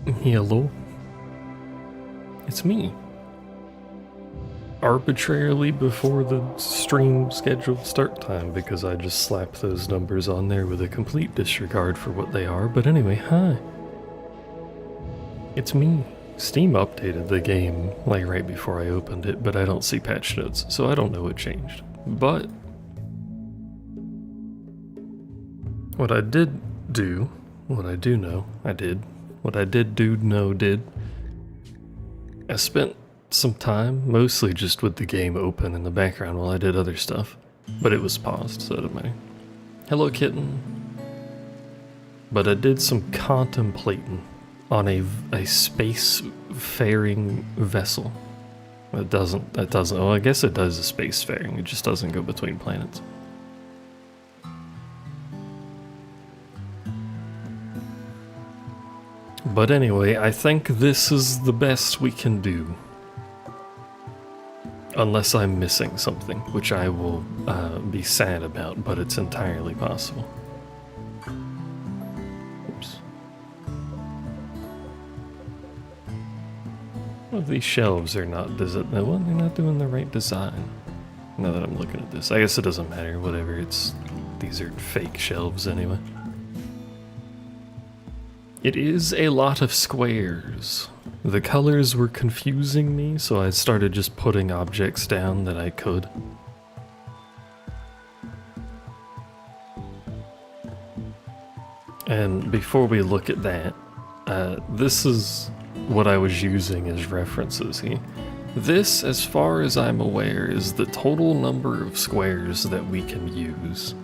Hello, it's me. Arbitrarily before the stream scheduled start time because I just slapped those numbers on there with a complete disregard for what they are. But anyway, hi. It's me. Steam updated the game like right before I opened it, but I don't see patch notes, so I don't know what changed. But what I did do, what I do know, I did. What I did do know did. I spent some time, mostly just with the game open in the background while I did other stuff, but it was paused, so it didn't matter. Hello, kitten. But I did some contemplating on a space-faring vessel. That doesn't, well, I guess it does a space-faring, it just doesn't go between planets. But anyway, I think this is the best we can do. Unless I'm missing something, which I will be sad about, but it's entirely possible. Oops. Well, these shelves are not they're not doing the right design. Now that I'm looking at this, I guess it doesn't matter, whatever, these are fake shelves anyway. It is a lot of squares. The colors were confusing me, so I started just putting objects down that I could. And before we look at that, this is what I was using as references here. This, as far as I'm aware, is the total number of squares that we can use.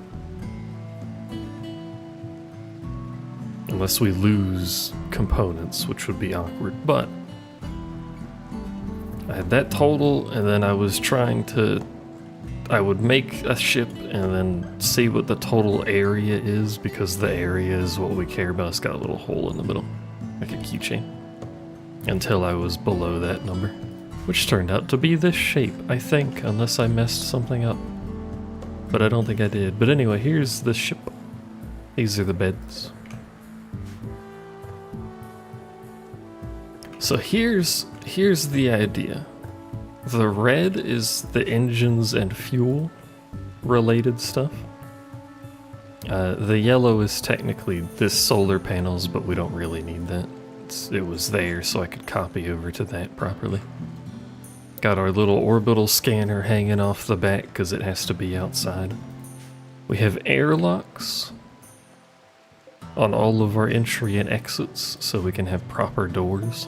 Unless we lose components, which would be awkward, but I had that total, and then I was trying to, I would make a ship and then see what the total area is, because the area is what we care about. It's got a little hole in the middle, like a keychain, until I was below that number, which turned out to be this shape, I think, unless I messed something up, but I don't think I did. But anyway, here's the ship. These are the beds. So here's the idea. The red is the engines and fuel related stuff. The yellow is technically this solar panels, but we don't really need that. It was there so I could copy over to that properly. Got our little orbital scanner hanging off the back because it has to be outside. We have airlocks on all of our entry and exits so we can have proper doors.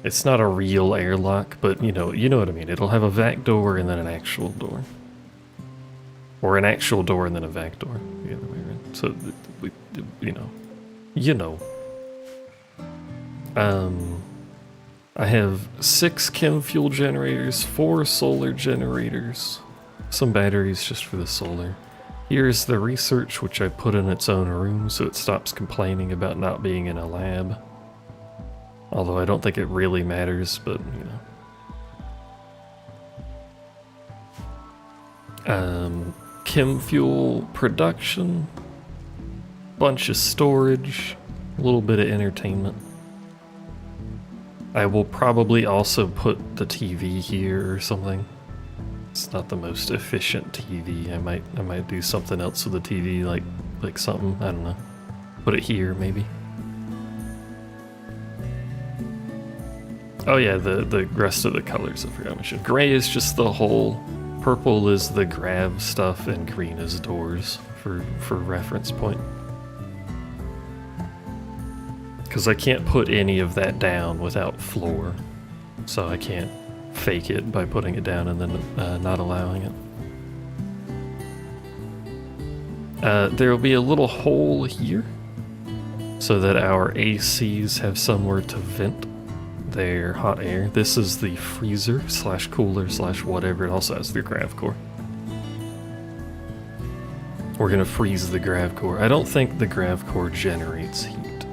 It's not a real airlock, but you know what I mean. It'll have a vac door and then an actual door. Or an actual door and then a vac door. The other way around. So, you know. I have 6 chem fuel generators, 4 solar generators, some batteries just for the solar. Here's the research, which I put in its own room so it stops complaining about not being in a lab. Although I don't think it really matters, but chem fuel production, bunch of storage, a little bit of entertainment. I will probably also put the TV here or something. It's not the most efficient TV. I might do something else with the TV, like something, I don't know. Put it here maybe. Oh yeah, the rest of the colors I forgot to mention. Gray is just the hole, purple is the grav stuff, and green is doors for reference point. Because I can't put any of that down without floor, so I can't fake it by putting it down and then not allowing it. There will be a little hole here so that our ACs have somewhere to vent their hot air. This is the freezer / cooler / whatever. It also has the grav core. We're gonna freeze the grav core. I don't think the grav core generates heat.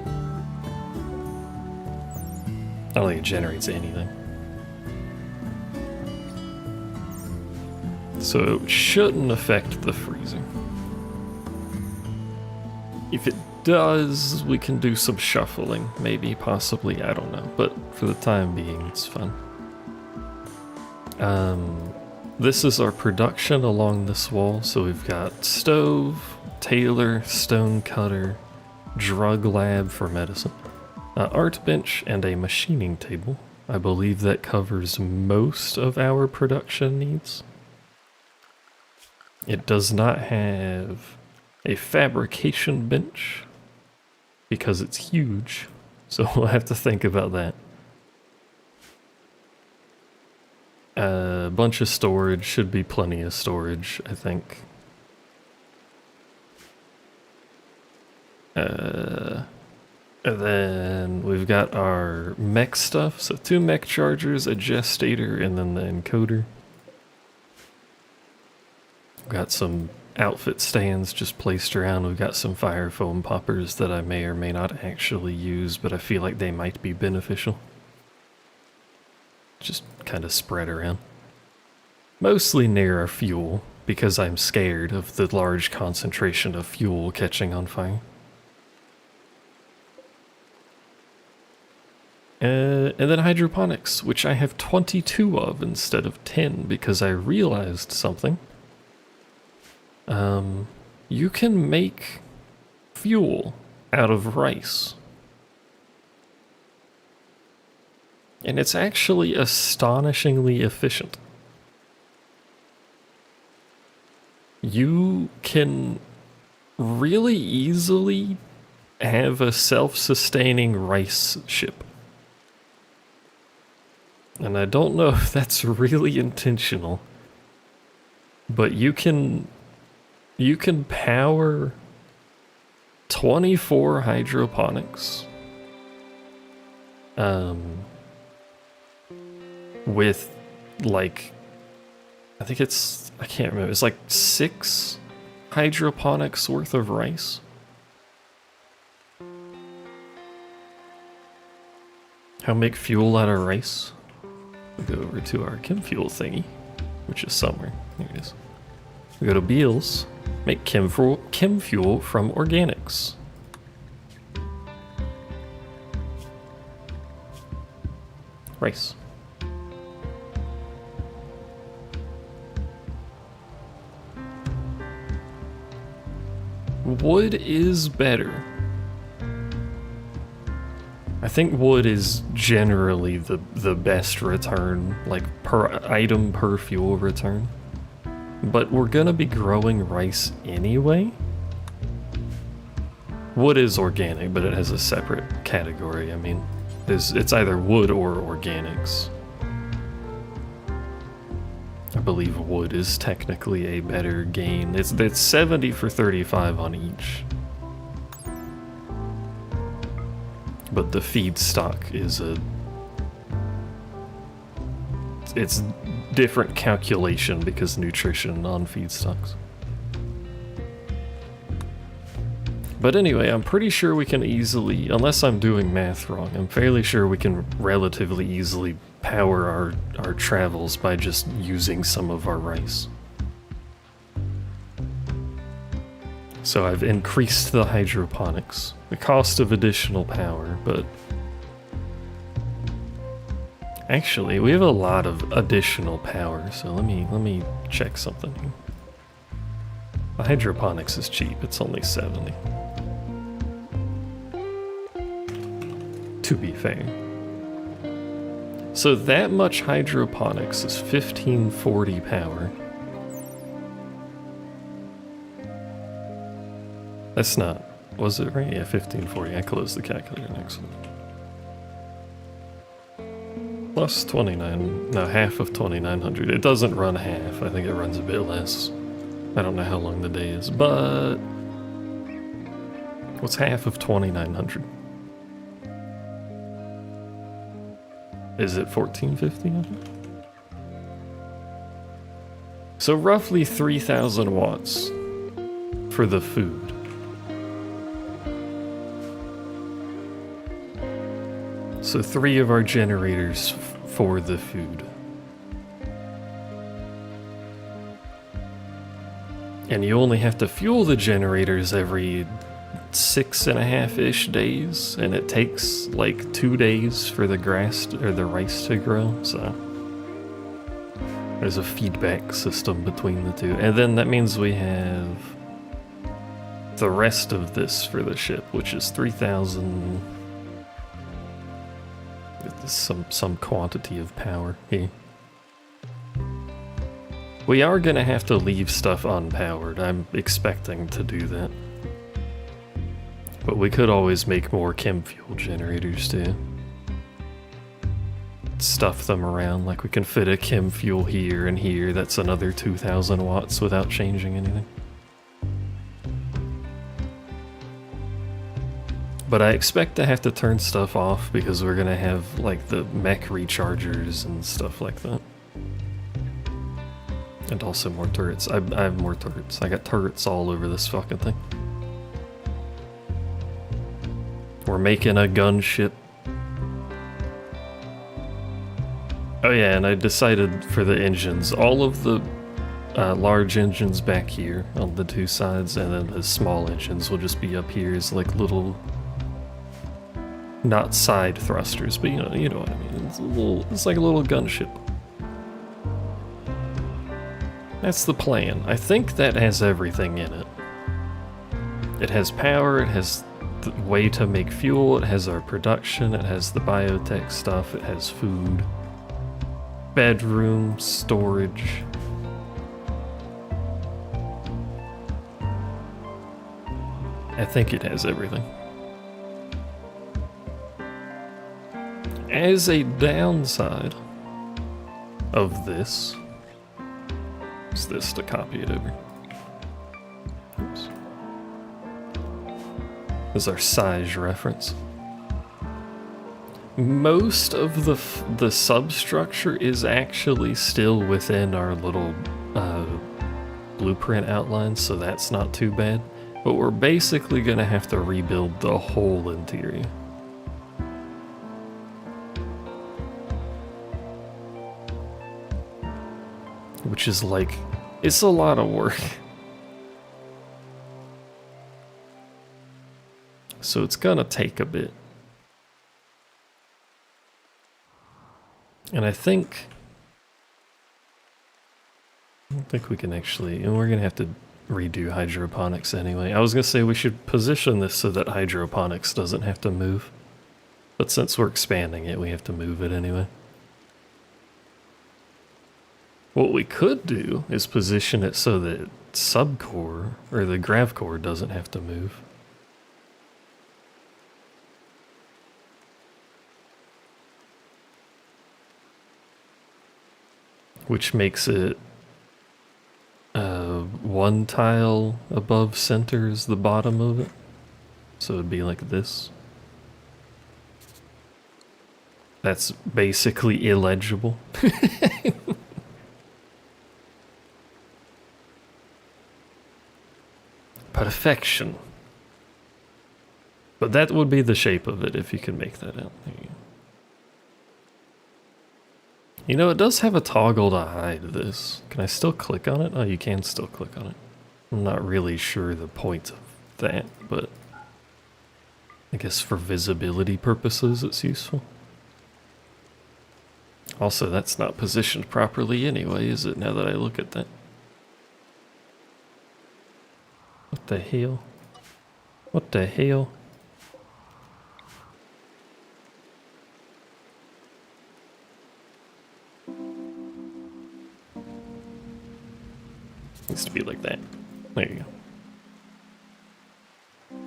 I don't think it generates anything. So it shouldn't affect the freezer. If it does, we can do some shuffling, maybe, possibly, I don't know. But for the time being, it's fun. This is our production along this wall. So we've got stove, tailor, stone cutter, drug lab for medicine, art bench, and a machining table. I believe that covers most of our production needs. It does not have a fabrication bench because it's huge, so we'll have to think about that. A bunch of storage, should be plenty of storage, I think. And then we've got our mech stuff, so 2 mech chargers, a gestator, and then the encoder. We've got some outfit stands just placed around. We've got some fire foam poppers that I may or may not actually use, but I feel like they might be beneficial. Just kind of spread around. Mostly near our fuel, because I'm scared of the large concentration of fuel catching on fire. And then hydroponics, which I have 22 of instead of 10, because I realized something. You can make fuel out of rice. And it's actually astonishingly efficient. You can really easily have a self-sustaining rice ship. And I don't know if that's really intentional, but you can power 24 hydroponics with like, I can't remember, it's like 6 hydroponics worth of rice. How make fuel out of rice? We go over to our chem fuel thingy, which is somewhere. Here it is. We go to Beals, make chem fuel from organics. Rice. Wood is better. I think wood is generally the best return, like per item per fuel return. But we're gonna be growing rice anyway. Wood is organic, but it has a separate category. I mean, it's either wood or organics. I believe wood is technically a better gain. It's 70 for 35 on each. But the feedstock is it's different calculation because nutrition on feedstocks. But anyway, I'm pretty sure we can easily, unless I'm doing math wrong, I'm fairly sure we can relatively easily power our travels by just using some of our rice. So I've increased the hydroponics, the cost of additional power, but actually we have a lot of additional power, so let me check something here. The hydroponics is cheap, it's only 70. To be fair. So that much hydroponics is 1540 power. That's not, was it right? Yeah, 1540. I closed the calculator next one. Plus 29, no, half of 2900. It doesn't run half. I think it runs a bit less. I don't know how long the day is, but what's half of 2900? Is it 1450? So roughly 3000 watts for the food. So 3 of our generators for the food. And you only have to fuel the generators every 6.5-ish days, and it takes like 2 days for the the rice to grow, so there's a feedback system between the two. And then that means we have the rest of this for the ship, which is 3,000. Some quantity of power here. We are gonna have to leave stuff unpowered. I'm expecting to do that. But we could always make more chem fuel generators too. Stuff them around, like we can fit a chem fuel here and here. That's another 2,000 watts without changing anything. But I expect to have to turn stuff off because we're gonna have like the mech rechargers and stuff like that. And also more turrets. I have more turrets. I got turrets all over this fucking thing. We're making a gunship. Oh yeah, and I decided for the engines, all of the large engines back here on the two sides, and then the small engines will just be up here as like little, not side thrusters, but you know what I mean. It's like a little gunship. That's the plan. I think that has everything in it. It has power, it has the way to make fuel, it has our production, it has the biotech stuff, it has food, bedroom, storage. I think it has everything. As a downside of this, is this to copy it over. Oops. This is our size reference. Most of the substructure is actually still within our little blueprint outline, so that's not too bad. But we're basically gonna have to rebuild the whole interior. Which is like, it's a lot of work. So it's gonna take a bit. And I don't think we can actually, and we're gonna have to redo hydroponics anyway. I was gonna say we should position this so that hydroponics doesn't have to move. But since we're expanding it, we have to move it anyway. What we could do is position it so that subcore, or the grav core, doesn't have to move. Which makes it one tile above center is the bottom of it. So it'd be like this. That's basically illegible. Perfection. But that would be the shape of it if you could make that out. There you go. You know, it does have a toggle to hide this. Can I still click on it? Oh, you can still click on it. I'm not really sure the point of that, but I guess for visibility purposes it's useful. Also, that's not positioned properly anyway, is it, now that I look at that? What the hell? What the hell? Needs to be like that. There you go.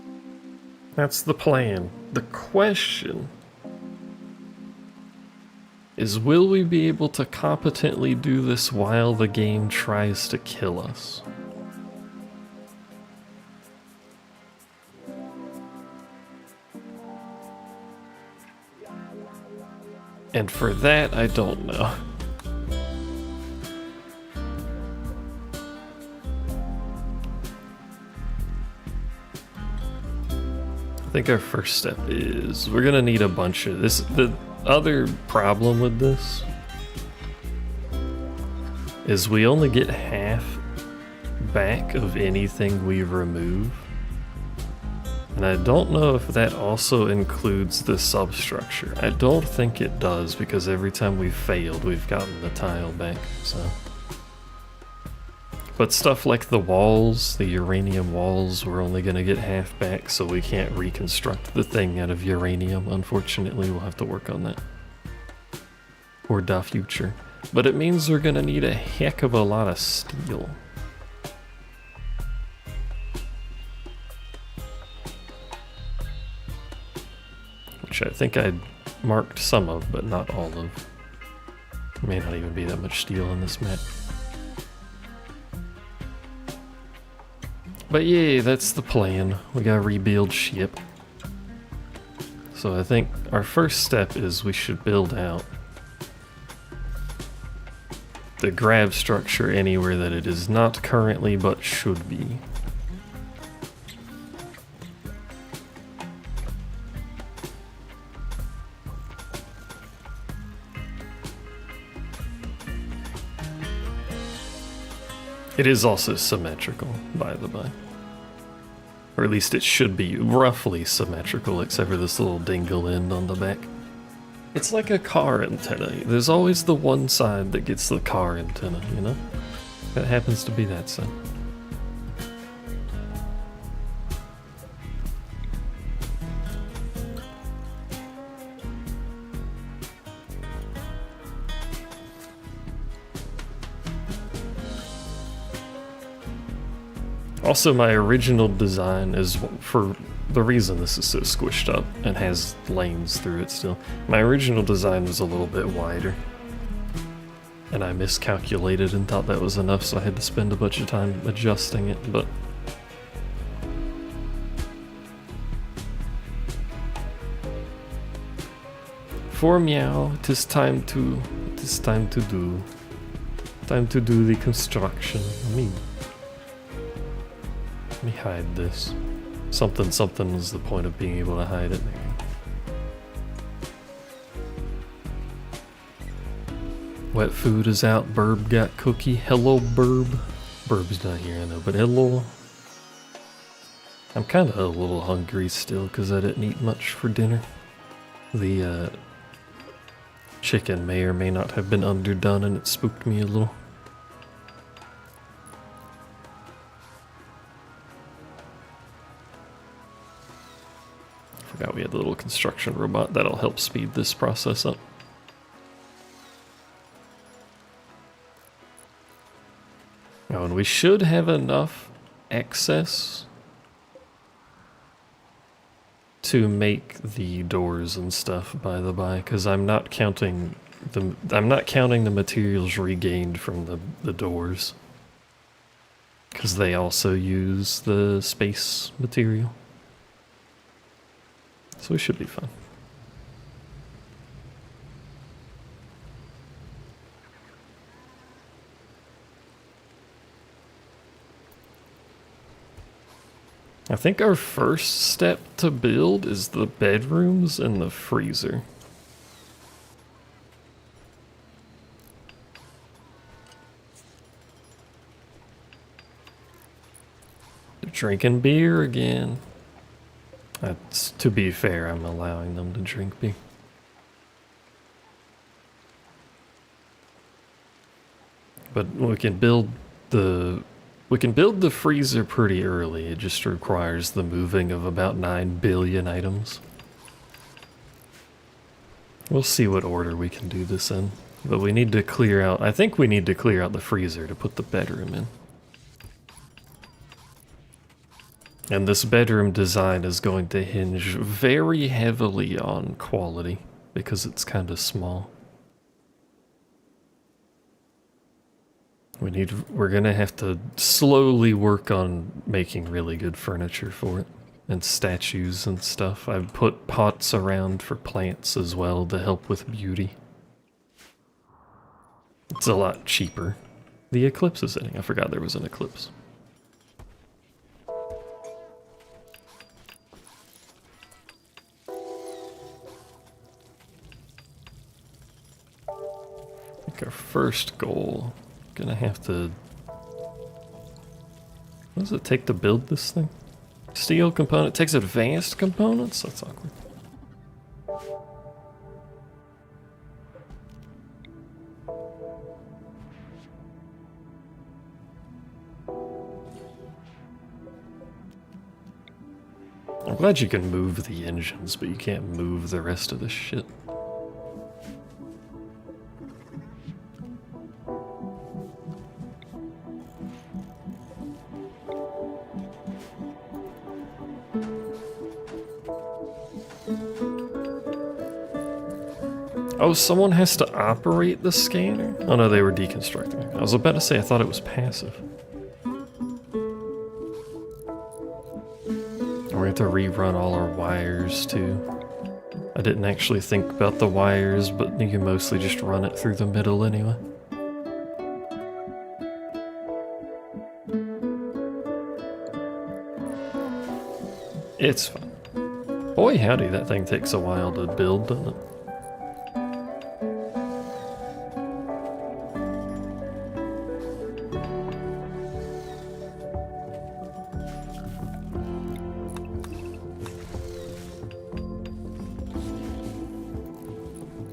That's the plan. The question is, will we be able to competently do this while the game tries to kill us? And for that, I don't know. I think our first step is we're gonna need a bunch of this. The other problem with this is we only get half back of anything we remove. And I don't know if that also includes the substructure. I don't think it does, because every time we've failed, we've gotten the tile back, so. But stuff like the walls, the uranium walls, we're only gonna get half back, so we can't reconstruct the thing out of uranium, unfortunately. We'll have to work on that. Or da future. But it means we're gonna need a heck of a lot of steel. Which I think I marked some of, but not all of. May not even be that much steel on this map. But yeah, that's the plan. We gotta rebuild ship. So I think our first step is we should build out the grab structure anywhere that it is not currently, but should be. It is also symmetrical, by the by. Or at least it should be roughly symmetrical, except for this little dingle end on the back. It's like a car antenna. There's always the one side that gets the car antenna, you know? That happens to be that side. Also, my original design is, for the reason this is so squished up and has lanes through it still, my original design was a little bit wider. And I miscalculated and thought that was enough, so I had to spend a bunch of time adjusting it, but... For meow, it is time to do the construction. Let me hide this. Something is the point of being able to hide it. Wet food is out. Burb got cookie. Hello, Burb. Burb's not here, I know, but hello. I'm kind of a little hungry still because I didn't eat much for dinner. The chicken may or may not have been underdone and it spooked me a little. Forgot we had the little construction robot. That'll help speed this process up. Oh, and we should have enough excess to make the doors and stuff, by the by, because I'm not counting the materials regained from the doors, because they also use the space material. So we should be fine. I think our first step to build is the bedrooms and the freezer. Drinking beer again. That's, to be fair, I'm allowing them to drink beer. But we can build the freezer pretty early. It just requires the moving of about 9 billion items. We'll see what order we can do this in. But we need to clear out, I think we need to clear out the freezer to put the bedroom in. And this bedroom design is going to hinge very heavily on quality, because it's kind of small. We're gonna have to slowly work on making really good furniture for it, and statues and stuff. I've put pots around for plants as well to help with beauty. It's a lot cheaper. The eclipse is hitting. I forgot there was an eclipse. I think our first goal, gonna have to... What does it take to build this thing? Steel component takes advanced components? That's awkward. I'm glad you can move the engines, but you can't move the rest of this shit. Oh, someone has to operate the scanner? Oh no, they were deconstructing. I was about to say I thought it was passive. We have to rerun all our wires too. I didn't actually think about the wires, but you can mostly just run it through the middle anyway. It's fun. Boy howdy, that thing takes a while to build, doesn't it?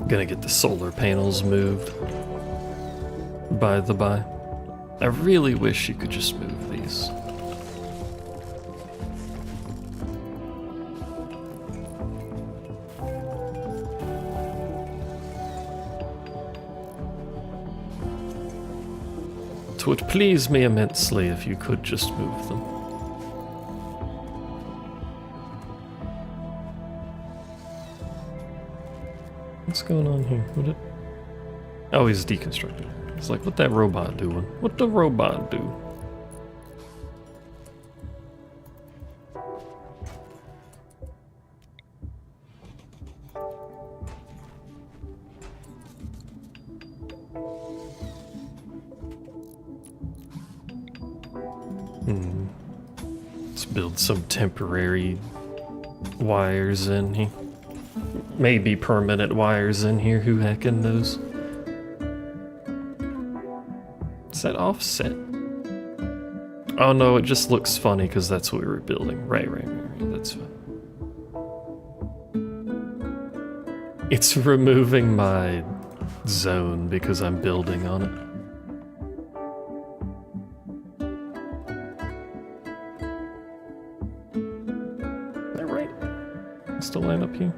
Gonna get the solar panels moved. By the by. I really wish you could just move these. It would please me immensely if you could just move them. What's going on here? Oh, he's deconstructing. It's like, what that robot doing? What the robot do? Let's build some temporary wires in here. Maybe permanent wires in here, who heckin' knows? Is that offset? Oh no, it just looks funny because that's what we were building. Right, that's fine. It's removing my zone because I'm building on it. Is that right? Let's still line up here.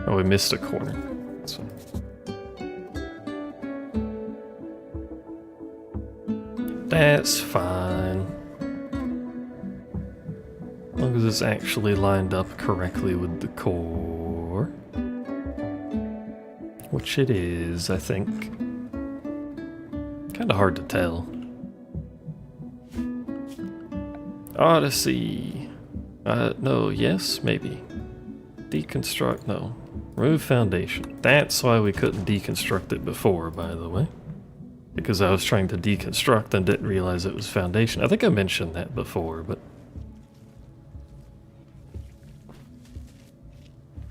Oh, we missed a corner. That's fine. That's fine. As long as it's actually lined up correctly with the core. Which it is, I think. Kinda hard to tell. Odyssey. No, yes, maybe. Deconstruct, no. Remove foundation. That's why we couldn't deconstruct it before, by the way. Because I was trying to deconstruct and didn't realize it was foundation. I think I mentioned that before, but...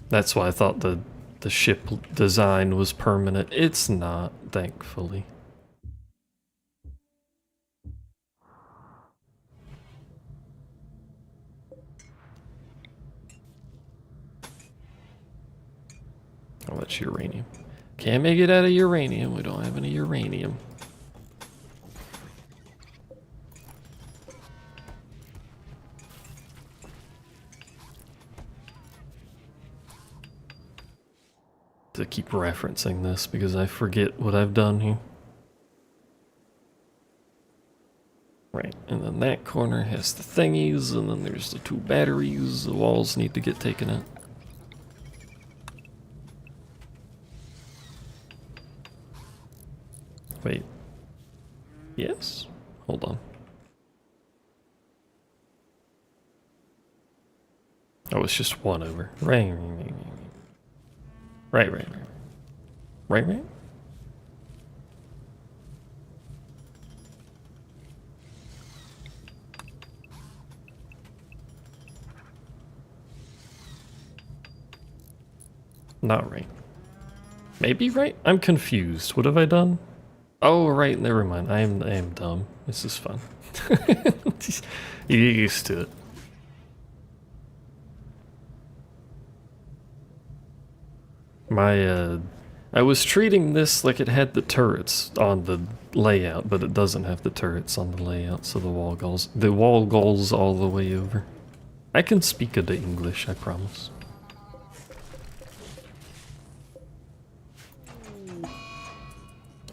That's why I thought the ship design was permanent. It's not, thankfully. Oh, that's uranium. Can't make it out of uranium. We don't have any uranium. To keep referencing this because I forget what I've done here. Right, and then that corner has the thingies, and then there's the two batteries. The walls need to get taken out. Wait. Yes? Hold on. Oh, it's just one over. Right. Not right. Maybe right? I'm confused. What have I done? Oh, right, never mind. I am dumb. This is fun. You get used to it. I was treating this like it had the turrets on the layout, but it doesn't have the turrets on the layout, so the wall goes all the way over. I can speak a bit English, I promise.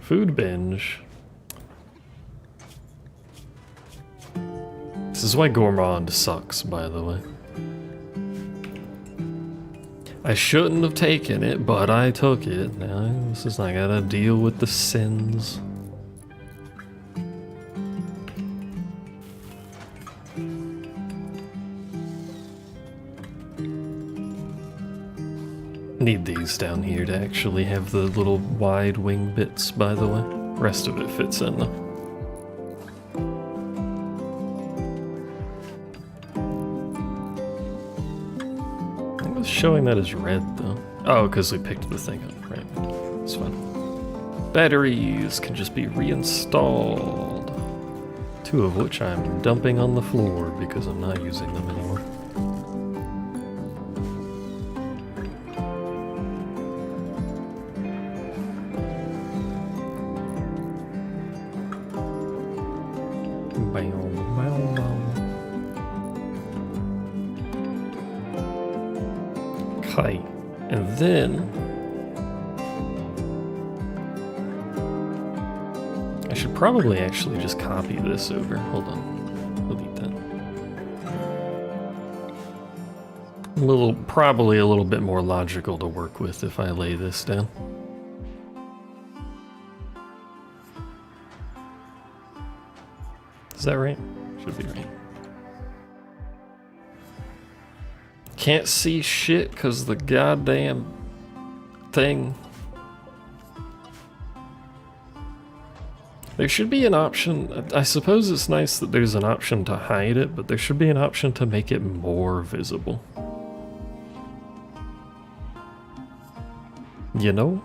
Food binge. This is why Gourmand sucks, by the way. I shouldn't have taken it, but I took it. Now, this is I gotta deal with the sins. Need these down here to actually have the little wide wing bits, by the way. Rest of it fits in though. Showing that as red though. Oh, because we picked the thing up, right? It's fine. Batteries can just be reinstalled. 2 of which I'm dumping on the floor because I'm not using them anymore. Okay, and then I should probably actually just copy this over. Hold on, delete that. Probably a little bit more logical to work with if I lay this down. Is that right? Should be right. Can't see shit because the goddamn thing. There should be an option. I suppose it's nice that there's an option to hide it, but there should be an option to make it more visible. You know?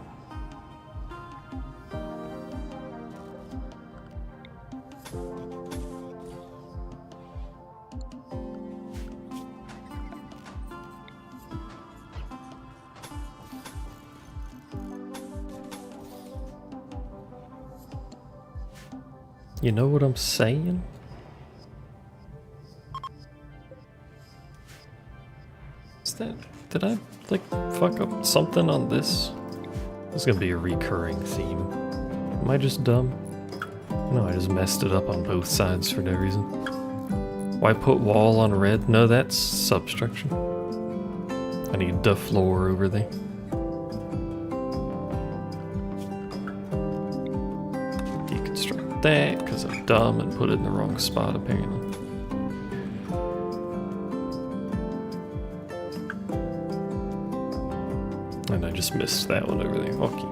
You know what I'm saying? Is that... Did I, like, fuck up something on this? This is gonna be a recurring theme. Am I just dumb? No, I just messed it up on both sides for no reason. Why put wall on red? No, that's substructure. I need the floor over there. Deconstruct that, because I'm dumb and put it in the wrong spot, apparently. And I just missed that one over there. Okay.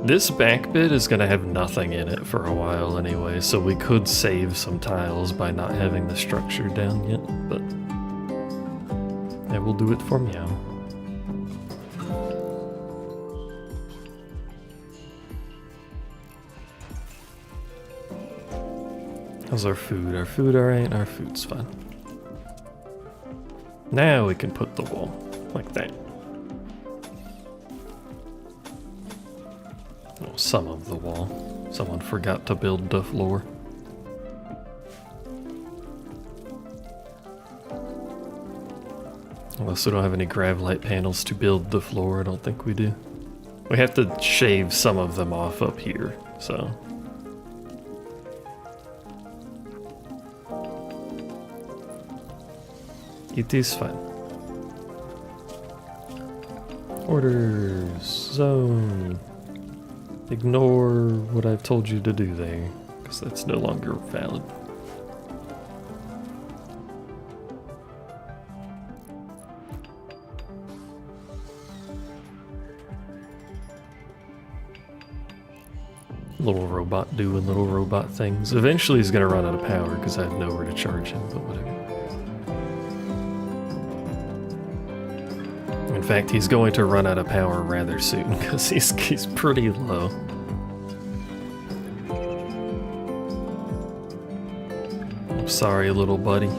This back bit is going to have nothing in it for a while anyway, so we could save some tiles by not having the structure down yet, but I will do it for meow. How's our food? Our food alright? Our food's fine. Now we can put the wall, like that. Oh, some of the wall. Someone forgot to build the floor. Unless we don't have any gravlite panels to build the floor, I don't think we do. We have to shave some of them off up here, so... It is fine. Orders, zone. Ignore what I've told you to do there, because that's no longer valid. Little robot doing little robot things. Eventually he's gonna run out of power because I have nowhere to charge him, but whatever. And In fact, he's going to run out of power rather soon because he's pretty low. I'm sorry, little buddy.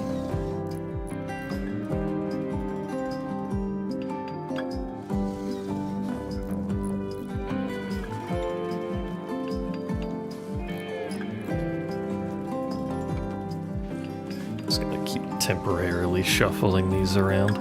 Just gonna keep temporarily shuffling these around.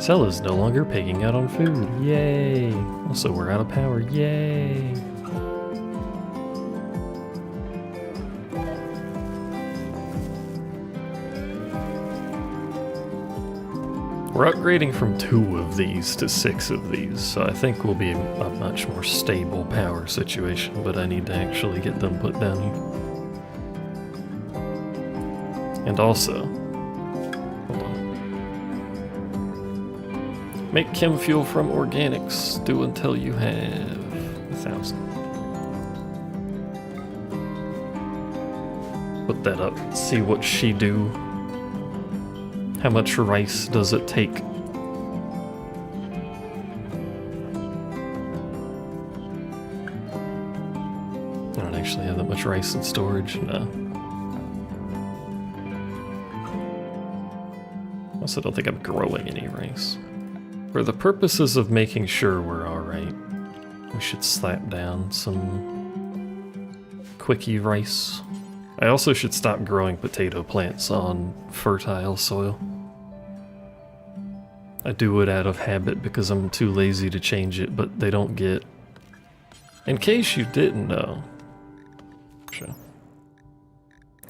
Cella's no longer pigging out on food. Yay! Also, we're out of power. Yay! We're upgrading from 2 of these to 6 of these, so I think we'll be a much more stable power situation, but I need to actually get them put down here. And also, hold on. Make chem fuel from organics. Do until you have 1,000. Put that up. See what she do. How much rice does it take? I don't actually have that much rice in storage. No. Also don't think I'm growing any rice. For the purposes of making sure we're alright, we should slap down some quickie rice. I also should stop growing potato plants on fertile soil. I do it out of habit because I'm too lazy to change it, but they don't get... In case you didn't know... Sure.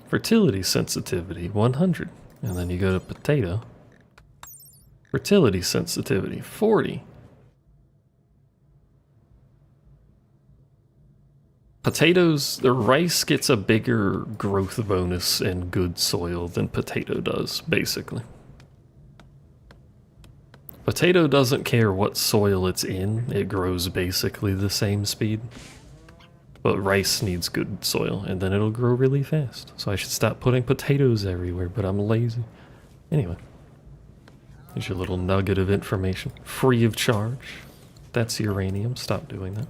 Fertility sensitivity, 100. And then you go to potato. Fertility sensitivity, 40. Potatoes, the rice gets a bigger growth bonus in good soil than potato does, basically. Potato doesn't care what soil it's in, it grows basically the same speed. But rice needs good soil, and then it'll grow really fast. So I should stop putting potatoes everywhere, but I'm lazy. Anyway. Here's your little nugget of information. Free of charge. That's uranium. Stop doing that.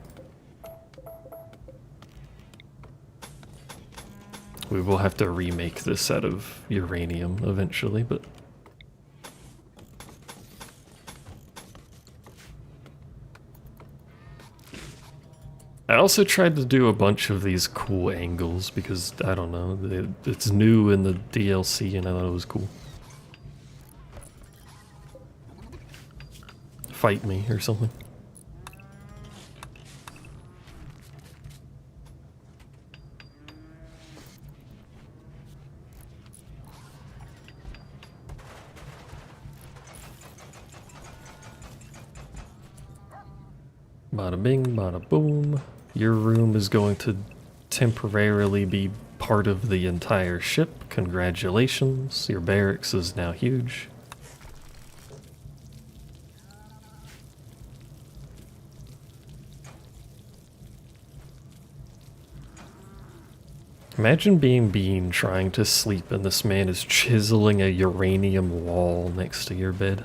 We will have to remake this out of uranium eventually, but... I also tried to do a bunch of these cool angles because, I don't know, it's new in the DLC and I thought it was cool. Fight me or something. Bada bing, bada boom. Your room is going to temporarily be part of the entire ship. Congratulations, your barracks is now huge. Imagine being Bean trying to sleep and this man is chiseling a uranium wall next to your bed.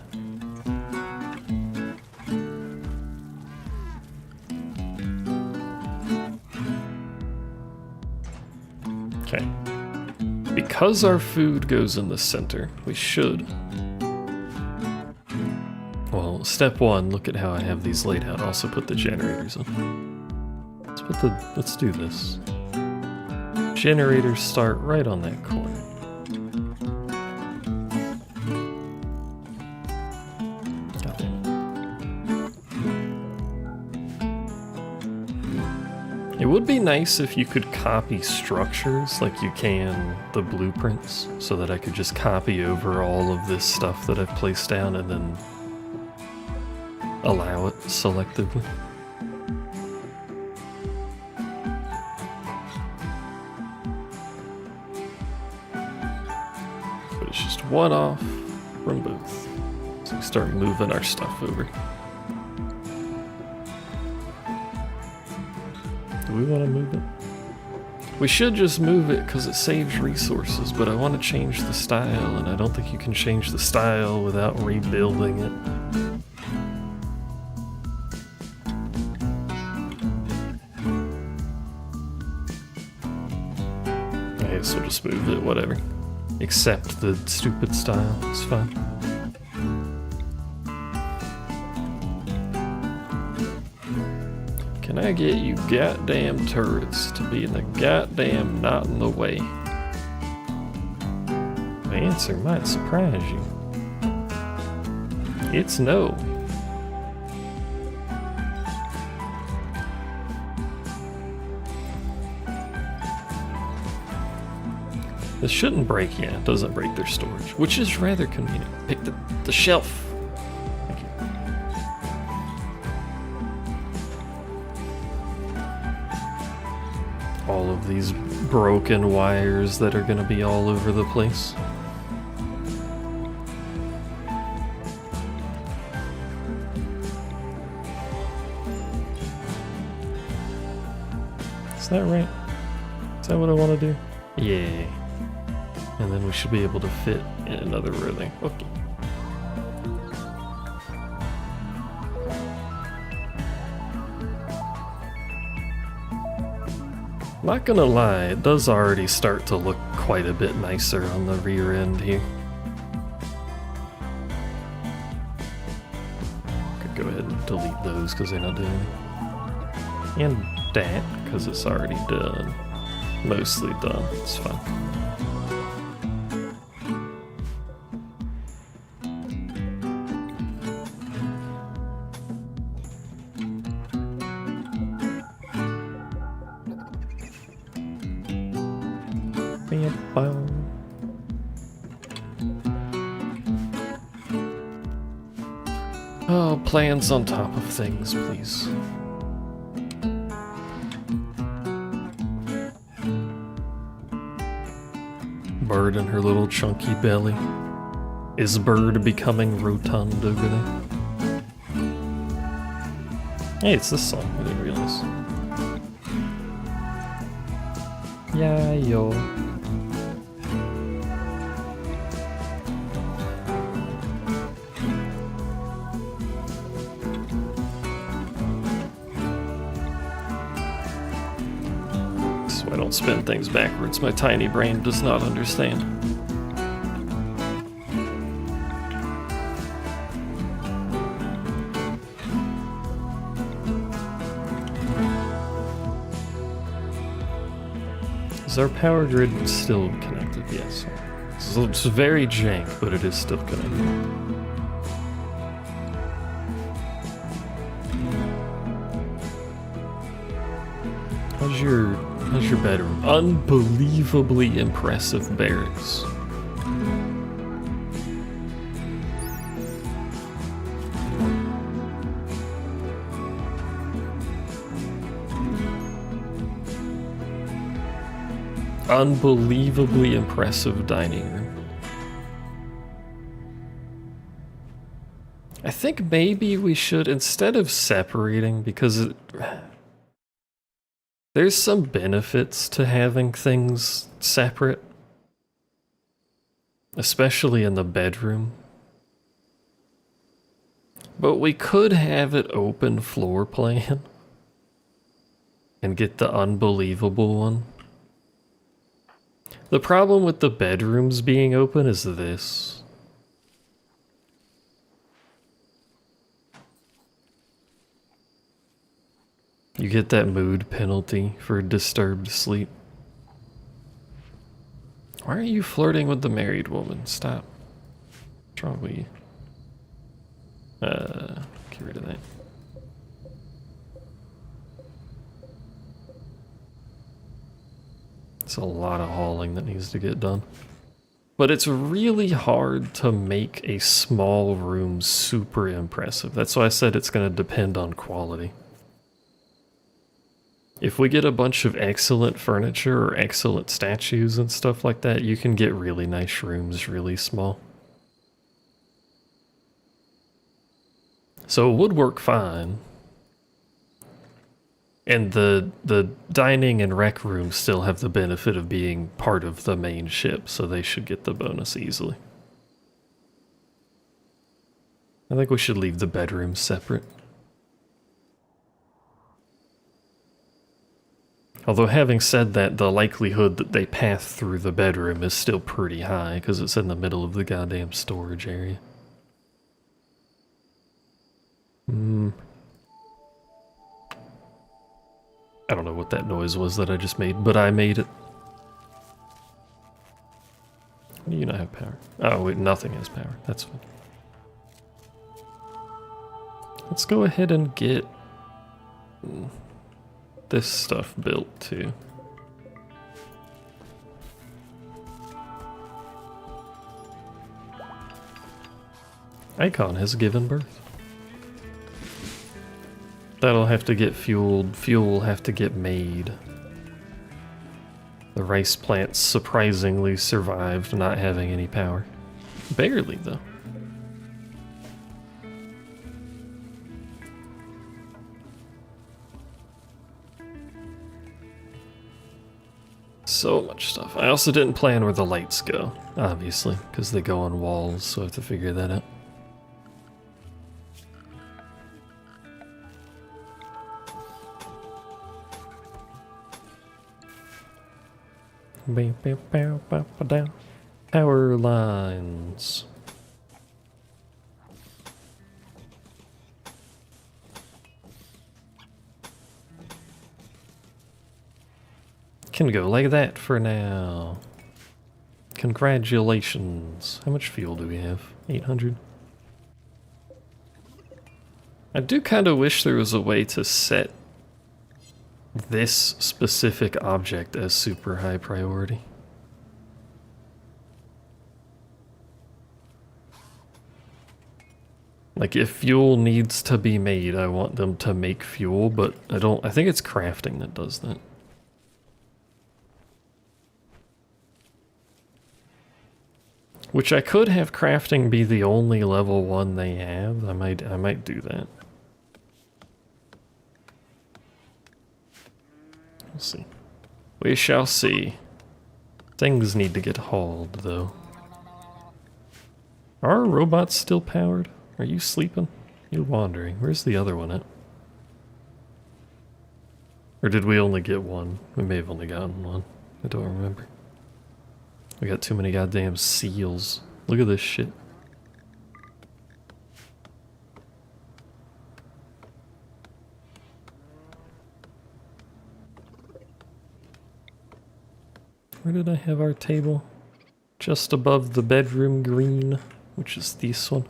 Okay. Because our food goes in the center, we should... Well, step 1, look at how I have these laid out. Also put the generators in. Let's do this. Generators start right on that corner. God damn it. It would be nice if you could copy structures like you can the blueprints, so that I could just copy over all of this stuff that I've placed down and then allow it selectively. One off from both. So we start moving our stuff over. Do we want to move it? We should just move it because it saves resources, but I want to change the style, and I don't think you can change the style without rebuilding it. I guess we'll just move it, whatever. Except the stupid style, it's fine. Can I get you goddamn turrets to be in the goddamn not in the way? The answer might surprise you. It's no. This shouldn't break, yeah, it doesn't break their storage, which is rather convenient. Pick the shelf. Thank you. All of these broken wires that are gonna be all over the place. Is that right? Is that what I want to do? Yeah. And then we should be able to fit in another row there. Okay. Not gonna lie, it does already start to look quite a bit nicer on the rear end here. Could go ahead and delete those because they're not doing it. And that, because it's already done. Mostly done, it's fine. Oh, plans on top of things, please. Bird and her little chunky belly. Is Bird becoming rotund over there? Hey, it's this song, I didn't realize. Yeah, yo. I don't spin things backwards. My tiny brain does not understand. Is our power grid still connected? Yes. So it's very jank, but it is still connected. How's your bedroom? Unbelievably impressive barracks. Unbelievably impressive dining room. I think maybe we should, instead of separating, because there's some benefits to having things separate, especially in the bedroom. But we could have it open floor plan and get the unbelievable one. The problem with the bedrooms being open is this. You get that mood penalty for disturbed sleep. Why are you flirting with the married woman? Stop. What's wrong with you? Get rid of that. It's a lot of hauling that needs to get done. But it's really hard to make a small room super impressive. That's why I said it's going to depend on quality. If we get a bunch of excellent furniture or excellent statues and stuff like that, you can get really nice rooms really small. So it would work fine. And the dining and rec rooms still have the benefit of being part of the main ship, so they should get the bonus easily. I think we should leave the bedrooms separate. Although having said that, the likelihood that they pass through the bedroom is still pretty high, because it's in the middle of the goddamn storage area. I don't know what that noise was that I just made, but I made it. You not have power. Oh wait, nothing has power. That's fine. Let's go ahead and get this stuff built too. Icon has given birth. That'll have to get fueled. Fuel will have to get made. The rice plants surprisingly survived not having any power. Barely, though. So much stuff. I also didn't plan where the lights go, obviously, because they go on walls, so I have to figure that out. Power lines. Can go like that for now. Congratulations. How much fuel do we have? 800? I do kind of wish there was a way to set this specific object as super high priority. Like, if fuel needs to be made, I want them to make fuel, but I think it's crafting that does that. Which I could have crafting be the only level 1 they have. I might do that. We'll see. We shall see. Things need to get hauled, though. Are our robots still powered? Are you sleeping? You're wandering. Where's the other one at? Or did we only get one? We may have only gotten one. I don't remember. We got too many goddamn seals. Look at this shit. Where did I have our table? Just above the bedroom green, which is this one.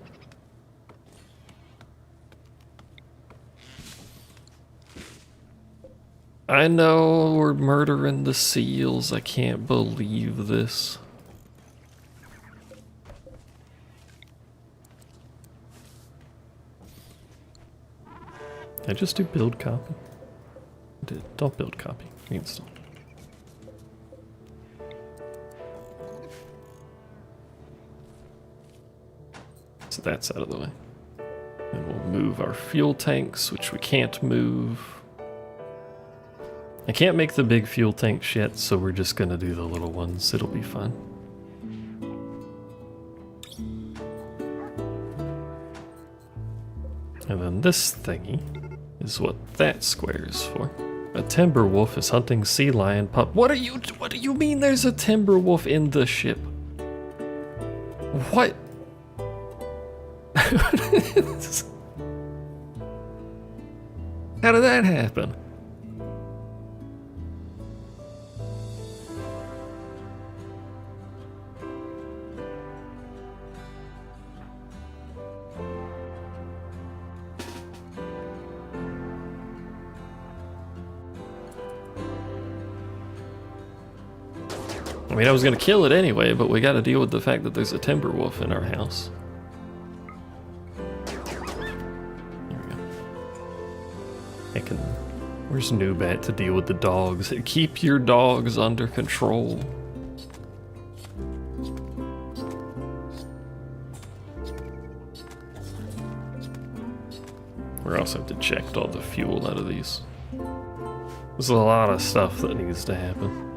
I know we're murdering the seals. I can't believe this. Did I just do build copy? I did. Don't build copy. Reinstall. So that's out of the way. And we'll move our fuel tanks, which we can't move. I can't make the big fuel tanks yet, so we're just gonna do the little ones. It'll be fun. And then this thingy is what that square is for. A timber wolf is hunting sea lion pup. What do you mean there's a timber wolf in the ship? What? How did that happen? I mean, I was gonna kill it anyway, but we gotta deal with the fact that there's a timber wolf in our house. Where's Noobat to deal with the dogs? Keep your dogs under control. We also have to check all the fuel out of these. There's a lot of stuff that needs to happen.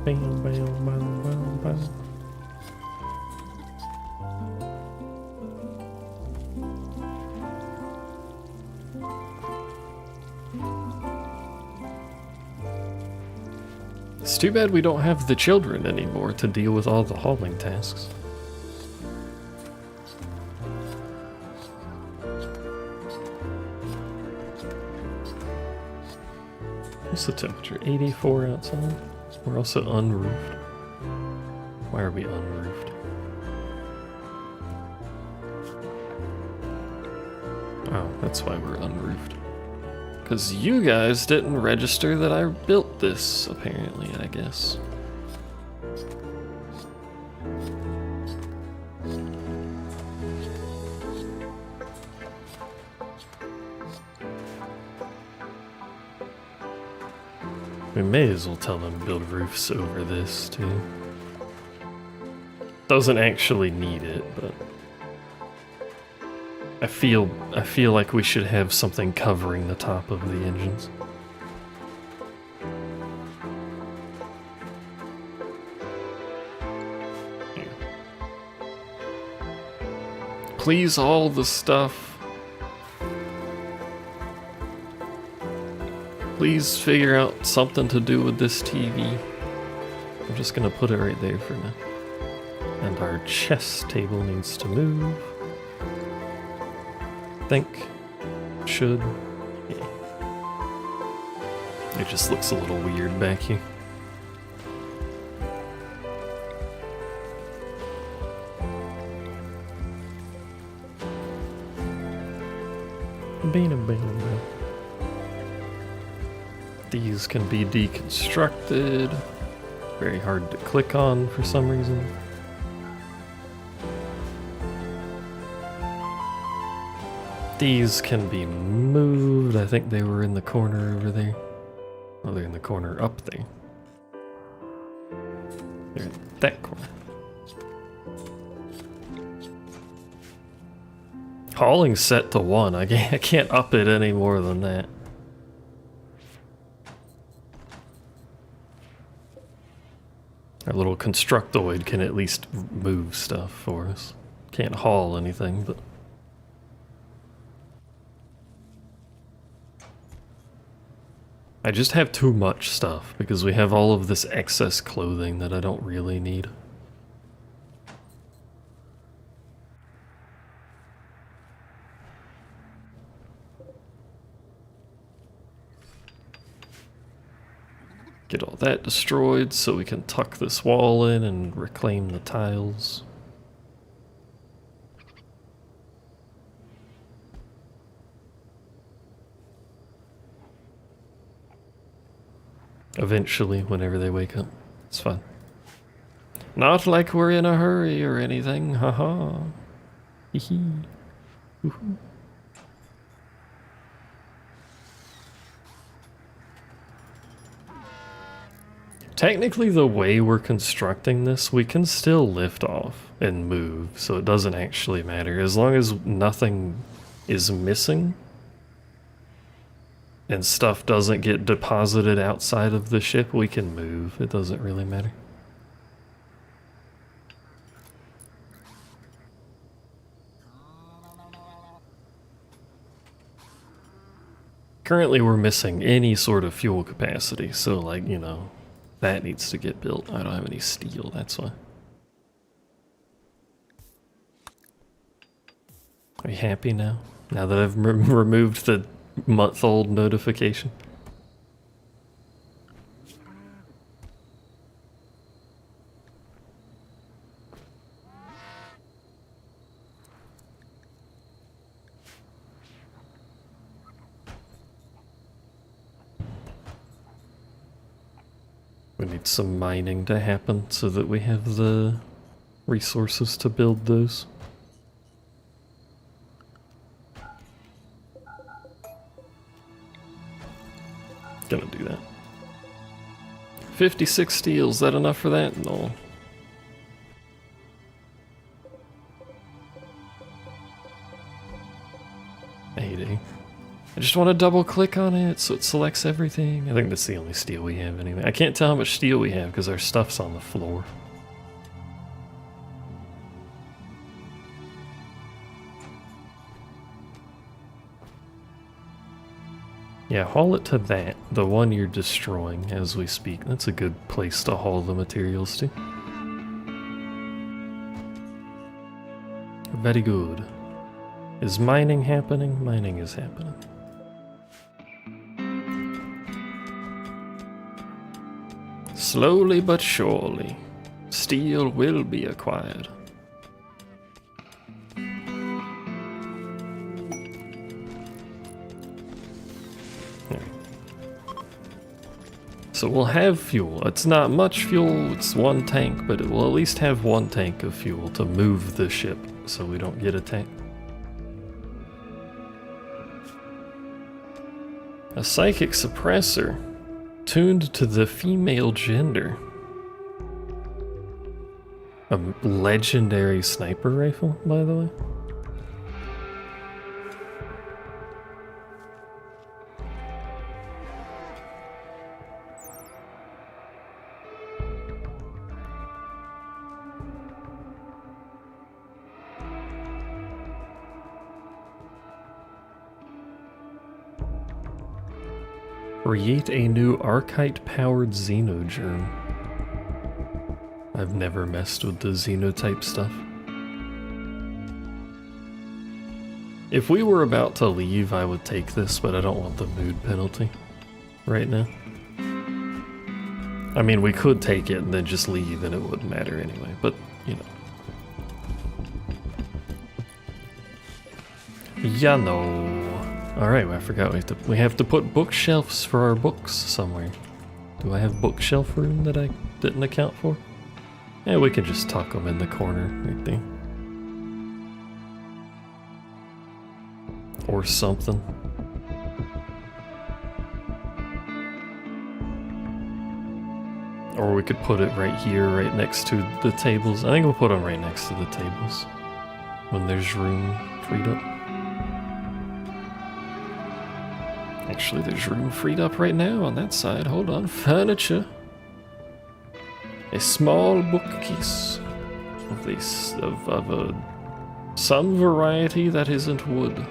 Bam, bam, bam, bam, bam. It's too bad we don't have the children anymore to deal with all the hauling tasks. What's the temperature? 84 outside? We're also unroofed. Why are we unroofed? Oh, that's why we're unroofed. Because you guys didn't register that I built this, apparently, I guess. We may as well tell them to build roofs over this, too. Doesn't actually need it, but... I feel like we should have something covering the top of the engines. Yeah. Please, all the stuff. Please figure out something to do with this TV. I'm just gonna put it right there for now. And our chess table needs to move. Think. Should. Yeah. It just looks a little weird back here. These can be deconstructed. Very hard to click on for some reason. These can be moved. I think they were in the corner over there. Oh, they're in the corner up there. They're in that corner. Hauling's set to 1. I can't up it any more than that. Our little constructoid can at least move stuff for us. Can't haul anything, but... I just have too much stuff because we have all of this excess clothing that I don't really need. Get all that destroyed so we can tuck this wall in and reclaim the tiles. Eventually, whenever they wake up. It's fine. Not like we're in a hurry or anything, haha. Hee hee. Woohoo. Technically, the way we're constructing this, we can still lift off and move, so it doesn't actually matter. As long as nothing is missing and stuff doesn't get deposited outside of the ship, we can move. It doesn't really matter. Currently, we're missing any sort of fuel capacity, so like, you know, that needs to get built. I don't have any steel, that's why. Are you happy now? Now that I've removed the month-old notification? We need some mining to happen so that we have the resources to build those. Gonna do that. 56 steel, is that enough for that? No. I just want to double click on it so it selects everything. I think that's the only steel we have anyway. I can't tell how much steel we have because our stuff's on the floor. Yeah, haul it to that, the one you're destroying as we speak. That's a good place to haul the materials to. Very good. Is mining happening? Mining is happening. Slowly but surely, steel will be acquired. So we'll have fuel. It's not much fuel, it's one tank, but it will at least have one tank of fuel to move the ship so we don't get attacked. A psychic suppressor tuned to the female gender. A legendary sniper rifle, by the way. Create a new Archite-powered Xenogerm. I've never messed with the Xenotype stuff. If we were about to leave, I would take this, but I don't want the mood penalty right now. I mean, we could take it and then just leave and it wouldn't matter anyway, but, you know. Ya know. Alright, I forgot we have to put bookshelves for our books somewhere. Do I have bookshelf room that I didn't account for? Yeah, we can just tuck them in the corner right there. Or something. Or we could put it right here, right next to the tables. I think we'll put them right next to the tables when there's room freed up. Actually, there's room freed up right now on that side. Hold on. Furniture. A small bookcase of some variety that isn't wood.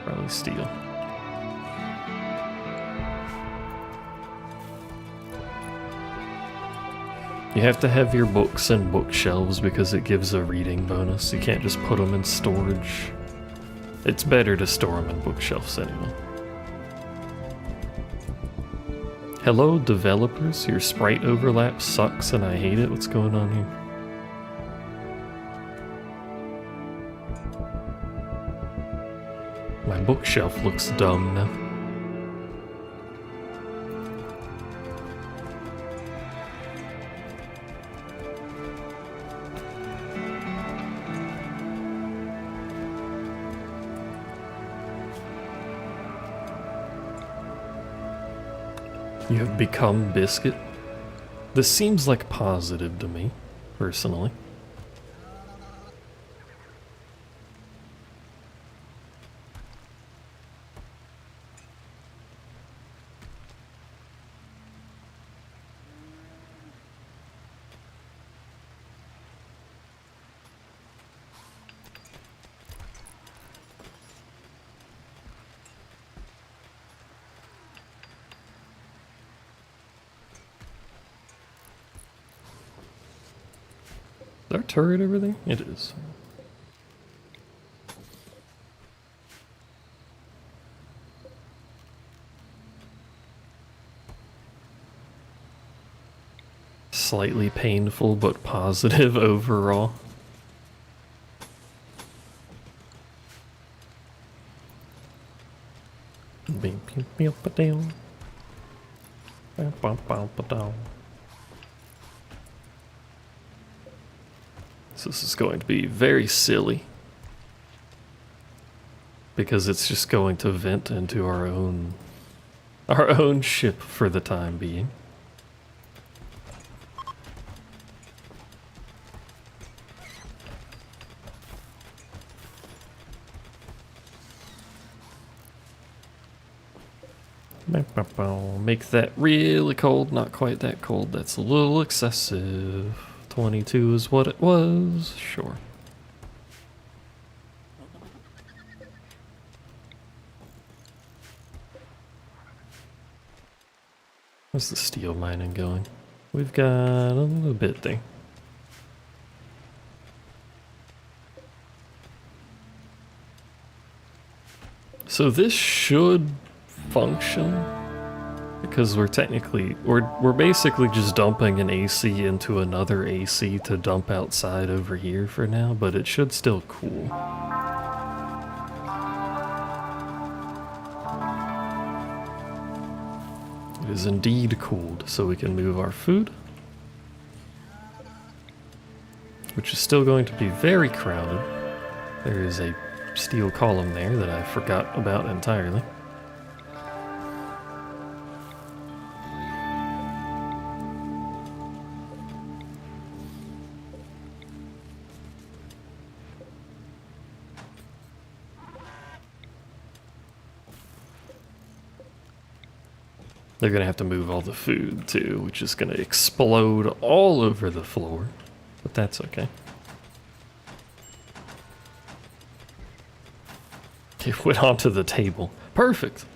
Probably steel. You have to have your books in bookshelves because it gives a reading bonus. You can't just put them in storage. It's better to store them in bookshelves anyway. Hello, developers. Your sprite overlap sucks and I hate it. What's going on here? My bookshelf looks dumb now. You have become Biscuit? This seems like positive to me, personally. Is there a turret over there? It is. Slightly painful, but positive overall. So this is going to be very silly because it's just going to vent into our own ship for the time being. Make that really cold, not quite that cold. That's a little excessive. 22 is what it was, sure. How's the steel mining going? We've got a little bit there. So this should function because we're basically just dumping an AC into another AC to dump outside over here for now, but it should still cool. It is indeed cooled, so we can move our food, which is still going to be very crowded. There is a steel column there that I forgot about entirely. They're gonna have to move all the food too, which is gonna explode all over the floor, but that's okay. It went onto the table. Perfect.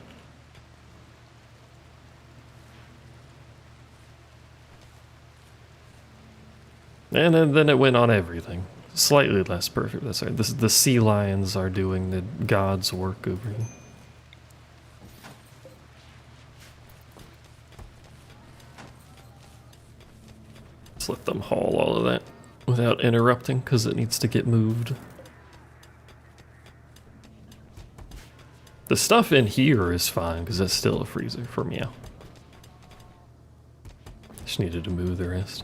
And then it went on everything. Slightly less perfect, that's right. The sea lions are doing the god's work over here. Let's let them haul all of that without interrupting, because it needs to get moved. The stuff in here is fine, because that's still a freezer for meow. Just needed to move the rest.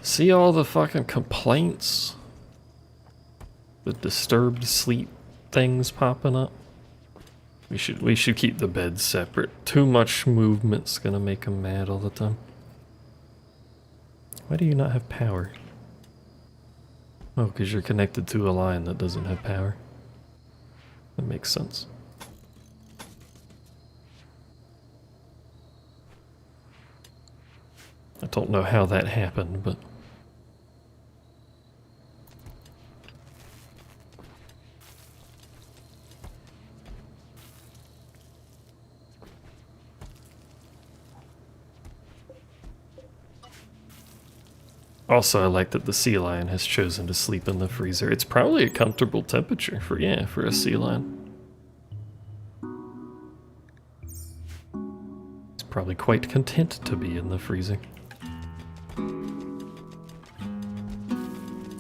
See all the fucking complaints? The disturbed sleep things popping up? We should keep the beds separate. Too much movement's gonna make them mad all the time. Why do you not have power? Oh, because you're connected to a line that doesn't have power. That makes sense. I don't know how that happened, but... Also, I like that the sea lion has chosen to sleep in the freezer. It's probably a comfortable temperature for a sea lion. It's probably quite content to be in the freezer.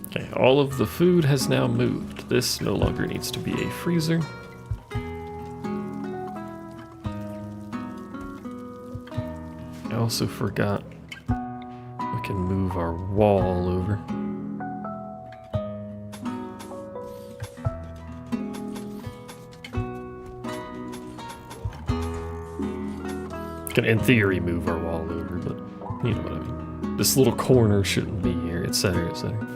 Okay, all of the food has now moved. This no longer needs to be a freezer. I also forgot we can move our wall over. Can, in theory, move our wall over, but you know what I mean. This little corner shouldn't be here, etc., etc.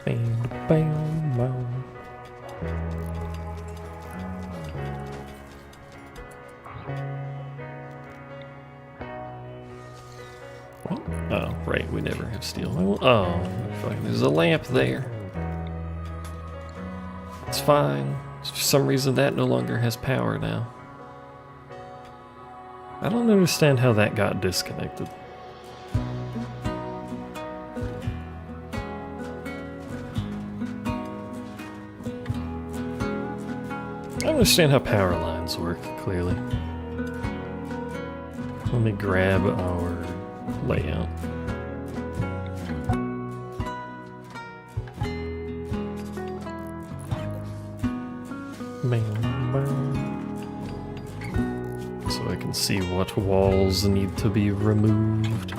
Bam, bam, bam. Oh, right, we never have steel. Oh, fuck, there's a lamp there. It's fine. For some reason that no longer has power now. I don't understand how that got disconnected. I don't understand how power lines work, clearly. Let me grab our layout. So I can see what walls need to be removed.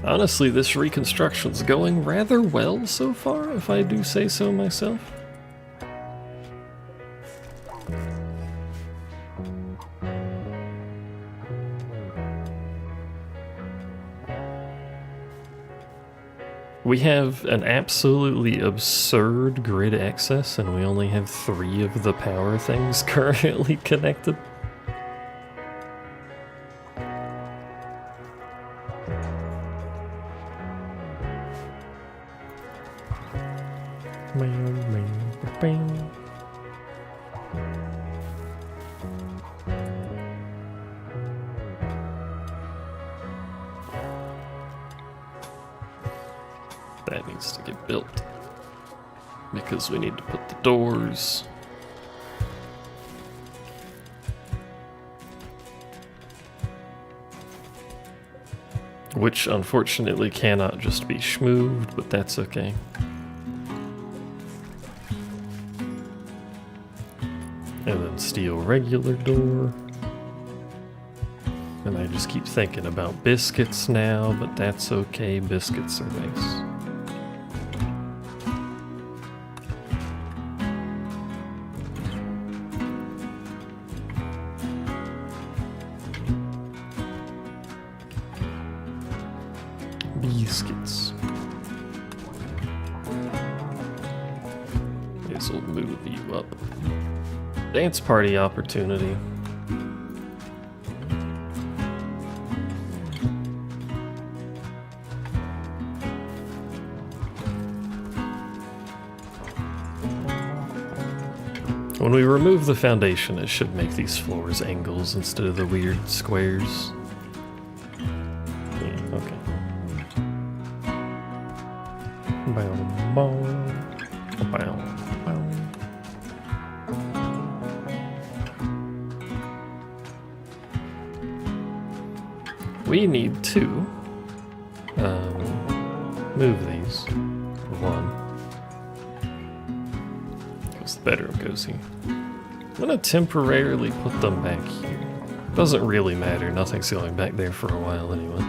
Honestly, this reconstruction's going rather well so far, if I do say so myself. We have an absolutely absurd grid access, and we only have 3 of the power things currently connected. That needs to get built because we need to put the doors. Which unfortunately cannot just be schmooved, but that's okay. And then steel regular door. And I just keep thinking about biscuits now, but that's okay, biscuits are nice. Biscuits. This will move you up. Dance party opportunity. When we remove the foundation, it should make these floors angles instead of the weird squares. Yeah, okay. We need to move these for one, because the bedroom goes here. I'm gonna temporarily put them back here. Doesn't really matter, nothing's going back there for a while anyway.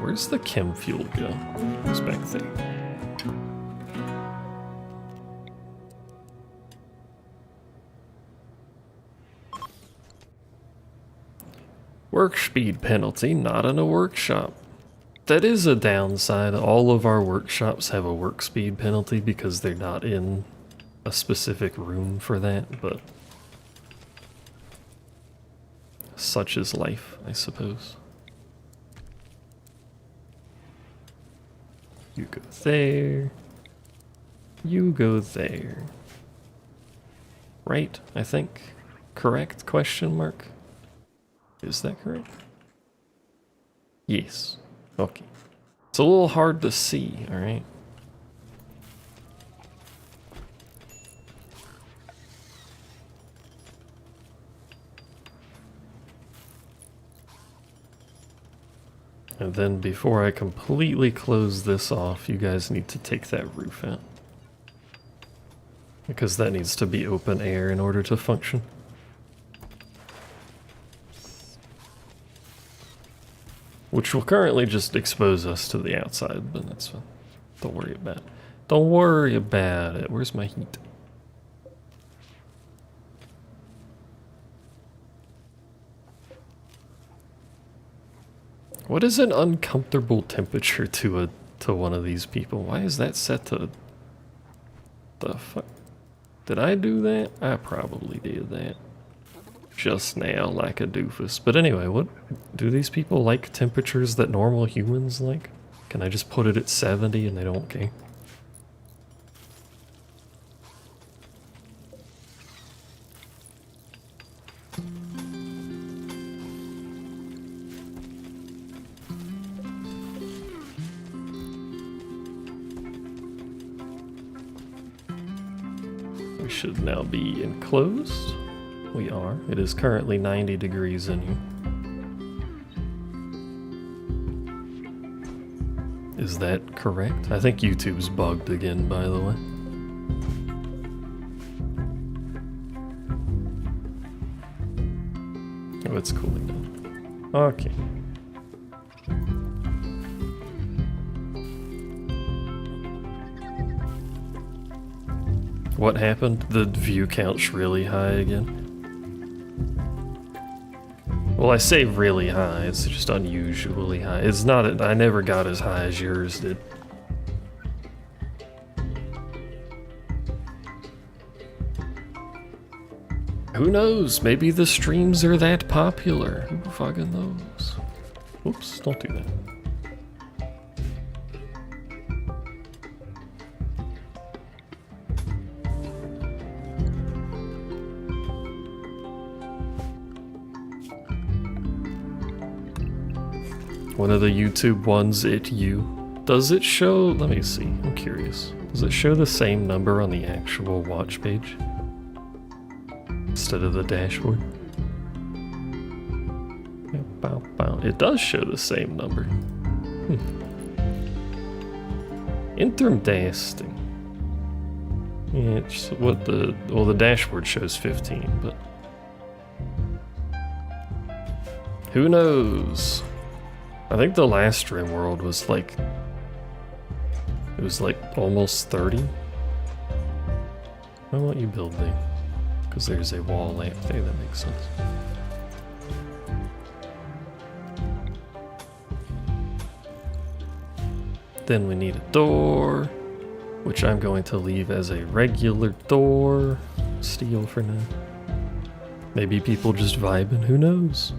Where's the chem fuel go? It's back there. Work speed penalty, not in a workshop. That is a downside. All of our workshops have a work speed penalty because they're not in a specific room for that, but such is life, I suppose. You go there. You go there. Right, I think. Correct? Question mark? Is that correct? Yes. Okay. It's a little hard to see, alright? And then before I completely close this off, you guys need to take that roof out. Because that needs to be open air in order to function. Which will currently just expose us to the outside, but that's fine. Don't worry about it. Don't worry about it. Where's my heat? What is an uncomfortable temperature to one of these people? Why is that set to the fuck? Did I do that? I probably did that just now like a doofus. But anyway, what do these people like temperatures that normal humans like? Can I just put it at 70 and they don't care? We should now be enclosed. We are. It is currently 90 degrees in here. Is that correct? I think YouTube's bugged again, by the way. Oh, it's cooling down. Okay. What happened? The view count's really high again? Well, I say really high, it's just unusually high. It's not, I never got as high as yours did. Who knows? Maybe the streams are that popular. Who fucking knows? Oops, don't do that. One of the YouTube ones, does it show, let me see, I'm curious. Does it show the same number on the actual watch page? Instead of the dashboard? It does show the same number. Interesting. Yeah, it's what the dashboard shows 15, but who knows? I think the last Rimworld was like, it was like almost 30. Why won't you build me? Because there's a wall lamp there, that makes sense. Then we need a door, which I'm going to leave as a regular door. Steel for now. Maybe people just vibing, who knows?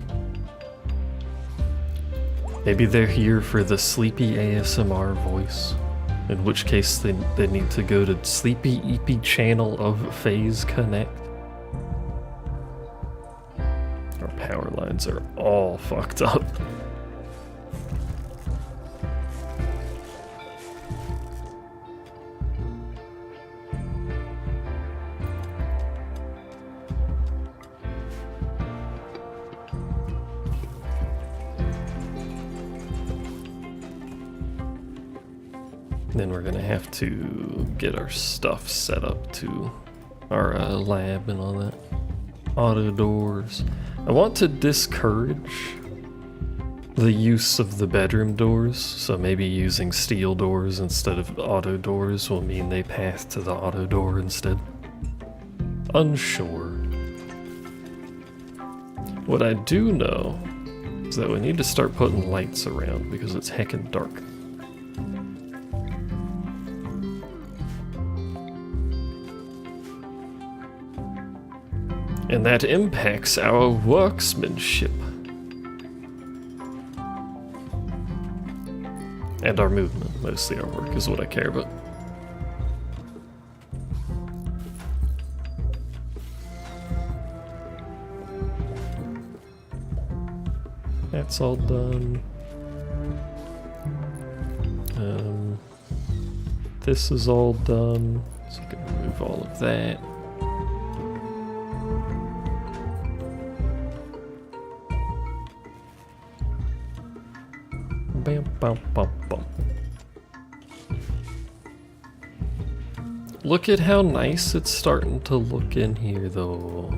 Maybe they're here for the sleepy ASMR voice, in which case they need to go to Sleepy EP channel of Phase Connect. Our power lines are all fucked up. Then we're gonna have to get our stuff set up to our lab and all that. Auto doors. I want to discourage the use of the bedroom doors, so maybe using steel doors instead of auto doors will mean they pass to the auto door instead. Unsure. What I do know is that we need to start putting lights around because it's heckin' dark. And that impacts our workmanship. And our movement. Mostly our work is what I care about. That's all done. This is all done. So I can remove all of that. Bam, bam, bam, bam. Look at how nice it's starting to look in here, though.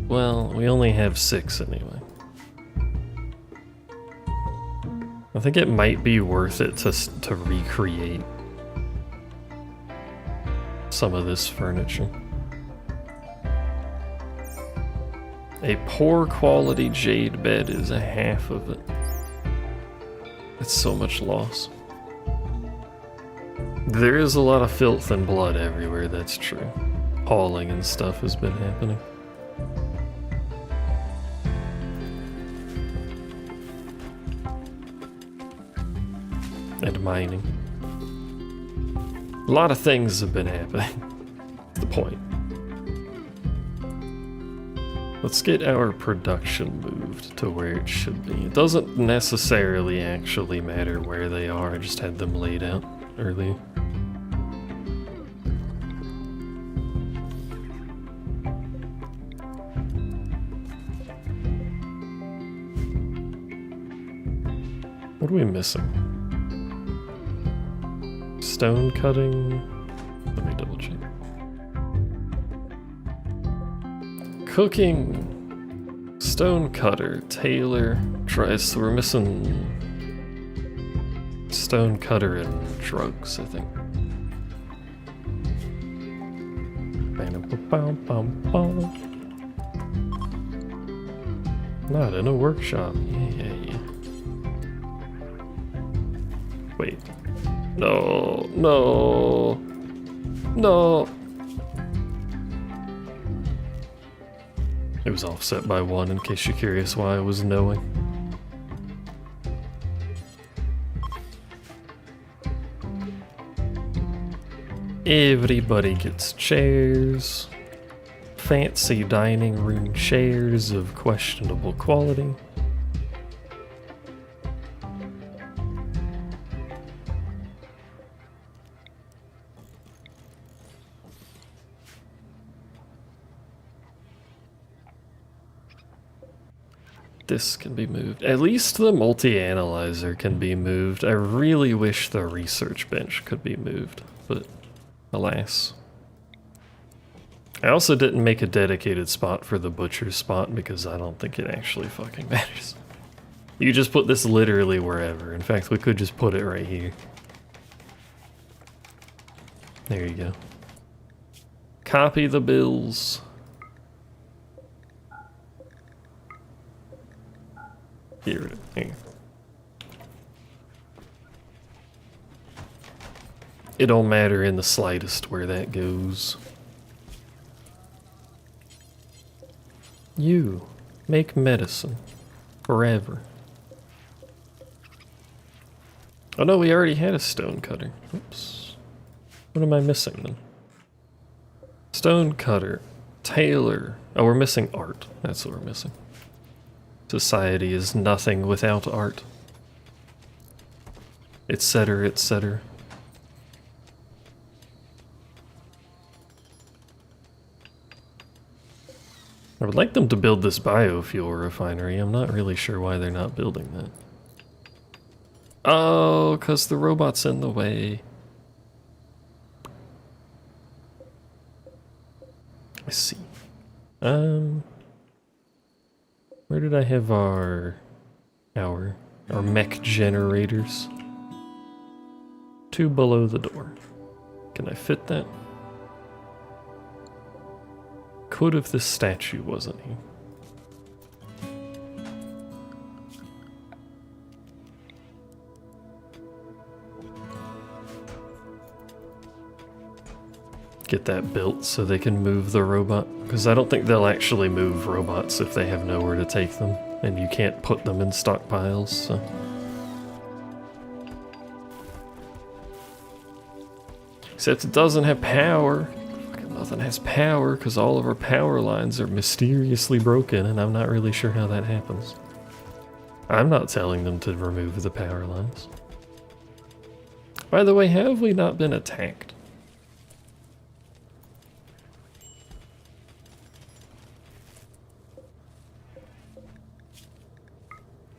Well, we only have 6 anyway. I think it might be worth it to recreate some of this furniture. A poor quality jade bed is a half of it. It's so much loss. There is a lot of filth and blood everywhere, that's true. Hauling and stuff has been happening. And mining. A lot of things have been happening. That's the point. Let's get our production moved to where it should be. It doesn't necessarily actually matter where they are, I just had them laid out earlier. What are we missing? Stone cutting. Let me double check. Cooking. Stone cutter. Tailor. So we're missing stone cutter and drugs, I think. Not in a workshop. Yeah. Wait. No. It was offset by 1 in case you're curious why I was knowing. Everybody gets chairs. Fancy dining room chairs of questionable quality. This can be moved. At least the multi-analyzer can be moved. I really wish the research bench could be moved, but alas. I also didn't make a dedicated spot for the butcher's spot because I don't think it actually fucking matters. You just put this literally wherever. In fact, we could just put it right here. There you go. Copy the bills. Here. It don't matter in the slightest where that goes. You make medicine forever. Oh no, we already had a stone cutter. Oops. What am I missing then? Stone cutter, tailor. Oh, we're missing art. That's what we're missing. Society is nothing without art. Etc., etc. I would like them to build this biofuel refinery. I'm not really sure why they're not building that. Oh, because the robot's in the way. I see. Where did I have our mech generators? 2 below the door. Can I fit that? Could if this statue wasn't here. Get that built so they can move the robot. Because I don't think they'll actually move robots if they have nowhere to take them. And you can't put them in stockpiles, so. Except it doesn't have power. Nothing has power because all of our power lines are mysteriously broken and I'm not really sure how that happens. I'm not telling them to remove the power lines. By the way, have we not been attacked?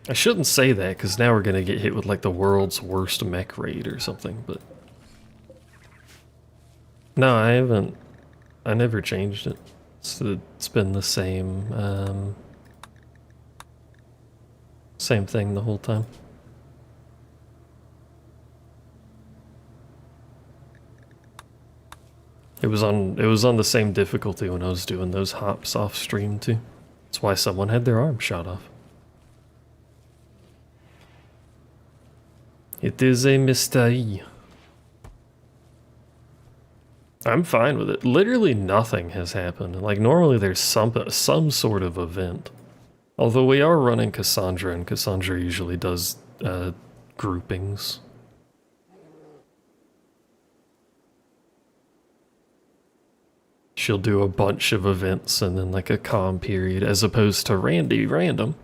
I shouldn't say that because now we're going to get hit with like the world's worst mech raid or something, but... No, I haven't. I never changed it. It's been the same, same thing the whole time. It was on the same difficulty when I was doing those hops off stream too. That's why someone had their arm shot off. It is a mystery. I'm fine with it. Literally nothing has happened. Like normally there's some sort of event. Although we are running Cassandra and Cassandra usually does groupings. She'll do a bunch of events and then like a calm period as opposed to Randy random.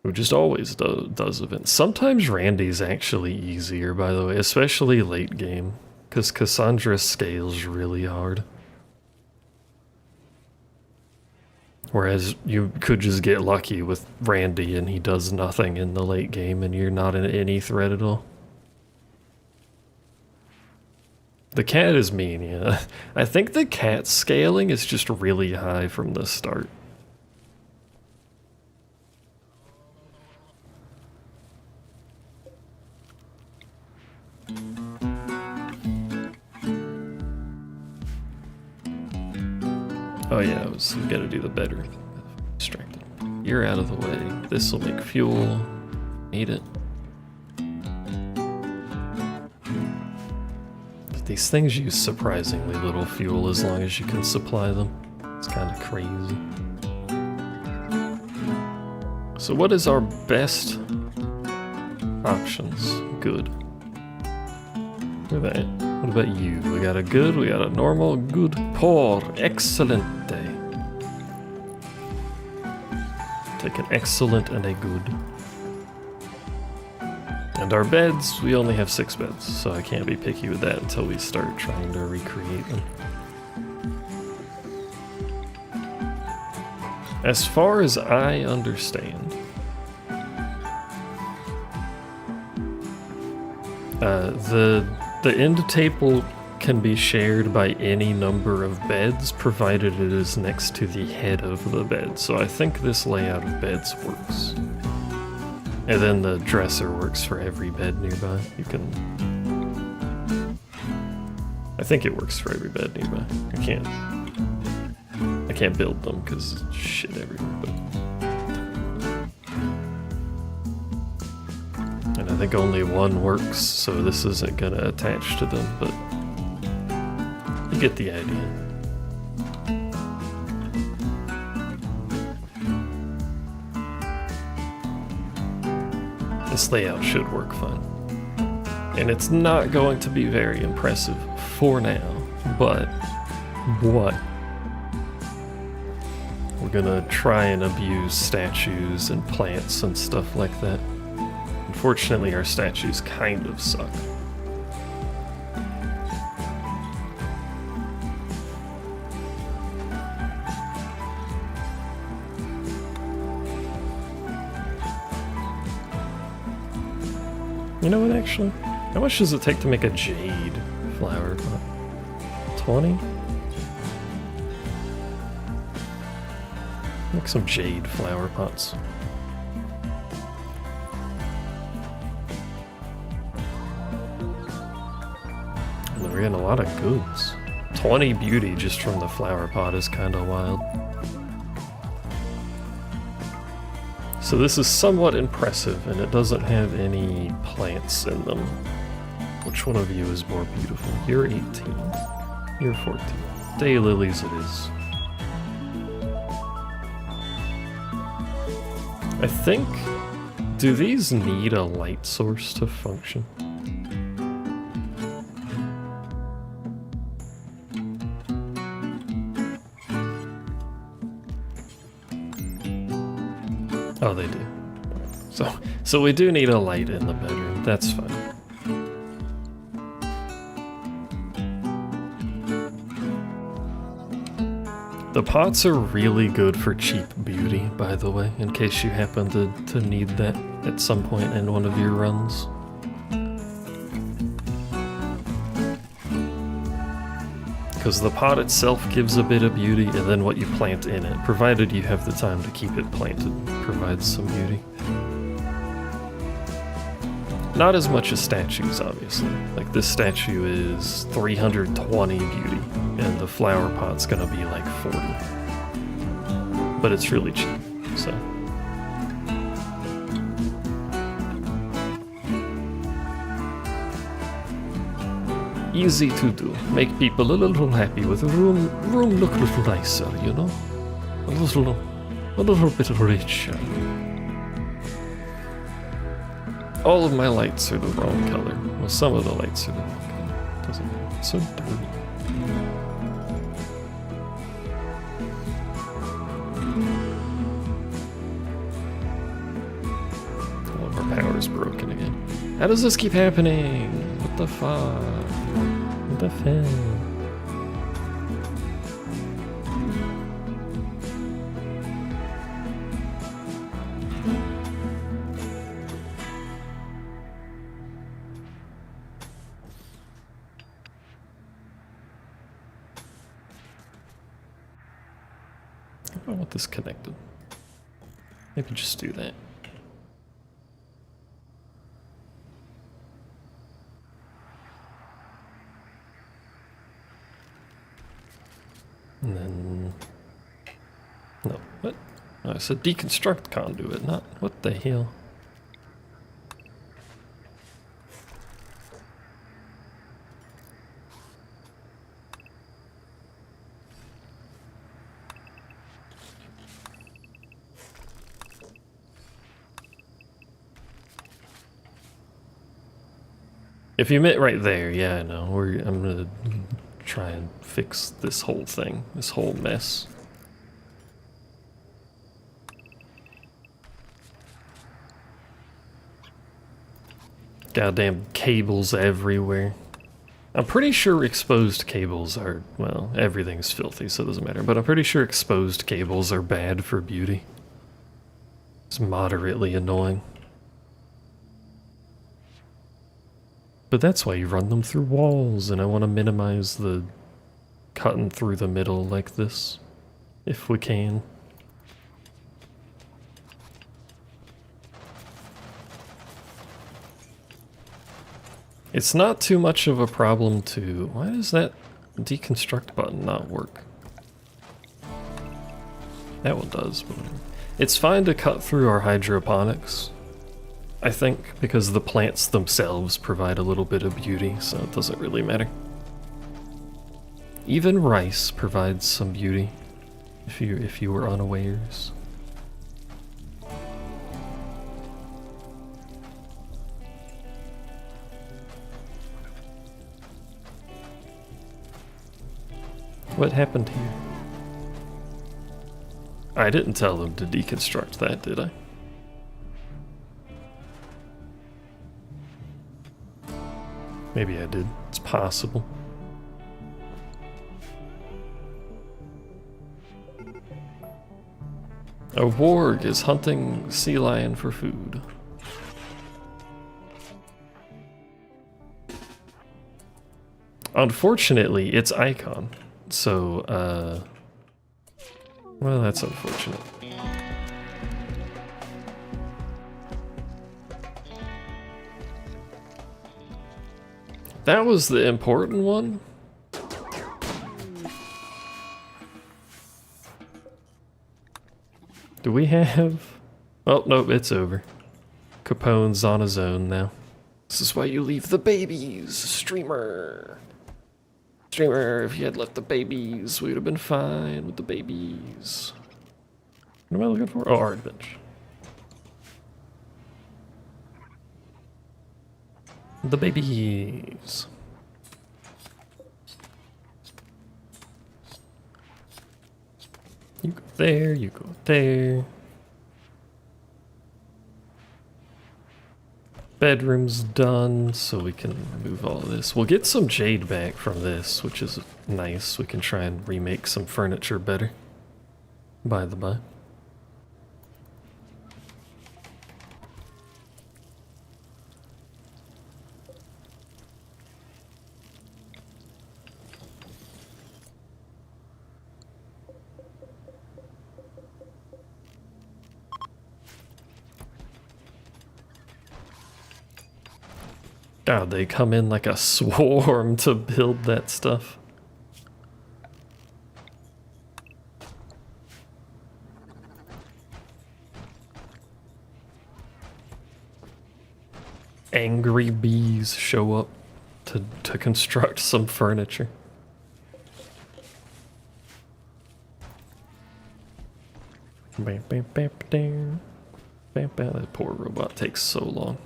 Who just always does events. Sometimes Randy's actually easier, by the way, especially late game, because Cassandra scales really hard. Whereas you could just get lucky with Randy and he does nothing in the late game and you're not in any threat at all. The cat is mean, yeah. I think the cat scaling is just really high from the start. Oh yeah, I was gonna do the better. Distracted. You're out of the way. This will make fuel. Need it. These things use surprisingly little fuel as long as you can supply them. It's kind of crazy. So what is our best options? Good. Look at that. What about you? We got a good, we got a normal, good, poor, excellent day. Take an excellent and a good. And our beds, we only have 6 beds, so I can't be picky with that until we start trying to recreate them. As far as I understand, the end table can be shared by any number of beds, provided it is next to the head of the bed. So I think this layout of beds works. And then the dresser works for every bed nearby. You can... I think it works for every bed nearby. I can't build them because shit everywhere, but... And I think only one works, so this isn't gonna attach to them, but... You get the idea. This layout should work fine. And it's not going to be very impressive for now, but what? We're gonna try and abuse statues and plants and stuff like that. Unfortunately, our statues kind of suck. You know what, actually? How much does it take to make a jade flower pot? 20? Make some jade flower pots. And we're getting a lot of goods. 20 beauty just from the flower pot is kind of wild. So this is somewhat impressive, and it doesn't have any plants in them. Which one of you is more beautiful? You're 18. You're 14. Daylilies it is. I think... Do these need a light source to function? Oh, they do. So we do need a light in the bedroom. That's fine. The pots are really good for cheap beauty, by the way, in case you happen to need that at some point in one of your runs. Because the pot itself gives a bit of beauty, and then what you plant in it, provided you have the time to keep it planted, provides some beauty. Not as much as statues, obviously. Like, this statue is 320 beauty, and the flower pot's gonna be like 40. But it's really cheap, so... Easy to do. Make people a little happy with the room look a little nicer, you know? A little bit richer. All of my lights are the wrong color. Well, some of the lights are the wrong color. Doesn't matter. It's so dirty. All of our power's broken again. How does this keep happening? What the fuck? What the fuck? this connected. Maybe just do that. And then... No, what? Oh, I said deconstruct conduit, not... What the hell? If you meant right there, yeah, I know. I'm gonna try and fix this whole thing, this whole mess. Goddamn cables everywhere. I'm pretty sure exposed cables are, well, everything's filthy, so it doesn't matter, but I'm pretty sure exposed cables are bad for beauty. It's moderately annoying. But that's why you run them through walls, and I want to minimize the cutting through the middle like this, if we can. It's not too much of a problem to... Why does that deconstruct button not work? That one does, but it's fine to cut through our hydroponics, I think, because the plants themselves provide a little bit of beauty, so it doesn't really matter. Even rice provides some beauty, if you were unawares. What happened here? I didn't tell them to deconstruct that, did I? Maybe I did. It's possible. A warg is hunting sea lion for food. Unfortunately, it's icon. So, well, that's unfortunate. That was the important one? Do we have... Oh, nope, it's over. Capone's on his own now. This is why you leave the babies, streamer. Streamer, if you had left the babies, we would have been fine with the babies. What am I looking for? Oh, art bench. The babies. You go there, you go there. Bedroom's done, so we can remove all of this. We'll get some jade back from this, which is nice. We can try and remake some furniture better. By the by. God, they come in like a swarm to build that stuff. Angry bees show up to construct some furniture. Bam, bam, bam, bam. Bam, bam. That poor robot takes so long.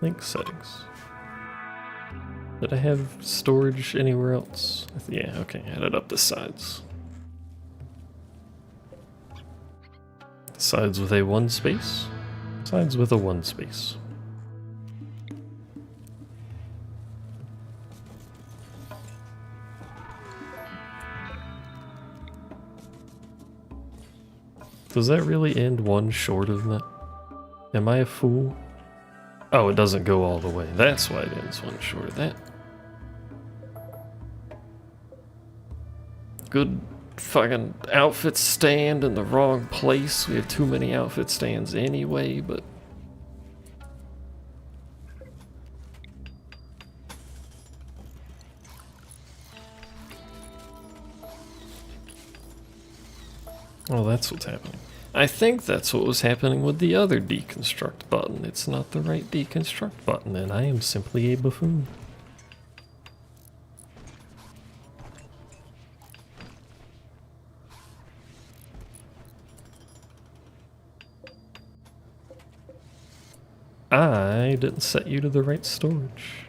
Link settings. Did I have storage anywhere else? Yeah, okay, add it up the sides. Sides with a 1 space. Sides with a 1 space. Does that really end one short of that? Am I a fool? Oh, it doesn't go all the way. That's why it ends one short of that. good fucking outfit stand in the wrong place. We have too many outfit stands anyway, but... Oh, that's what's happening. I think that's what was happening with the other deconstruct button. It's not the right deconstruct button, and I am simply a buffoon. I didn't set you to the right storage.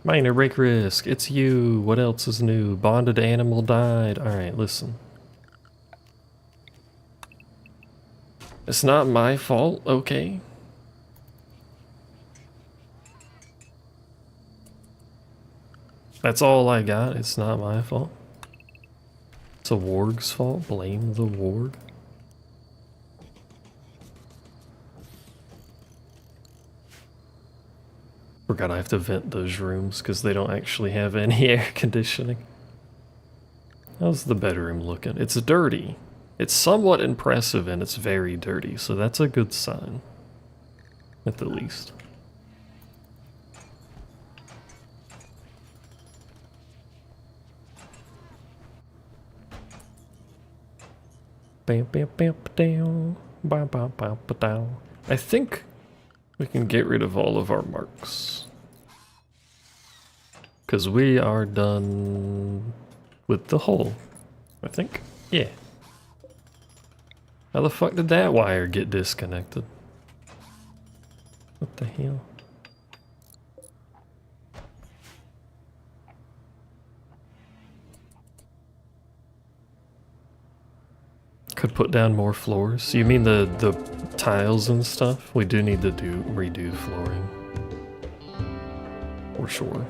Minor break risk, it's you. What else is new? Bonded animal died. Alright, listen. It's not my fault, okay? That's all I got, it's not my fault. It's a warg's fault, blame the warg. Forgot I have to vent those rooms because they don't actually have any air conditioning. How's the bedroom looking? It's dirty. It's somewhat impressive and it's very dirty, so that's a good sign. At the least. Bam bam bam down. Bam bam bam down. I think we can get rid of all of our marks. Because we are done with the hole, I think. Yeah. How the fuck did that wire get disconnected? What the hell? Could put down more floors. You mean the tiles and stuff? We do need to redo flooring. For sure.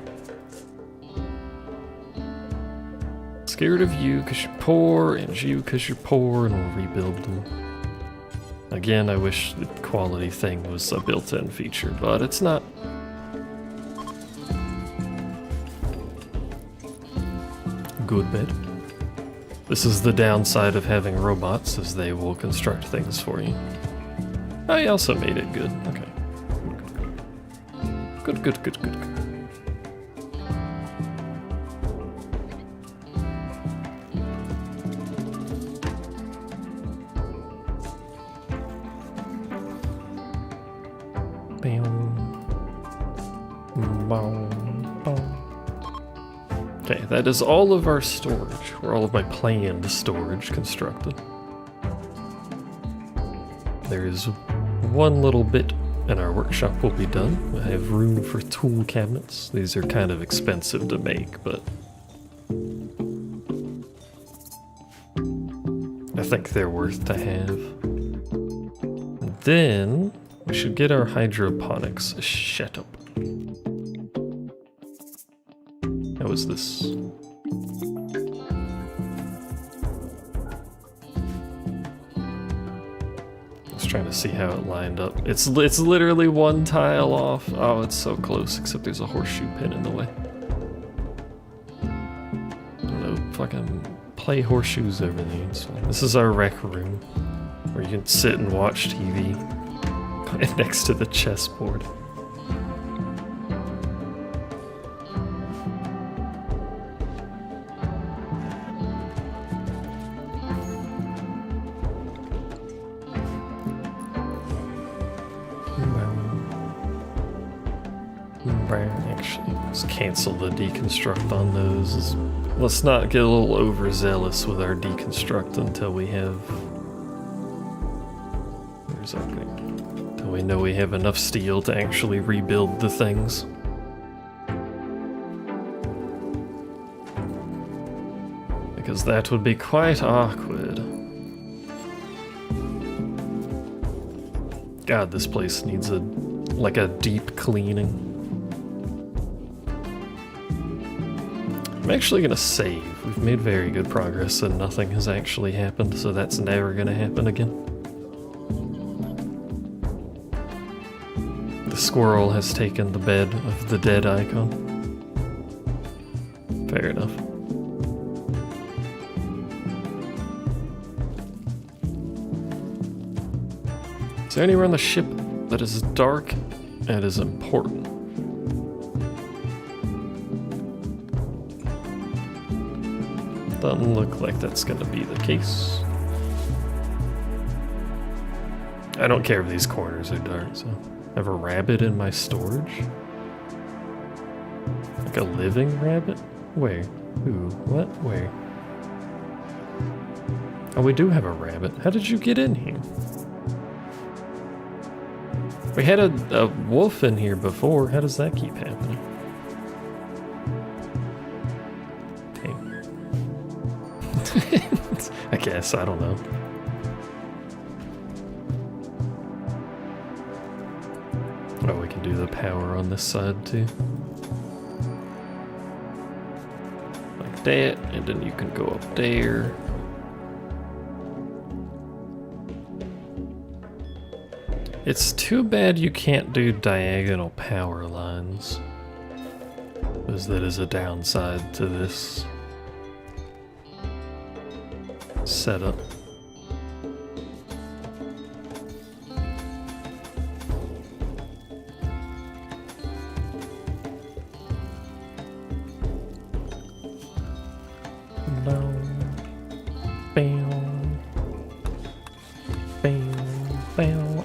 Scared of you because you're poor, and you because you're poor, and we'll rebuild them. Again, I wish the quality thing was a built-in feature, but it's not. Good bed. This is the downside of having robots, is they will construct things for you. Oh, you also made it good. Okay. Good, good, good, good, good. Okay, that is all of our storage, or all of my planned storage constructed. There is one little bit and our workshop will be done. I have room for tool cabinets. These are kind of expensive to make, but I think they're worth to have. And then we should get our hydroponics set up. How is this? I was trying to see how it lined up. It's literally one tile off. Oh, it's so close, except there's a horseshoe pin in the way. I don't know, fucking play horseshoes over there. It's fine. This is our rec room, where you can sit and watch TV next to the chessboard. Actually, let's cancel the deconstruct on those. Let's not get a little overzealous with our deconstruct until we have... Where's our thing? Until we know we have enough steel to actually rebuild the things. Because that would be quite awkward. God, this place needs a deep cleaning. I'm actually gonna save. We've made very good progress and nothing has actually happened, so that's never gonna happen again. The squirrel has taken the bed of the dead icon. Fair enough. Is there anywhere on the ship that is dark and is important? Doesn't look like that's gonna be the case. I don't care if these corners are dark, so. I have a rabbit in my storage? Like a living rabbit? Where? Who? What? Where? Oh, we do have a rabbit. How did you get in here? We had a wolf in here before. How does that keep happening? Dang. I guess, I don't know. Oh, we can do the power on this side too. Like that, and then you can go up there. It's too bad you can't do diagonal power lines, because that is a downside to this setup.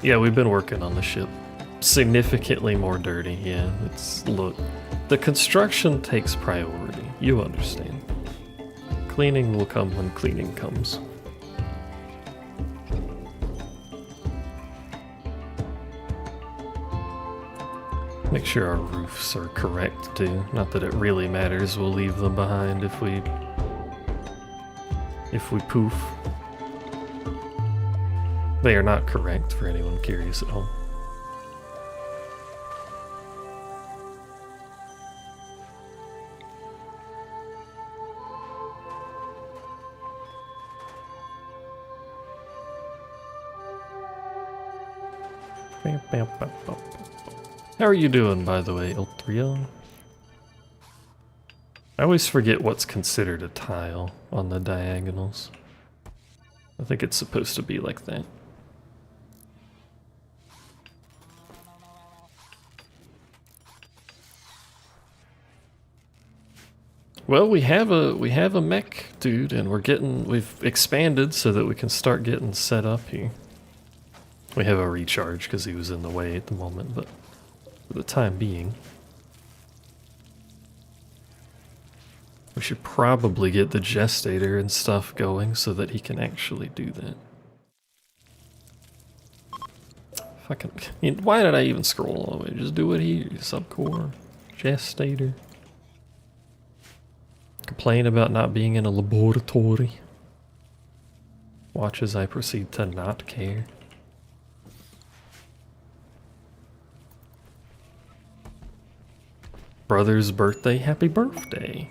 Yeah, we've been working on the ship. Significantly more dirty, yeah. Look, the construction takes priority. You understand. Cleaning will come when cleaning comes. Make sure our roofs are correct too. Not that it really matters, we'll leave them behind if we poof. They are not correct for anyone curious at home. How are you doing, by the way, Eltrio? I always forget what's considered a tile on the diagonals. I think it's supposed to be like that. Well, we have a mech, dude, and we've expanded so that we can start getting set up here. We have a recharge because he was in the way at the moment, but for the time being, we should probably get the gestator and stuff going so that he can actually do that. Fucking, why did I even scroll all the way? Just do it here, subcore, gestator. Complain about not being in a laboratory. Watch as I proceed to not care. Brother's birthday, happy birthday.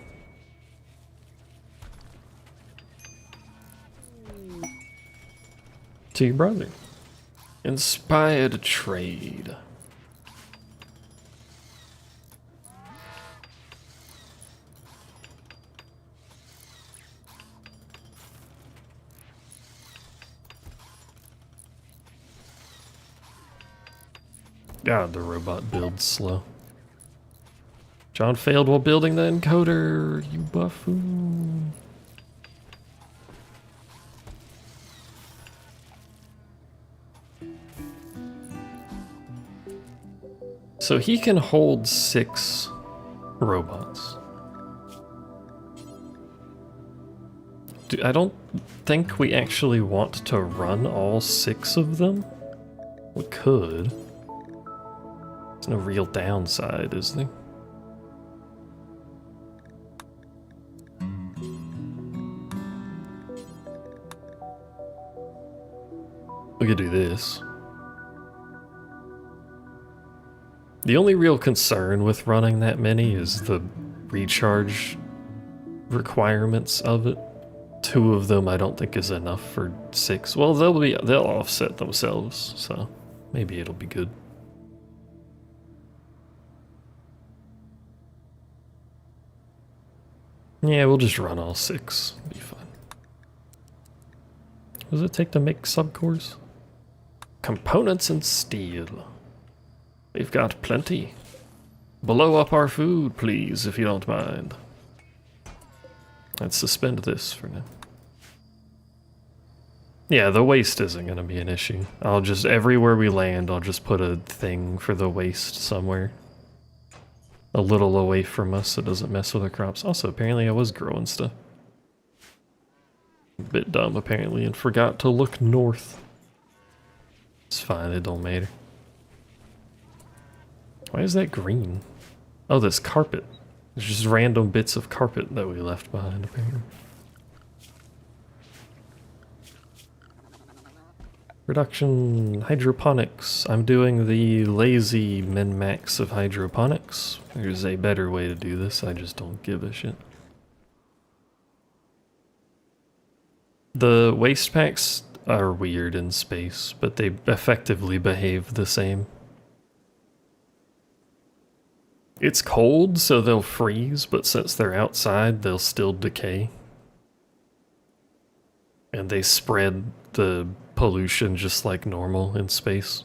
To your brother. Inspired trade. God, the robot builds slow. John failed while building the encoder, you buffoon. So he can hold 6 robots. I don't think we actually want to run all 6 of them. We could. There's no real downside, is there? We could do this. The only real concern with running that many is the recharge requirements of it. 2 of them I don't think is enough for 6. Well, they'll offset themselves, so maybe it'll be good. Yeah, we'll just run all 6. Be fine. What does it take to make subcores? Components and steel. We've got plenty. Blow up our food, please, if you don't mind. Let's suspend this for now. Yeah, the waste isn't going to be an issue. I'll just, everywhere we land, I'll just put a thing for the waste somewhere. A little away from us so it doesn't mess with our crops. Also, apparently I was growing stuff. A bit dumb, apparently, and forgot to look north. It's fine, it don't matter. Why is that green? Oh, this carpet. There's just random bits of carpet that we left behind, apparently. Production hydroponics. I'm doing the lazy min-max of hydroponics. There's a better way to do this, I just don't give a shit. The waste packs are weird in space, but they effectively behave the same. It's cold, so they'll freeze, but since they're outside, they'll still decay. And they spread the pollution just like normal in space.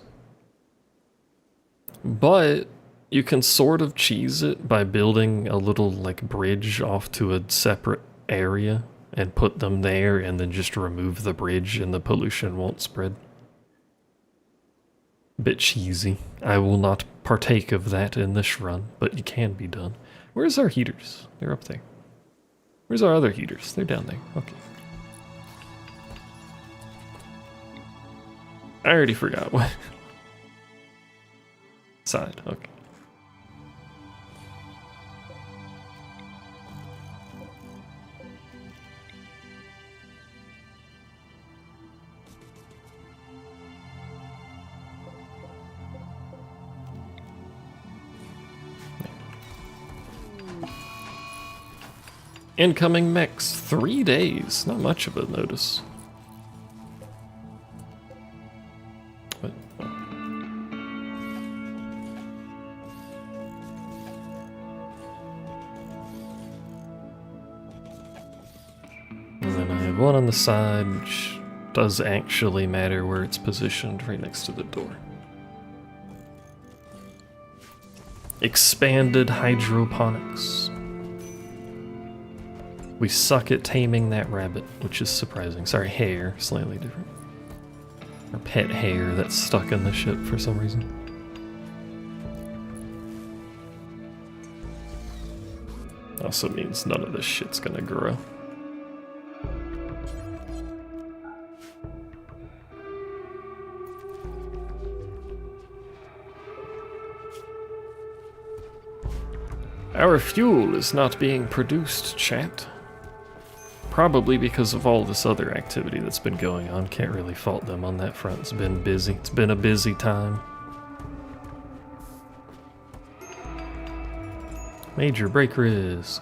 But you can sort of cheese it by building a little like bridge off to a separate area and put them there and then just remove the bridge and the pollution won't spread. Bit cheesy. I will not partake of that in this run, but it can be done. Where's our heaters? They're up there. Where's our other heaters? They're down there. Okay. I already forgot what. Side, okay. Incoming mechs, 3 days. Not much of a notice. But, oh. And then I have one on the side, which does actually matter where it's positioned, right next to the door. Expanded hydroponics. We suck at taming that rabbit, which is surprising. Sorry, hare, slightly different. Or pet hare that's stuck in the ship for some reason. Also means none of this shit's gonna grow. Our fuel is not being produced, chat. Probably because of all this other activity that's been going on. Can't really fault them on that front. It's been busy. It's been a busy time. Major break risk.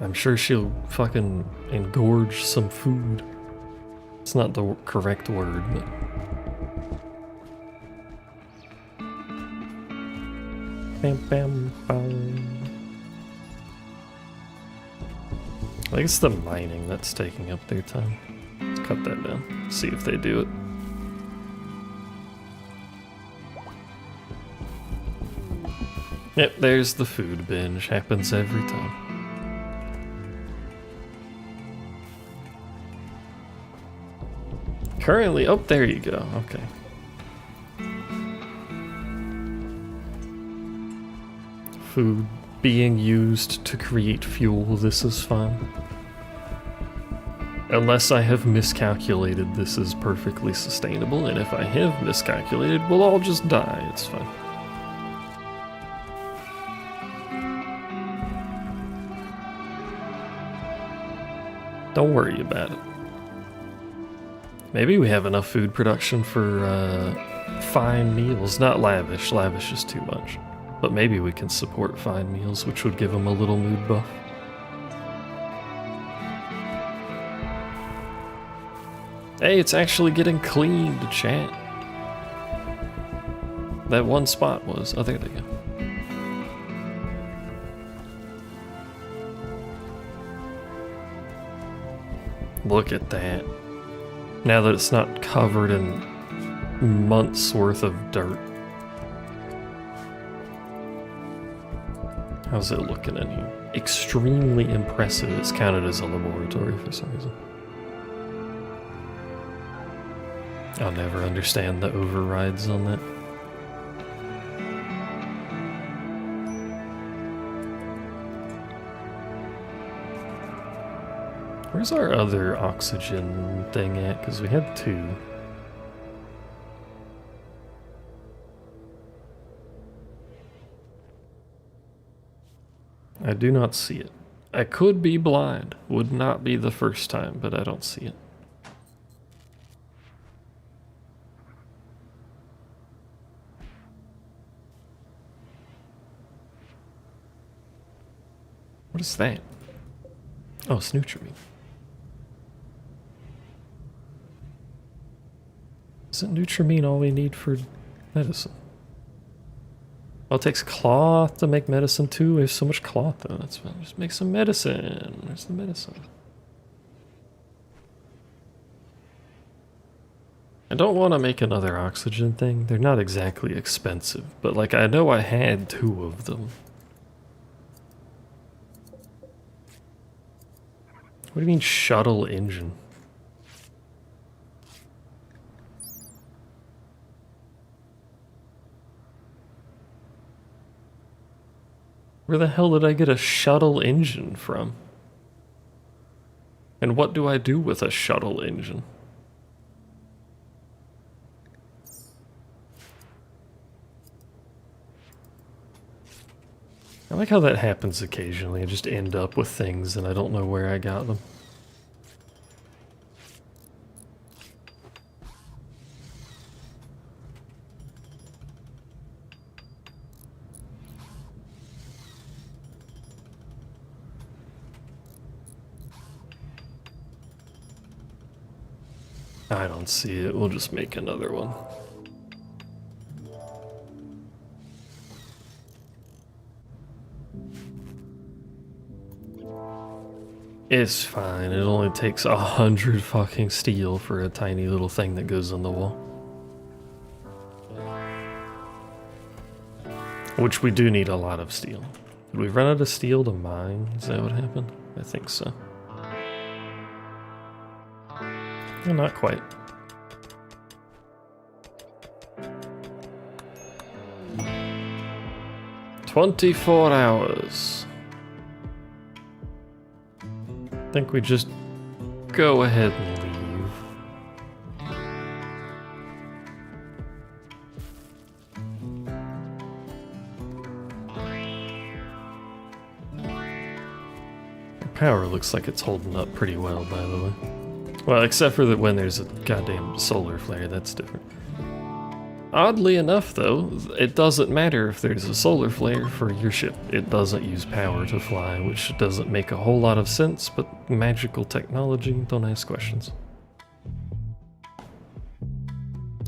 I'm sure she'll fucking engorge some food. It's not the correct word, but... Bam, bam, bam. I think it's the mining that's taking up their time. Let's cut that down. See if they do it. Yep, there's the food binge. Happens every time. Currently, oh, there you go. Okay. Food being used to create fuel. This is fine. Unless I have miscalculated, this is perfectly sustainable, and if I have miscalculated, we'll all just die. It's fine. Don't worry about it. Maybe we have enough food production for fine meals. Not lavish. Lavish is too much. But maybe we can support fine meals, which would give them a little mood buff. Hey, it's actually getting cleaned, chat. That one spot was. Oh, there they go. Look at that. Now that it's not covered in months worth of dirt. How's it looking in here? Extremely impressive. It's counted as a laboratory for some reason. I'll never understand the overrides on that. Where's our other oxygen thing at? Because we had 2. I do not see it. I could be blind. Would not be the first time, but I don't see it. What is that? Oh, Snoocherme. Isn't Nutramine all we need for medicine? Well, it takes cloth to make medicine too. We have so much cloth though. That's fine. Just make some medicine. Where's the medicine? I don't want to make another oxygen thing. They're not exactly expensive, but like I know I had 2 of them. What do you mean shuttle engine? Where the hell did I get a shuttle engine from? And what do I do with a shuttle engine? I like how that happens occasionally. I just end up with things and I don't know where I got them. I don't see it. We'll just make another one. It's fine. It only takes 100 fucking steel for a tiny little thing that goes on the wall. Which we do need a lot of steel. Did we run out of steel to mine? Is that what happened? I think so. Well, not quite. "24 hours. I think we just go ahead and leave. Our power looks like it's holding up pretty well, by the way. Well, except for that when there's a goddamn solar flare, that's different. Oddly enough, though, it doesn't matter if there's a solar flare for your ship. It doesn't use power to fly, which doesn't make a whole lot of sense, but magical technology, don't ask questions.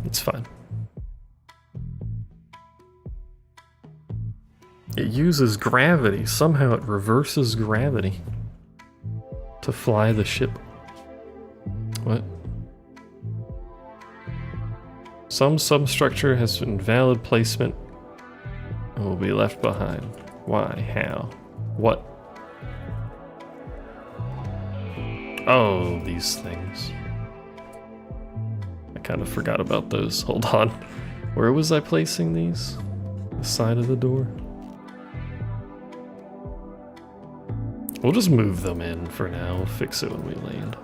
It's fine. It uses gravity. Somehow it reverses gravity to fly the ship. What? Some substructure has invalid placement and will be left behind. Why? How? What? Oh, these things. I kind of forgot about those. Hold on. Where was I placing these? The side of the door? We'll just move them in for now. We'll fix it when we land.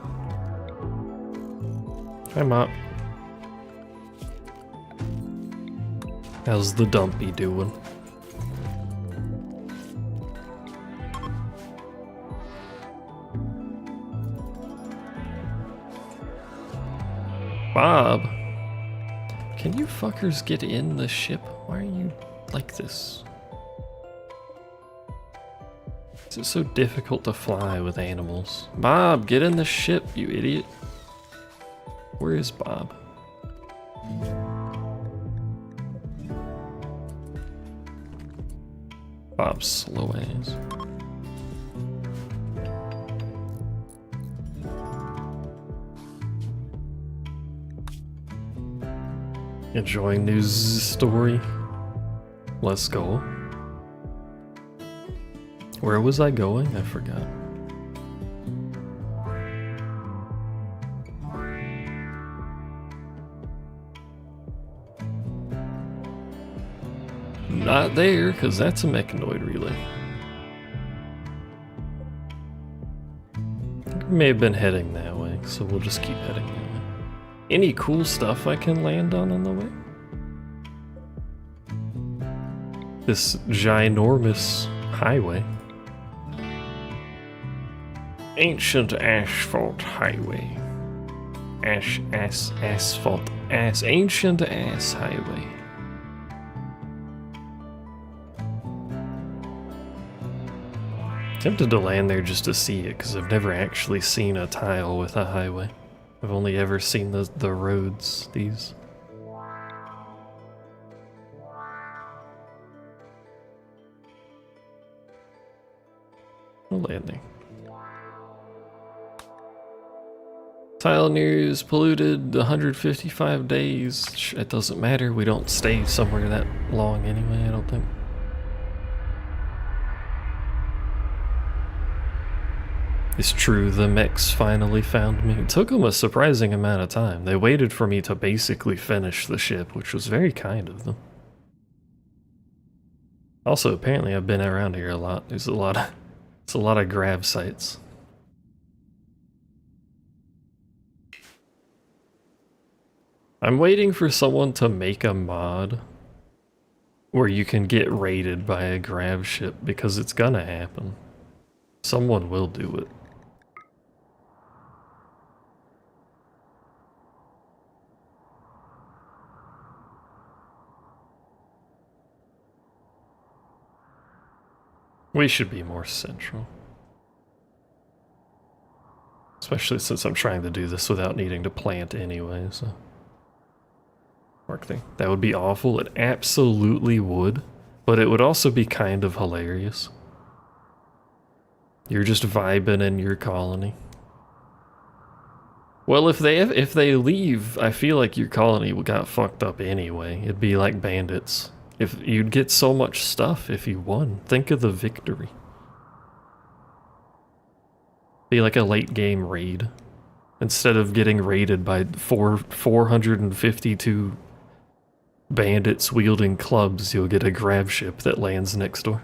Hi, Mop. How's the dumpy doing? Bob, can you fuckers get in the ship? Why are you like this? Is it so difficult to fly with animals? Bob, get in the ship, you idiot. Where is Bob? Bob's slow ass. Enjoying news story. Let's go. Where was I going? I forgot. Not there, because that's a mechanoid relay. We may have been heading that way, so we'll just keep heading that way. Any cool stuff I can land on the way? This ginormous highway. Ancient asphalt highway. Asphalt ass. Ancient ass highway. Tempted to land there just to see it, because I've never actually seen a tile with a highway. I've only ever seen the roads, these. No landing. Tile news polluted 155 days. It doesn't matter, we don't stay somewhere that long anyway, I don't think. It's true, the mechs finally found me. It took them a surprising amount of time. They waited for me to basically finish the ship, which was very kind of them. Also, apparently I've been around here a lot. It's a lot of grav sites. I'm waiting for someone to make a mod where you can get raided by a grav ship, because it's gonna happen. Someone will do it. We should be more central. Especially since I'm trying to do this without needing to plant anyway, so. Mark thing. That would be awful. It absolutely would. But it would also be kind of hilarious. You're just vibing in your colony. Well, if they leave, I feel like your colony got fucked up anyway. It'd be like bandits. If you'd get so much stuff if you won. Think of the victory. Be like a late game raid. Instead of getting raided by 452 bandits wielding clubs, you'll get a grav ship that lands next door.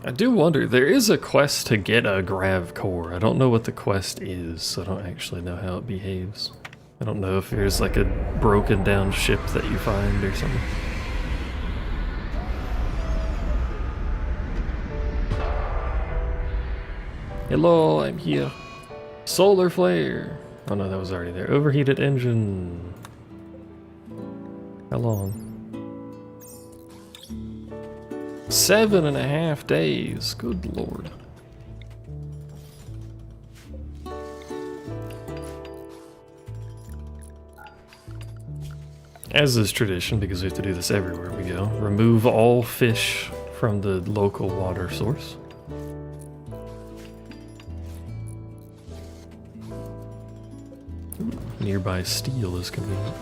I do wonder, there is a quest to get a grav core. I don't know what the quest is, so I don't actually know how it behaves. I don't know if there's like a broken down ship that you find or something. Hello, I'm here. Solar flare. Oh no, that was already there. Overheated engine. How long? 7.5 days. Good lord. As is tradition, because we have to do this everywhere we go, remove all fish from the local water source. Ooh, nearby steel is convenient.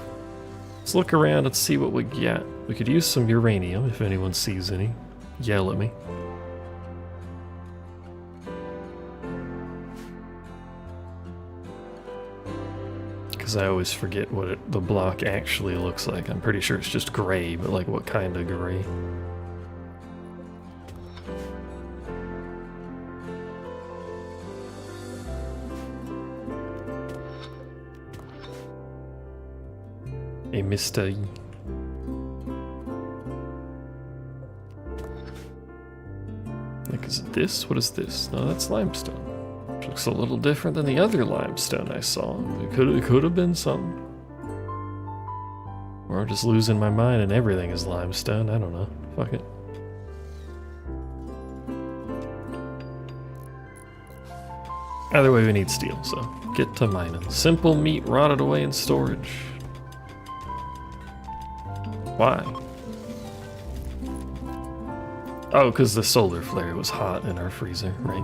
Let's look around and see what we got. We could use some uranium if anyone sees any. Yell at me. Because I always forget what the block actually looks like. I'm pretty sure it's just gray, but like what kind of gray? A mystery. Like, is it this? What is this? No, that's limestone. Which looks a little different than the other limestone I saw. It could have been something. Or I'm just losing my mind and everything is limestone. I don't know. Fuck it. Either way, we need steel, so get to mining. Simple meat rotted away in storage. Why? Oh, because the solar flare was hot in our freezer, right?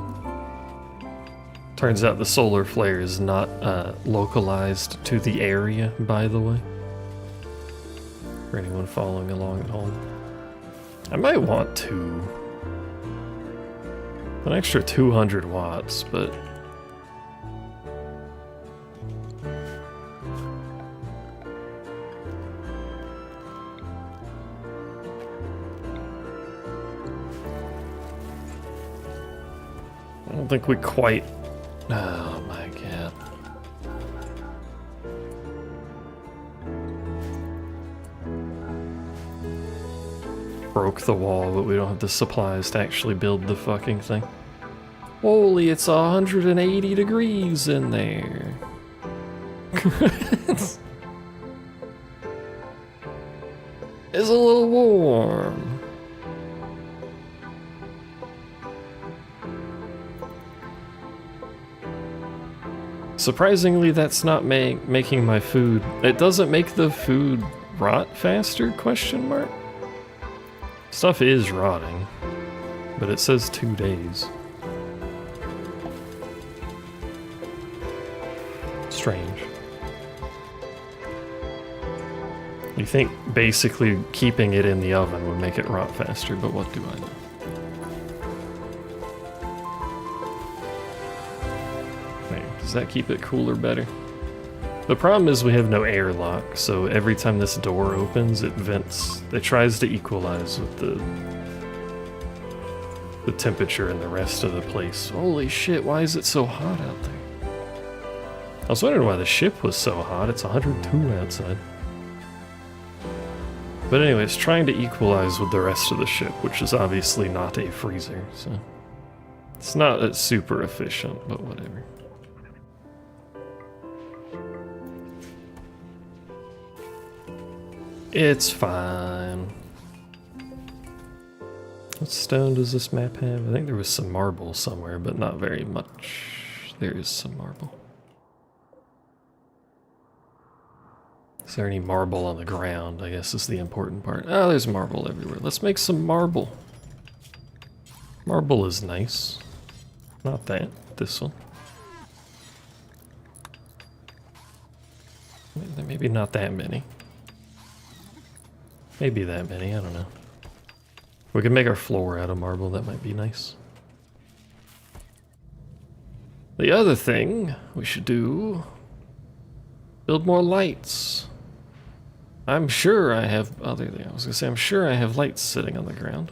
Turns out the solar flare is not localized to the area, by the way. For anyone following along at home. I might want to. An extra 200 watts, but... I don't think we quite... Oh my god. Broke the wall, but we don't have the supplies to actually build the fucking thing. Holy, it's 180 degrees in there. It's a little warm. Surprisingly, that's not making my food... It doesn't make the food rot faster, question mark? Stuff is rotting, but it says 2 days. Strange. You think basically keeping it in the oven would make it rot faster, but what do I know? Does that keep it cooler better? The problem is we have no airlock, so every time this door opens, it vents. It tries to equalize with the temperature in the rest of the place. Holy shit, why is it so hot out there? I was wondering why the ship was so hot. It's 102 outside. But anyway, it's trying to equalize with the rest of the ship, which is obviously not a freezer, so... It's not super efficient, but whatever. It's fine. What stone does this map have? I think there was some marble somewhere, but not very much. There is some marble. Is there any marble on the ground? I guess is the important part. Oh, there's marble everywhere. Let's make some marble. Marble is nice. Not that. This one. Maybe not that many. Maybe that many, I don't know. We can make our floor out of marble, that might be nice. The other thing we should do... Build more lights. I'm sure I have... I was gonna say, I'm sure I have lights sitting on the ground.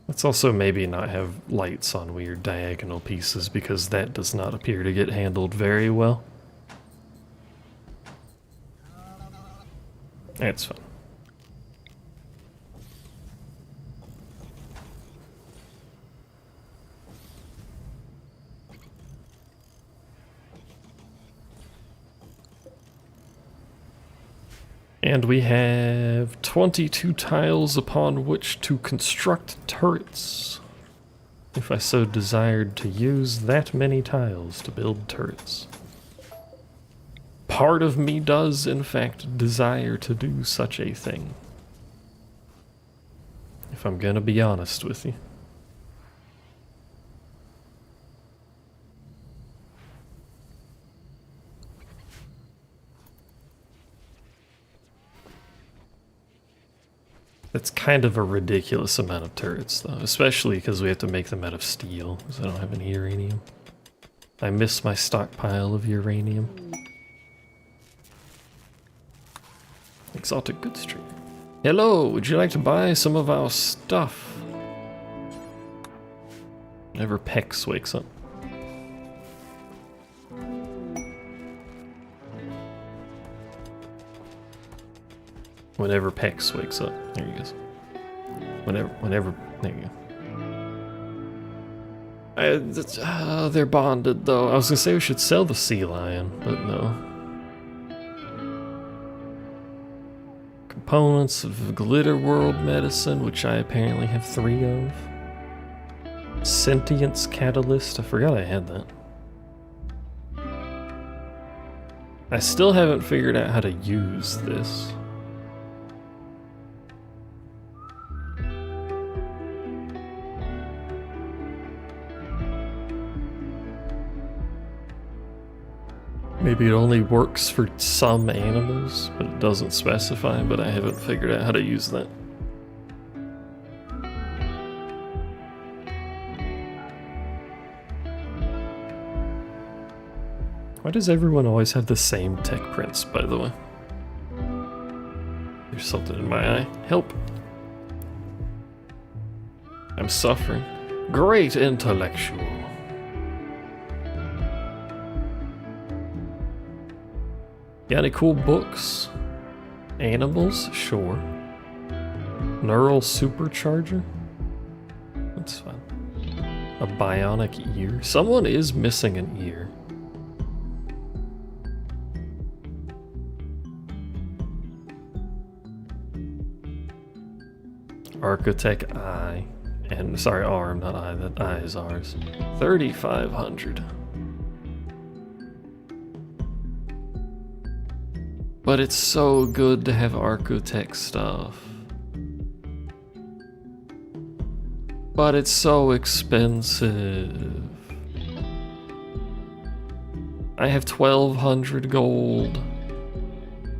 Let's also maybe not have lights on weird diagonal pieces because that does not appear to get handled very well. It's fine. And we have 22 tiles upon which to construct turrets. If I so desired to use that many tiles to build turrets. Part of me does, in fact, desire to do such a thing. If I'm gonna be honest with you. It's kind of a ridiculous amount of turrets, though, especially because we have to make them out of steel, because I don't have any uranium. I miss my stockpile of uranium. Exotic Goods Street. Hello, would you like to buy some of our stuff? Whenever Pex wakes up. Whenever Pex wakes up. There he goes. Whenever, there you go. They're bonded though. I was gonna say we should sell the sea lion, but no. Components of Glitter World medicine, which I apparently have 3 of. Sentience catalyst, I forgot I had that. I still haven't figured out how to use this. Maybe it only works for some animals, but it doesn't specify, but I haven't figured out how to use that. Why does everyone always have the same tech prints, by the way? There's something in my eye. Help! I'm suffering. Great intellectual. Got any cool books? Animals? Sure. Neural supercharger? That's fine. A bionic ear? Someone is missing an ear. Architect eye. And sorry, arm, not eye. That eye is ours. 3,500. But it's so good to have architect stuff. But it's so expensive. I have 1,200 gold.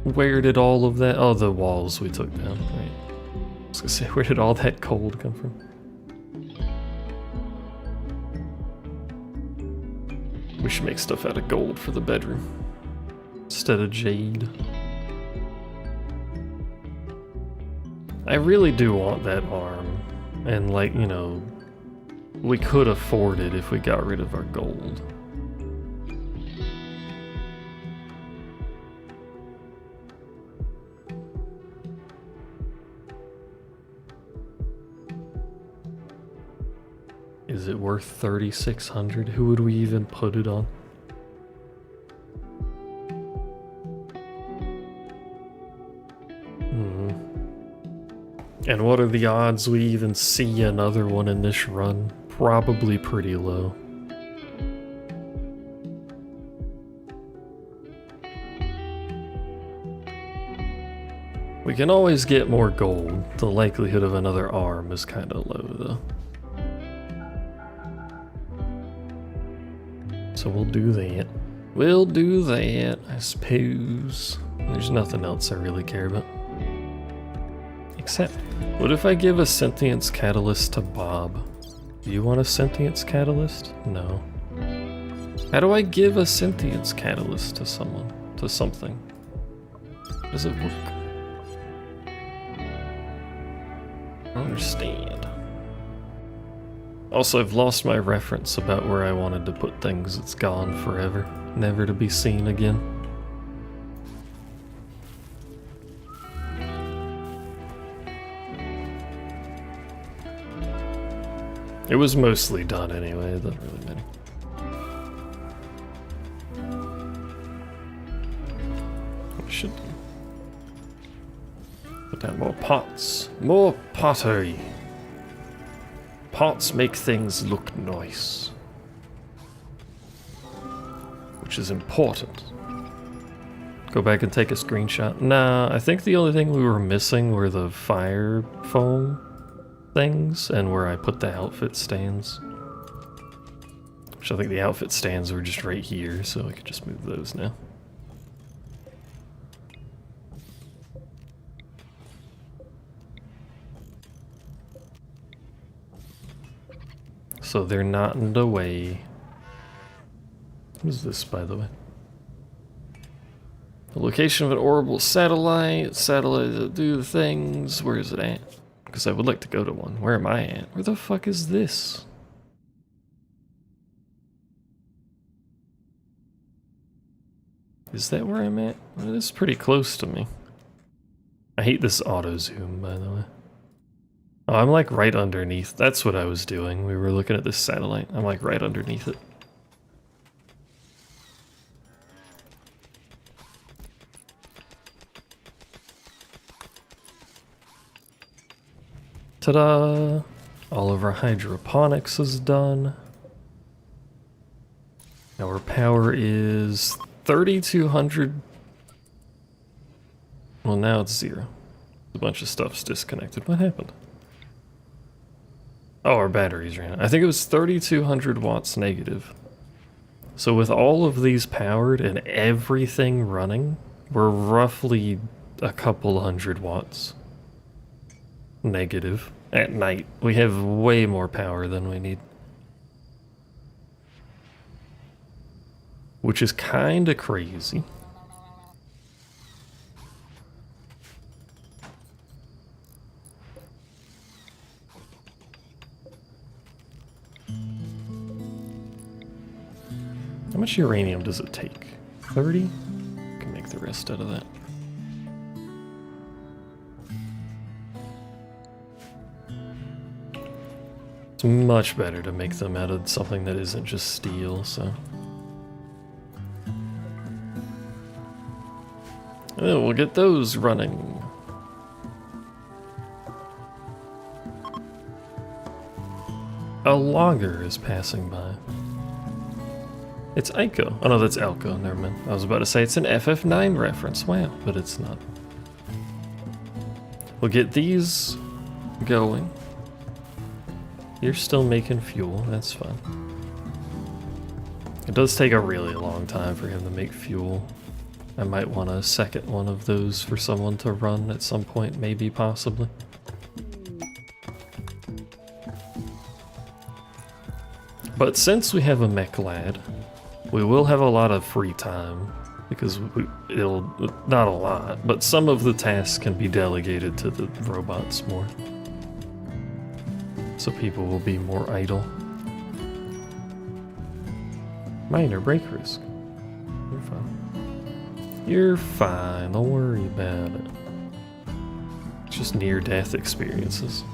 Where did all of that? Oh, the walls we took down. Right. I was gonna say, where did all that gold come from? We should make stuff out of gold for the bedroom instead of jade. I really do want that arm, and like, you know, we could afford it if we got rid of our gold. Is it worth 3,600? Who would we even put it on? And what are the odds we even see another one in this run? Probably pretty low. We can always get more gold. The likelihood of another arm is kind of low though. So we'll do that. We'll do that, I suppose. There's nothing else I really care about. Except, what if I give a sentience catalyst to Bob? Do you want a sentience catalyst? No. How do I give a sentience catalyst to someone? To something? Does it work? I don't understand. Also, I've lost my reference about where I wanted to put things. It's gone forever, never to be seen again. It was mostly done anyway, it doesn't really matter. We should put down more pots. More pottery. Pots make things look nice. Which is important. Go back and take a screenshot. Nah, I think the only thing we were missing were the fire foam things and where I put the outfit stands. Which I think the outfit stands were just right here, so I could just move those now. So they're not in the way. What is this, by the way? The location of an orbital satellite. Satellites that do things. Where is it at? Because I would like to go to one. Where am I at? Where the fuck is this? Is that where I'm at? Well, this is pretty close to me. I hate this auto zoom, by the way. Oh, I'm like right underneath. That's what I was doing. We were looking at this satellite. I'm like right underneath it. Ta-da! All of our hydroponics is done. Our power is 3,200. Well, now it's 0. A bunch of stuff's disconnected. What happened? Oh, our batteries ran out. I think it was 3,200 watts negative. So with all of these powered and everything running, we're roughly a couple hundred watts negative at night. We have way more power than we need. Which is kinda crazy. How much uranium does it take? 30? Can make the rest out of that. It's much better to make them out of something that isn't just steel, so. Oh, we'll get those running. A logger is passing by. It's Ico. Oh no, that's Elko, never mind. I was about to say it's an FF9 reference. Wow, but it's not. We'll get these going. You're still making fuel, that's fine. It does take a really long time for him to make fuel. I might want a second one of those for someone to run at some point, maybe, possibly. But since we have a mech lad, we will have a lot of free time, because it'll, not a lot, but some of the tasks can be delegated to the robots more. So people will be more idle. Minor brake risk. You're fine. You're fine, don't worry about it. It's just near-death experiences.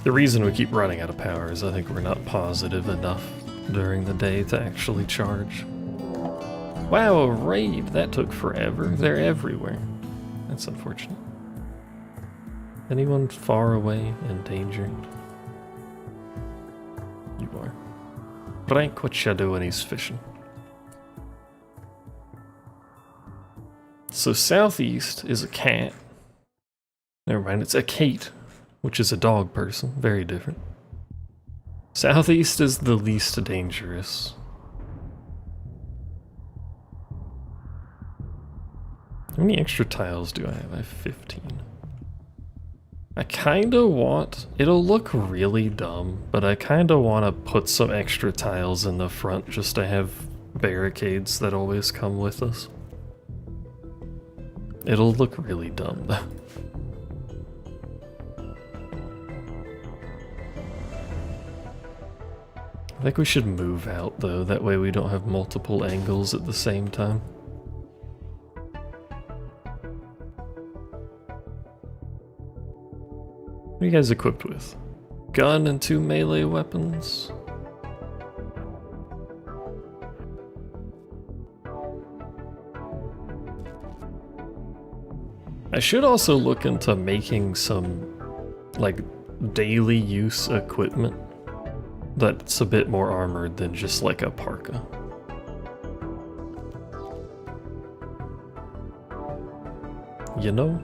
The reason we keep running out of power is I think we're not positive enough during the day to actually charge. Wow, a raid! That took forever. They're everywhere. That's unfortunate. Anyone far away in danger? You are. Frank, what you doing? He's fishing. So southeast is a cat. Never mind, it's a Kate, which is a dog person. Very different. Southeast is the least dangerous. How many extra tiles do I have? I have 15. I kinda want... It'll look really dumb, but I kinda want to put some extra tiles in the front just to have barricades that always come with us. It'll look really dumb, though. I think we should move out, though. That way we don't have multiple angles at the same time. What are you guys equipped with? Gun and 2 melee weapons? I should also look into making some, like, daily use equipment that's a bit more armored than just like a parka. You know?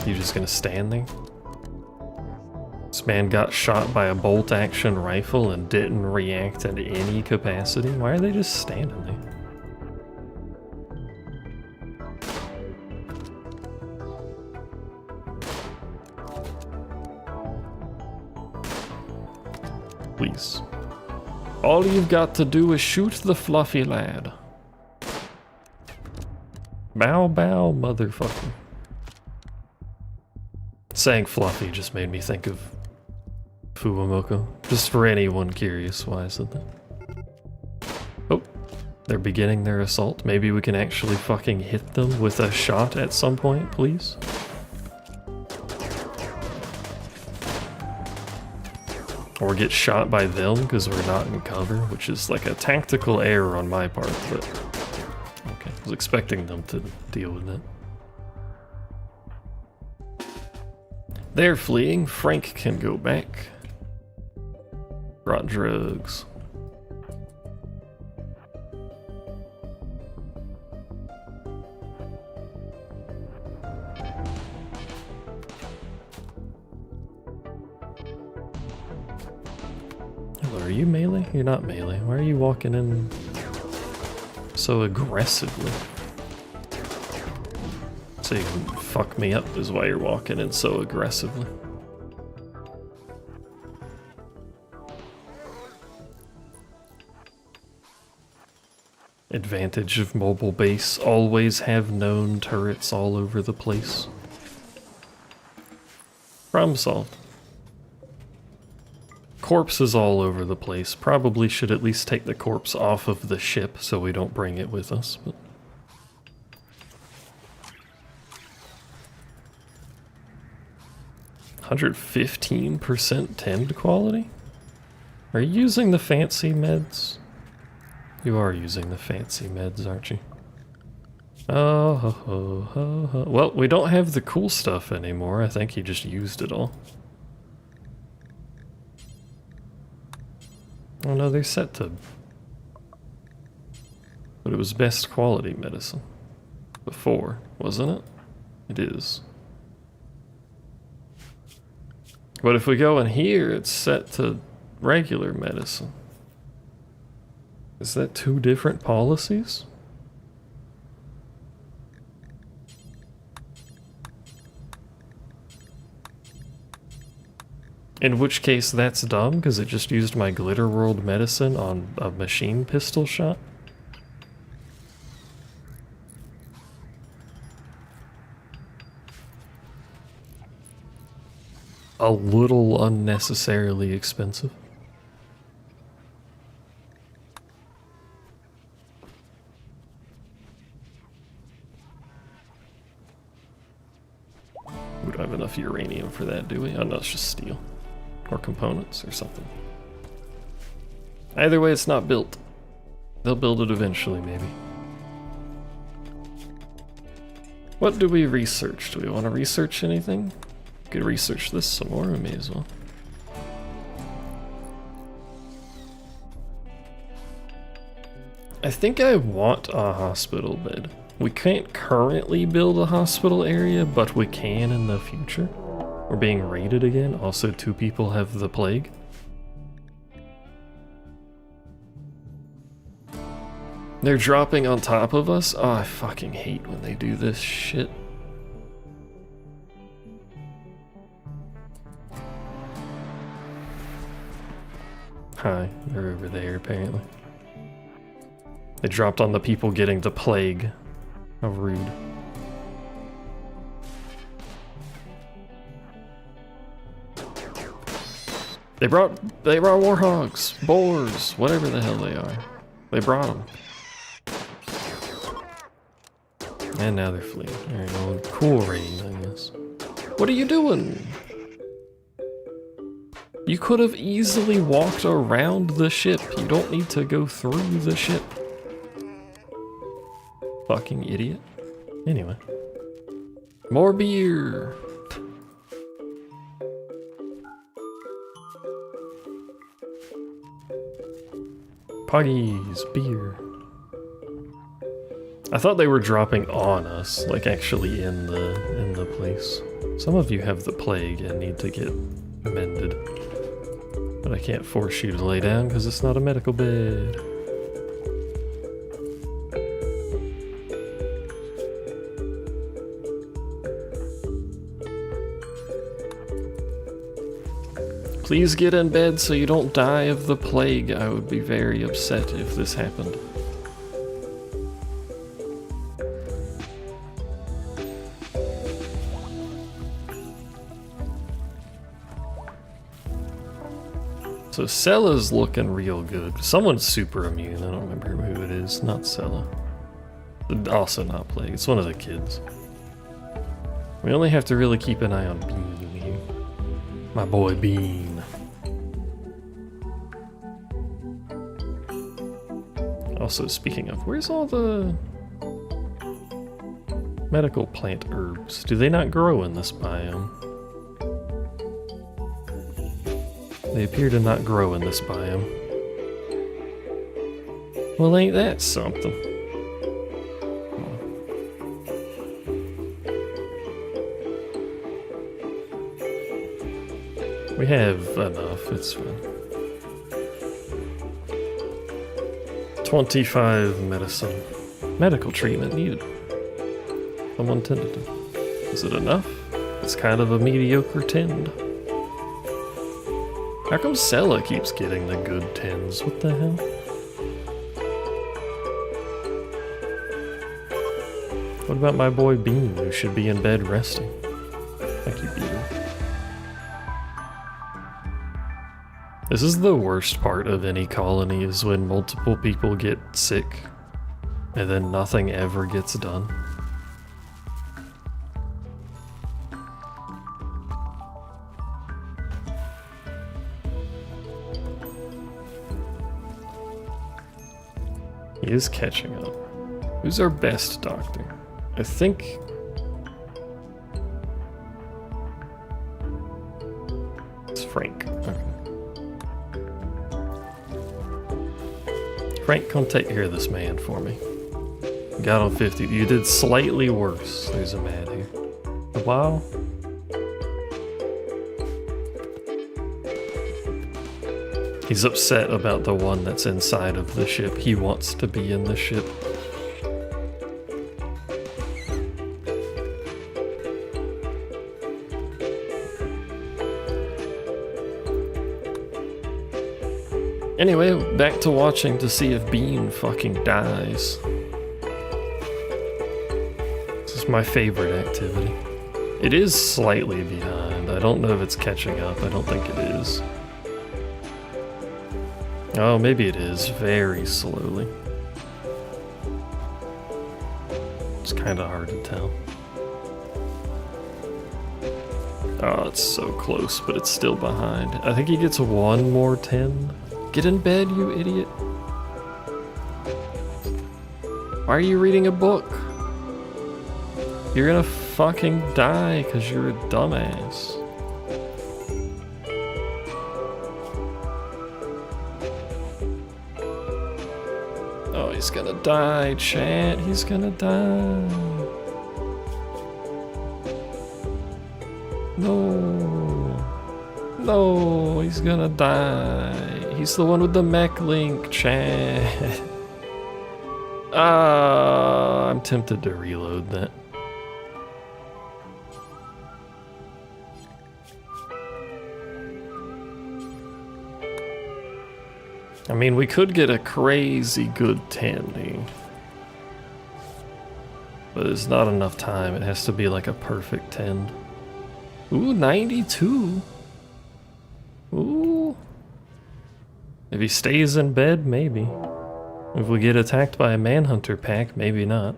You just gonna stand there? This man got shot by a bolt action rifle and didn't react in any capacity? Why are they just standing there? Please. All you've got to do is shoot the fluffy lad. Bow bow, motherfucker. Saying fluffy just made me think of Fuwamoko. Just for anyone curious why I said that. Oh, they're beginning their assault. Maybe we can actually fucking hit them with a shot at some point, please? Or get shot by them because we're not in cover, which is like a tactical error on my part, but okay, I was expecting them to deal with it. They're fleeing. Frank can go back. Brought drugs. Hello, are you melee? You're not melee. Why are you walking in so aggressively? So you can fuck me up is why you're walking in so aggressively. Advantage of mobile base, always have known turrets all over the place. Problem solved. Corpses all over the place. Probably should at least take the corpse off of the ship so we don't bring it with us, but... 115% tend quality? Are you using the fancy meds? You are using the fancy meds, aren't you? Oh, ho, ho, ho, ho. Well, we don't have the cool stuff anymore. I think you just used it all. Oh no, they're set to... But it was best quality medicine. Before, wasn't it? It is. But if we go in here, it's set to regular medicine. Is that two different policies? In which case that's dumb, because it just used my Glitter World medicine on a machine pistol shot. A little unnecessarily expensive. We don't have enough uranium for that, do we? Oh no, it's just steel. Or components or something. Either way, it's not built. They'll build it eventually, maybe. What do we research? Do we want to research anything? Could research this some more, we may as well. I think I want a hospital bed. We can't currently build a hospital area, but we can in the future. We're being raided again. Also, 2 people have the plague. They're dropping on top of us? Oh, I fucking hate when they do this shit. Hi, they're over there apparently. They dropped on the people getting the plague. How rude. They brought warhogs, boars, whatever the hell they are. They brought them. And now they're fleeing. There you go. Cool raid, I guess. What are you doing? You could have easily walked around the ship. You don't need to go through the ship. Fucking idiot. Anyway. More beer. Puggies, beer. I thought they were dropping on us, like actually in the place. Some of you have the plague and need to get mended. But I can't force you to lay down because it's not a medical bed. Please get in bed so you don't die of the plague. I would be very upset if this happened. So Sella's looking real good. Someone's super immune. I don't remember who it is. Not Sella. Also not plague. It's one of the kids. We only have to really keep an eye on Bean here. My boy Bean. Also, speaking of, where's all the medical plant herbs? Do they not grow in this biome? They appear to not grow in this biome. Well, ain't that something? We have enough, it's fine. 25 medicine. Medical treatment needed. Someone tended to. Is it enough? It's kind of a mediocre tend. How come Sella keeps getting the good tens? What the hell? What about my boy Bean, who should be in bed resting? Thank you, Bean. This is the worst part of any colony, is when multiple people get sick and then nothing ever gets done. He is catching up. Who's our best doctor? I think... it's Frank. Okay. Frank, come take care of this man for me. Got on 50. You did slightly worse. There's a man here. Wow. He's upset about the one that's inside of the ship. He wants to be in the ship. Anyway, back to watching to see if Bean fucking dies. This is my favorite activity. It is slightly behind. I don't know if it's catching up. I don't think it is. Oh, maybe it is. Very slowly. It's kind of hard to tell. Oh, it's so close, but it's still behind. I think he gets one more 10. Get in bed, you idiot. Why are you reading a book? You're gonna fucking die because you're a dumbass. Oh, he's gonna die, chat. He's gonna die. No. No, he's gonna die. He's the one with the mech link, chat. I'm tempted to reload that. I mean, we could get a crazy good 10, but it's not enough time. It has to be like a perfect 10. Ooh, 92. Ooh. If he stays in bed, maybe. If we get attacked by a manhunter pack, maybe not.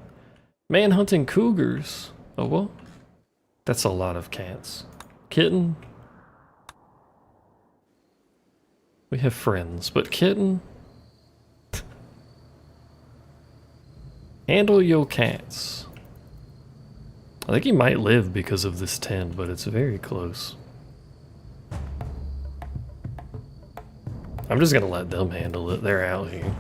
Manhunting cougars. Oh, well. That's a lot of cats. Kitten. We have friends, but kitten. Handle your cats. I think he might live because of this 10, but it's very close. I'm just gonna let them handle it. They're out here.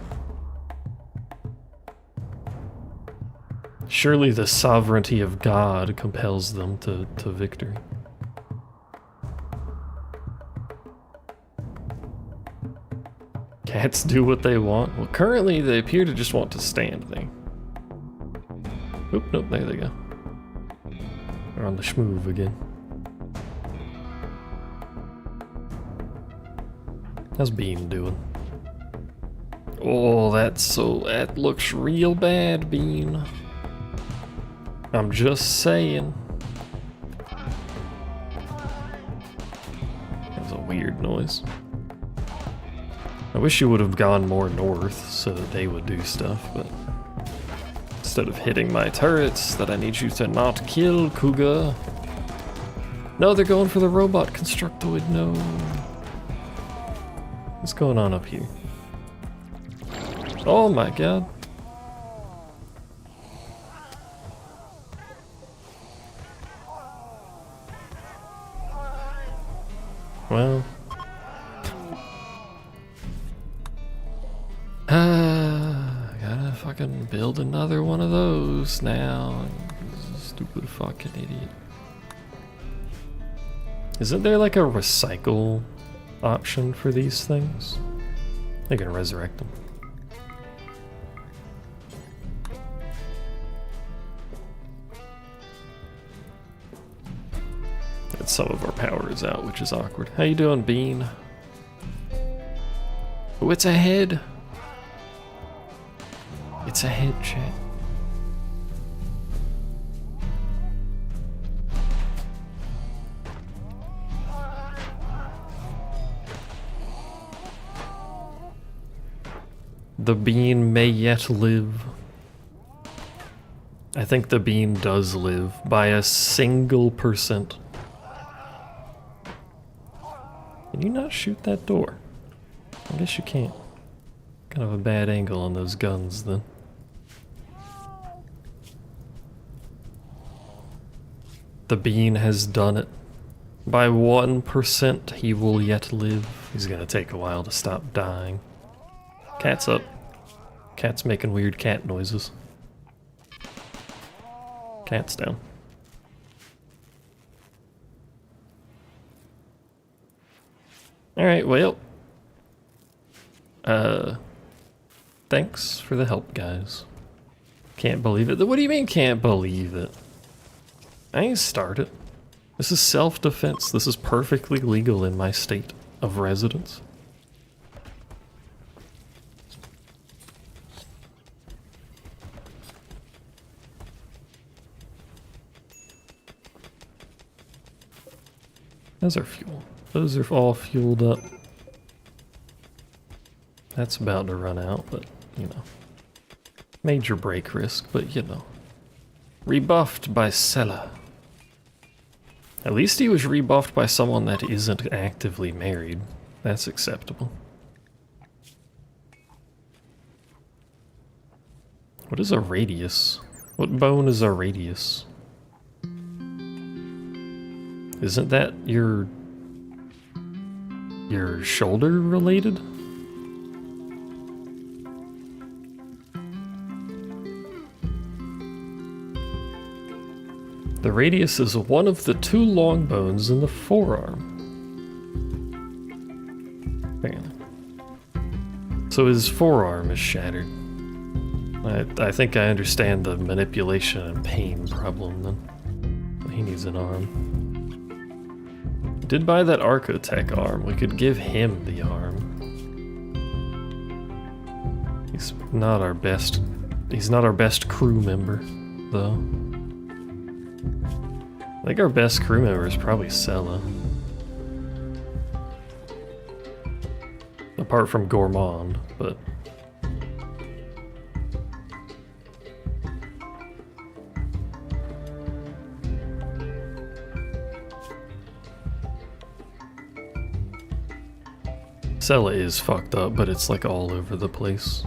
Surely the sovereignty of God compels them to victory. Cats do what they want. Well, currently they appear to just want to stand there. Oop, nope, there they go. They're on the schmoove again. How's Bean doing? Oh, that looks real bad, Bean. I'm just saying. That was a weird noise. I wish you would have gone more north so that they would do stuff, but instead of hitting my turrets that I need you to not kill, Cougar. No, they're going for the robot constructoid, no. What's going on up here? Oh my god. Well. Gotta fucking build another one of those now. Stupid fucking idiot. Isn't there like a recycle option for these things? They're gonna resurrect them. And some of our power is out, which is awkward. How you doing, Bean? Oh, it's a head. It's a head, chat. The bean may yet live. I think the bean does live by a single %. Can you not shoot that door? I guess you can't. Kind of a bad angle on those guns then. The bean has done it. By 1% he will yet live. He's gonna take a while to stop dying. Cat's up. Cat's making weird cat noises. Cat's down. Alright, well. Thanks for the help, guys. Can't believe it. What do you mean can't believe it? I ain't started. This is self-defense. This is perfectly legal in my state of residence. Those are fuel. Those are all fueled up. That's about to run out, but, you know. Major break risk, but, you know. Rebuffed by Sella. At least he was rebuffed by someone that isn't actively married. That's acceptable. What is a radius? What bone is a radius? Isn't that your shoulder related? The radius is one of the 2 long bones in the forearm. Apparently. So his forearm is shattered. I think I understand the manipulation and pain problem then. He needs an arm. Did buy that Archotech arm. We could give him the arm. He's not our best crew member, though. I think our best crew member is probably Sella. Apart from Gourmand, but... Sella is fucked up, but it's like all over the place.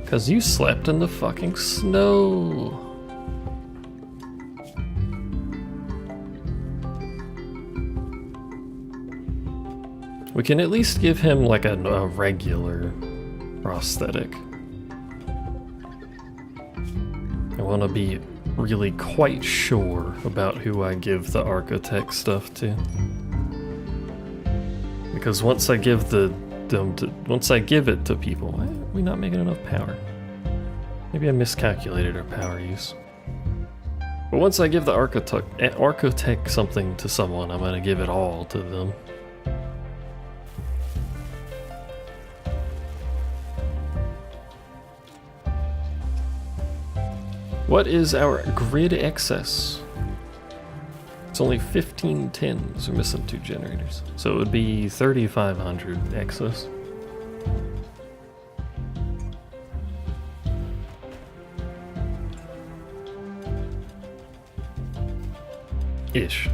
'Cause you slept in the fucking snow. We can at least give him like a regular prosthetic. I want to be really quite sure about who I give the Archotech stuff to. Because once I give it to people, we're not making enough power. Maybe I miscalculated our power use. But once I give the Archotech something to someone, I'm gonna give it all to them. What is our grid excess? It's only 15 tins. We're missing 2 generators. So it would be 3,500 excess. Ish.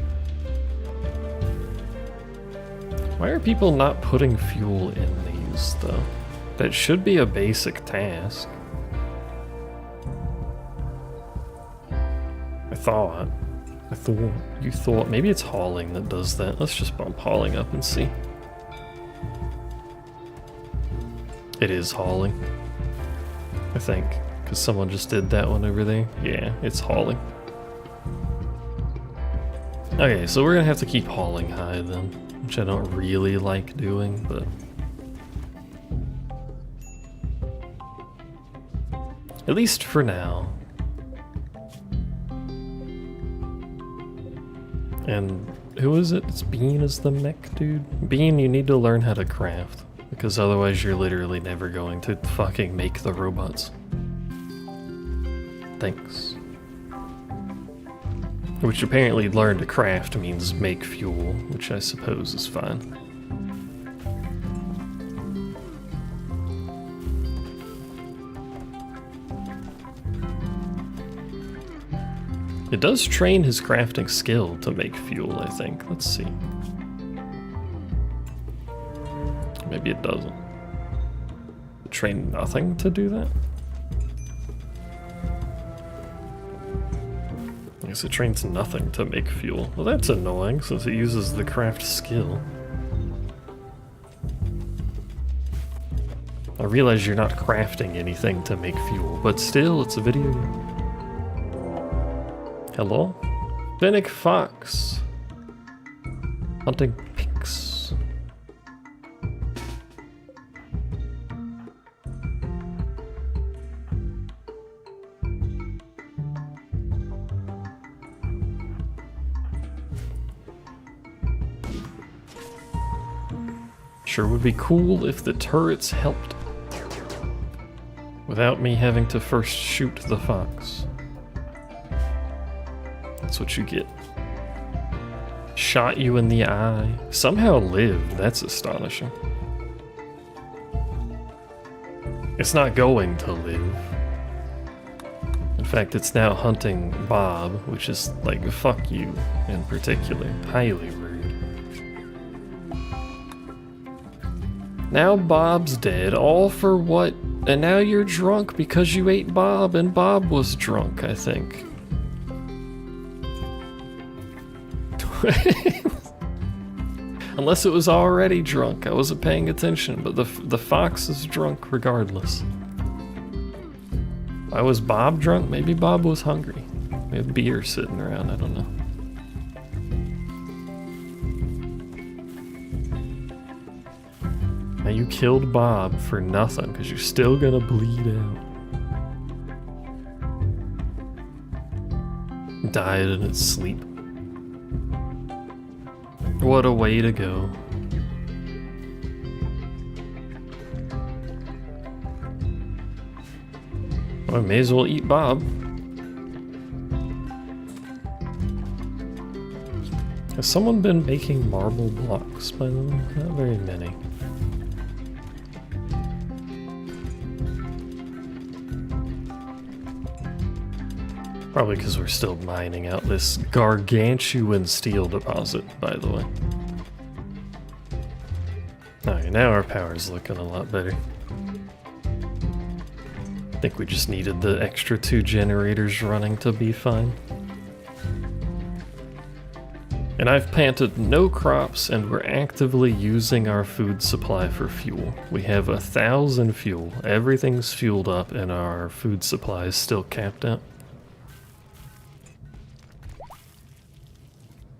Why are people not putting fuel in these, though? That should be a basic task. You thought maybe it's hauling that does that. Let's just bump hauling up and see. It is hauling, I think, because someone just did that one over there. Yeah, it's hauling. Okay, so we're gonna have to keep hauling high then, which I don't really like doing, but at least for now. And who is it? It's Bean is the mech dude? Bean, you need to learn how to craft, because otherwise you're literally never going to fucking make the robots. Thanks. Which apparently learn to craft means make fuel, which I suppose is fine. It does train his crafting skill to make fuel, I think. Let's see. Maybe it doesn't. Train nothing to do that? I guess it trains nothing to make fuel. Well, that's annoying since it uses the craft skill. I realize you're not crafting anything to make fuel, but still, it's a video game. Hello? Fennec Fox. Hunting pigs. Sure would be cool if the turrets helped. Without me having to first shoot the fox. That's what you get. Shot you in the eye. Somehow lived. That's astonishing. It's not going to live. In fact, it's now hunting Bob, which is like, fuck you in particular. Highly rude. Now Bob's dead. All for what? And now you're drunk because you ate Bob, and Bob was drunk, I think. Unless it was already drunk. I wasn't paying attention, but the fox is drunk regardless. Why was Bob drunk? Maybe Bob was hungry. We have beer sitting around, I don't know. Now you killed Bob for nothing because you're still gonna bleed out. Died in its sleep. What a way to go. Well, I may as well eat Bob. Has someone been making marble blocks by the way? Not very many. Probably because we're still mining out this gargantuan steel deposit, by the way. Alright, now our power's looking a lot better. I think we just needed the extra 2 generators running to be fine. And I've planted no crops, and we're actively using our food supply for fuel. We have 1,000 fuel. Everything's fueled up, and our food supply is still capped out.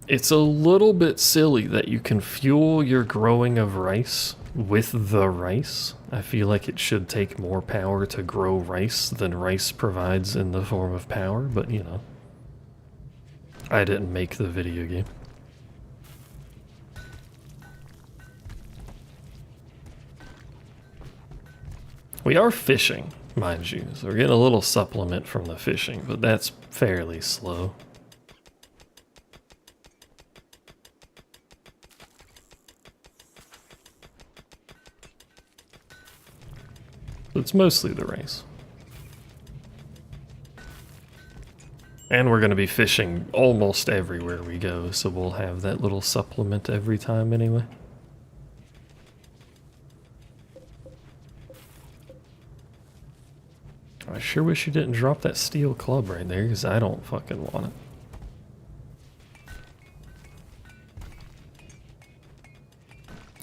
It's a little bit silly that you can fuel your growing of rice with the rice. I feel like it should take more power to grow rice than rice provides in the form of power, but you know. I didn't make the video game. We are fishing, mind you, so we're getting a little supplement from the fishing, but that's fairly slow. It's mostly the rice. And we're going to be fishing almost everywhere we go, so we'll have that little supplement every time anyway. sure wish you didn't drop that steel club right there, because I don't fucking want it.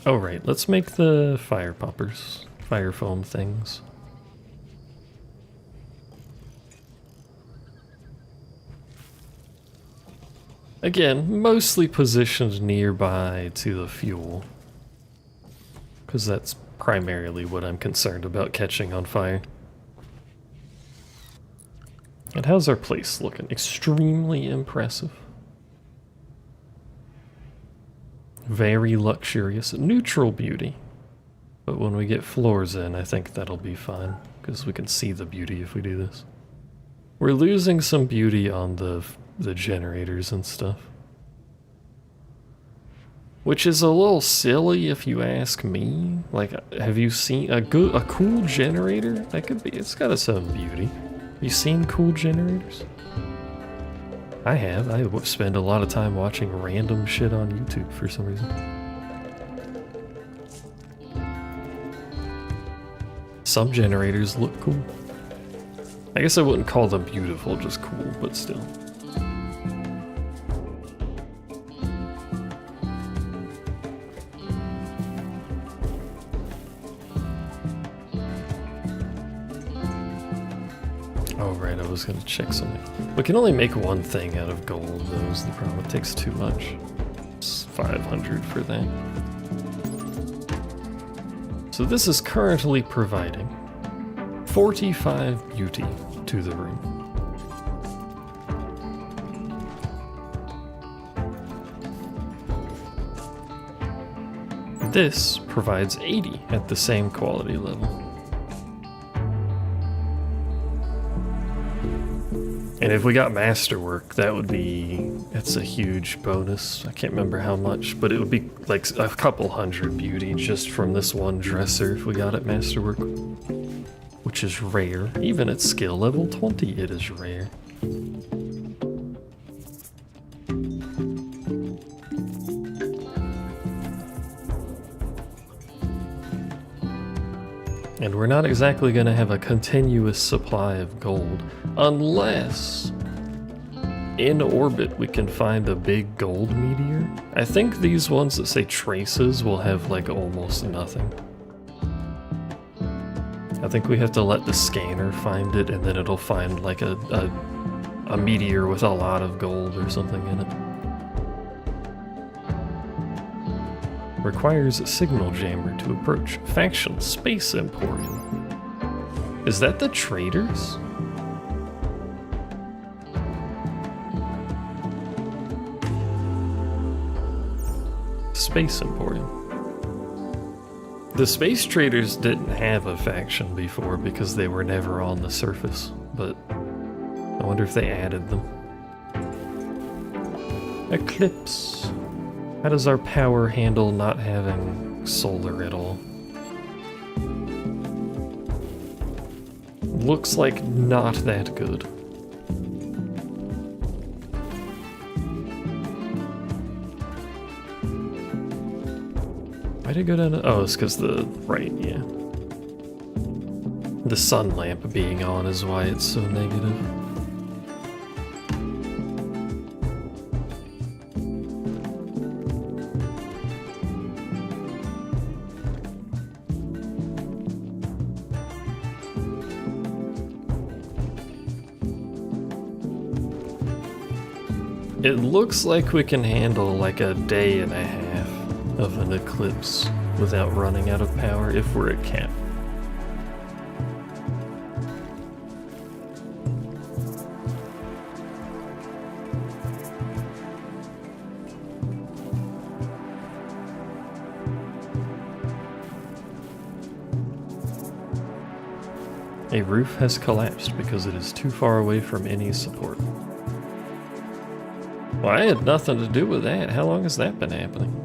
Oh right, let's make the fire poppers, fire foam things. Again, mostly positioned nearby to the fuel, because that's primarily what I'm concerned about catching on fire. And how's our place looking? Extremely impressive. Very luxurious, neutral beauty. But when we get floors in, I think that'll be fine, because we can see the beauty if we do this. We're losing some beauty on the generators and stuff. Which is a little silly if you ask me. Like, have you seen a cool generator? That could be, it's got some beauty. Have you seen cool generators? I have. I spend a lot of time watching random shit on YouTube for some reason. Some generators look cool. I guess I wouldn't call them beautiful, just cool, but still. Oh right, I was gonna check something. We can only make one thing out of gold, though, is the problem. It takes too much. It's 500 for that. So this is currently providing 45 beauty to the room. This provides 80 at the same quality level. And if we got masterwork, that would be, it's a huge bonus. I can't remember how much, but it would be like a couple hundred beauty just from this one dresser if we got it masterwork. Which is rare. Even at skill level 20, it is rare. And we're not exactly going to have a continuous supply of gold, unless in orbit we can find a big gold meteor. I think these ones that say traces will have like almost nothing. I think we have to let the scanner find it, and then it'll find like a meteor with a lot of gold or something in it. Requires a signal jammer to approach. Faction Space Emporium. Is that the traders? Space Emporium. The space traders didn't have a faction before because they were never on the surface, but I wonder if they added them. Eclipse. How does our power handle not having solar at all? Looks like not that good. Why'd it go down to, oh, it's because the, right, yeah. The sun lamp being on is why it's so negative. It looks like we can handle like a day and a half of an eclipse without running out of power if we're at camp. A roof has collapsed because it is too far away from any support. Well, I had nothing to do with that. How long has that been happening?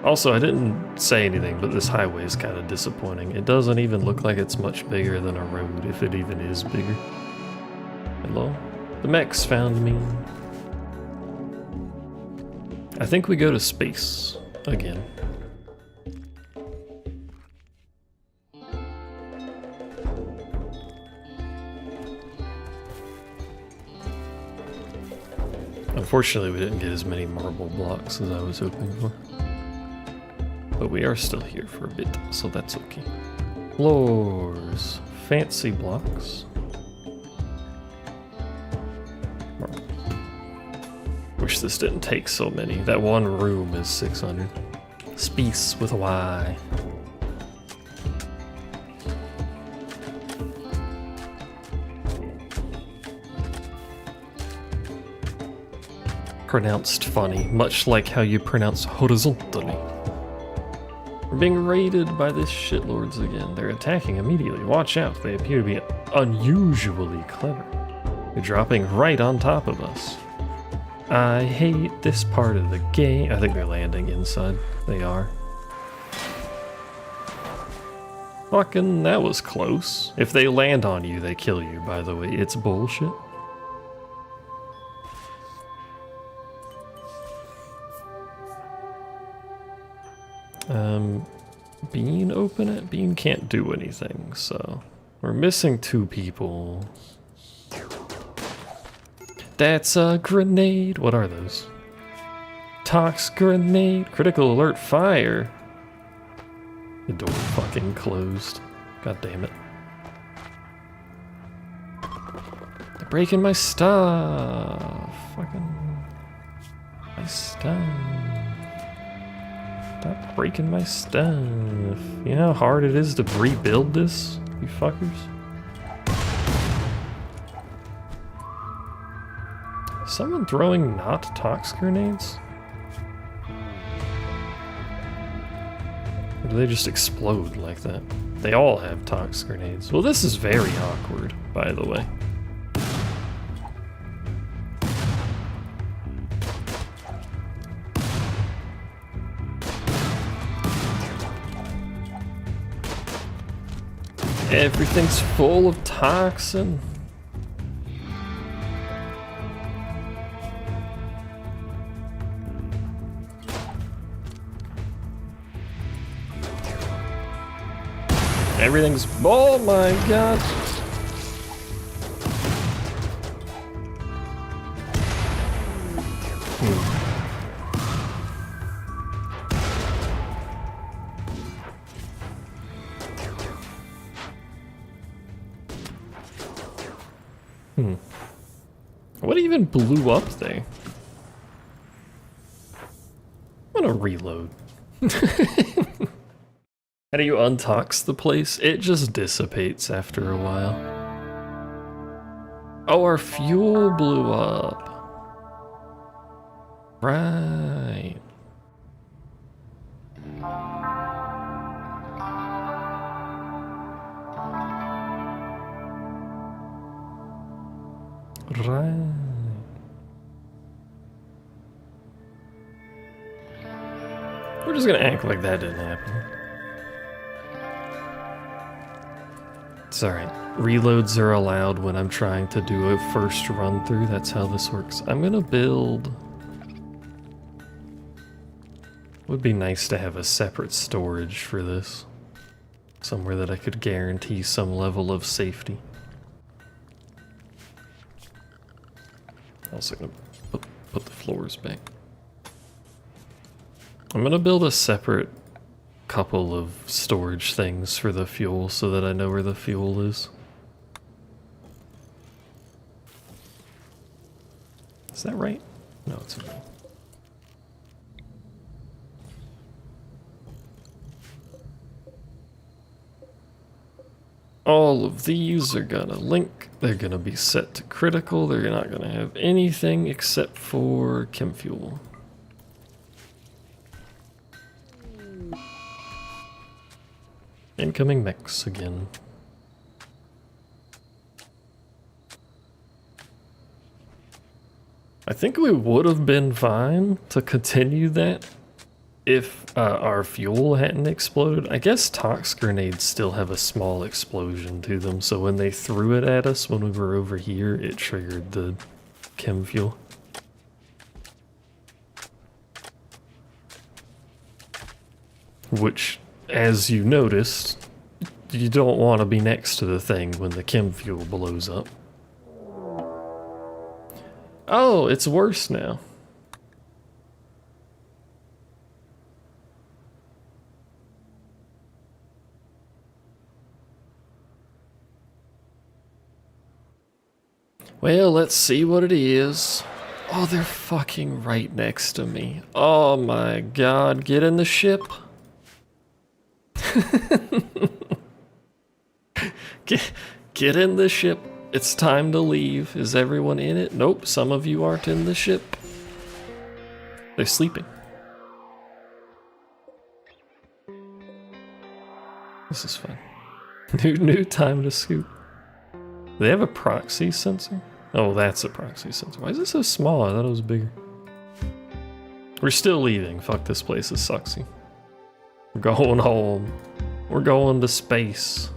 Also, I didn't say anything, but this highway is kind of disappointing. It doesn't even look like it's much bigger than a road, if it even is bigger. Hello? The mechs found me. I think we go to space again. Unfortunately, we didn't get as many marble blocks as I was hoping for. But we are still here for a bit, so that's okay. Floors. Fancy blocks. Marble. Wish this didn't take so many. That one room is 600. Space with a Y. Pronounced funny, much like how you pronounce horizontally. We're being raided by this shitlords again. They're attacking immediately. Watch out, they appear to be unusually clever. They're dropping right on top of us. I hate this part of the game. I think they're landing inside. They are. Fucking, that was close. If they land on you, they kill you, by the way. It's bullshit. Bean open it? Bean can't do anything, so we're missing 2 people. That's a grenade. What are those? Tox grenade. Critical alert fire. The door fucking closed. God damn it. They're breaking my stuff. Fucking my stuff. Stop breaking my stuff. You know how hard it is to rebuild this, you fuckers? Is someone throwing not tox grenades? Or do they just explode like that? They all have tox grenades. Well, this is very awkward, by the way. Everything's full of toxin. Everything's, oh my god. What even blew up there? I'm gonna reload. How do you untox the place? It just dissipates after a while. Oh, our fuel blew up. Right. Right. We're just gonna act like that didn't happen. It's alright. Reloads are allowed when I'm trying to do a first run through. That's how this works. I'm gonna build... Would be nice to have a separate storage for this. Somewhere that I could guarantee some level of safety. Also gonna put the floors back. I'm gonna build a separate couple of storage things for the fuel so that I know where the fuel is. Is that right? No, it's not. All of these are gonna link. They're gonna be set to critical. They're not gonna have anything except for chem fuel. Incoming mechs again. I think we would have been fine to continue that if our fuel hadn't exploded. I guess tox grenades still have a small explosion to them, so when they threw it at us when we were over here, it triggered the chem fuel. Which, as you noticed, you don't want to be next to the thing when the chem fuel blows up. Oh, it's worse now. Well, let's see what it is. Oh, they're fucking right next to me. Oh my god, get in the ship. Get in the ship. It's time to leave. Is everyone in it? Nope, some of you aren't in the ship. They're sleeping. This is fun. New time to scoop. They have a proxy sensor? Oh, that's a proxy sensor. Why is it so small? I thought it was bigger. We're still leaving. Fuck, this place is sucksy. We're going home. We're going to space.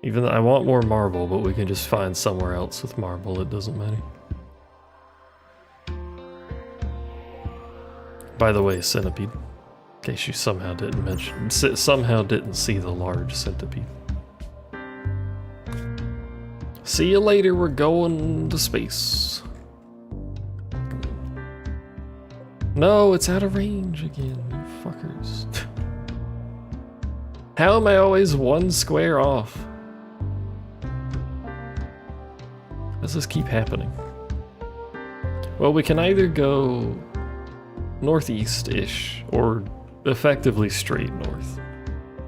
Even though I want more marble, but we can just find somewhere else with marble. It doesn't matter. By the way, centipede. In case you somehow didn't mention, somehow didn't see the large centipede. See you later, we're going to space. No, it's out of range again, you fuckers. How am I always one square off? Does this keep happening? Well, we can either go northeast-ish or effectively straight north.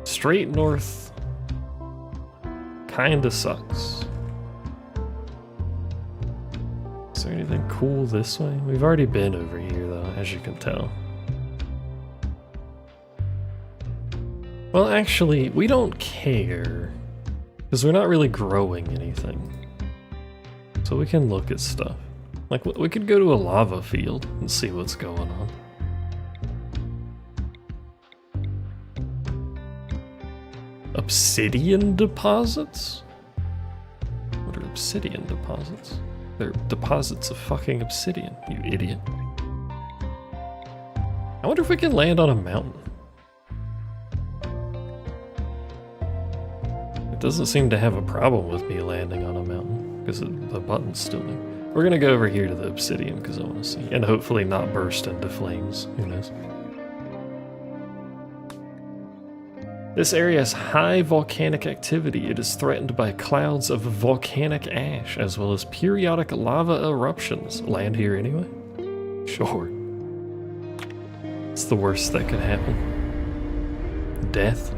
Straight north kinda sucks. Is there anything cool this way? We've already been over here though, as you can tell. Well, actually, we don't care, because we're not really growing anything. So we can look at stuff. Like, we could go to a lava field and see what's going on. Obsidian deposits? What are obsidian deposits? They're deposits of fucking obsidian, you idiot. I wonder if we can land on a mountain. It doesn't seem to have a problem with me landing on a mountain, because the button's still there. We're gonna go over here to the obsidian, because I want to see, and hopefully not burst into flames, who knows. This area has high volcanic activity. It is threatened by clouds of volcanic ash, as well as periodic lava eruptions. Land here anyway? Sure. It's the worst that could happen. Death.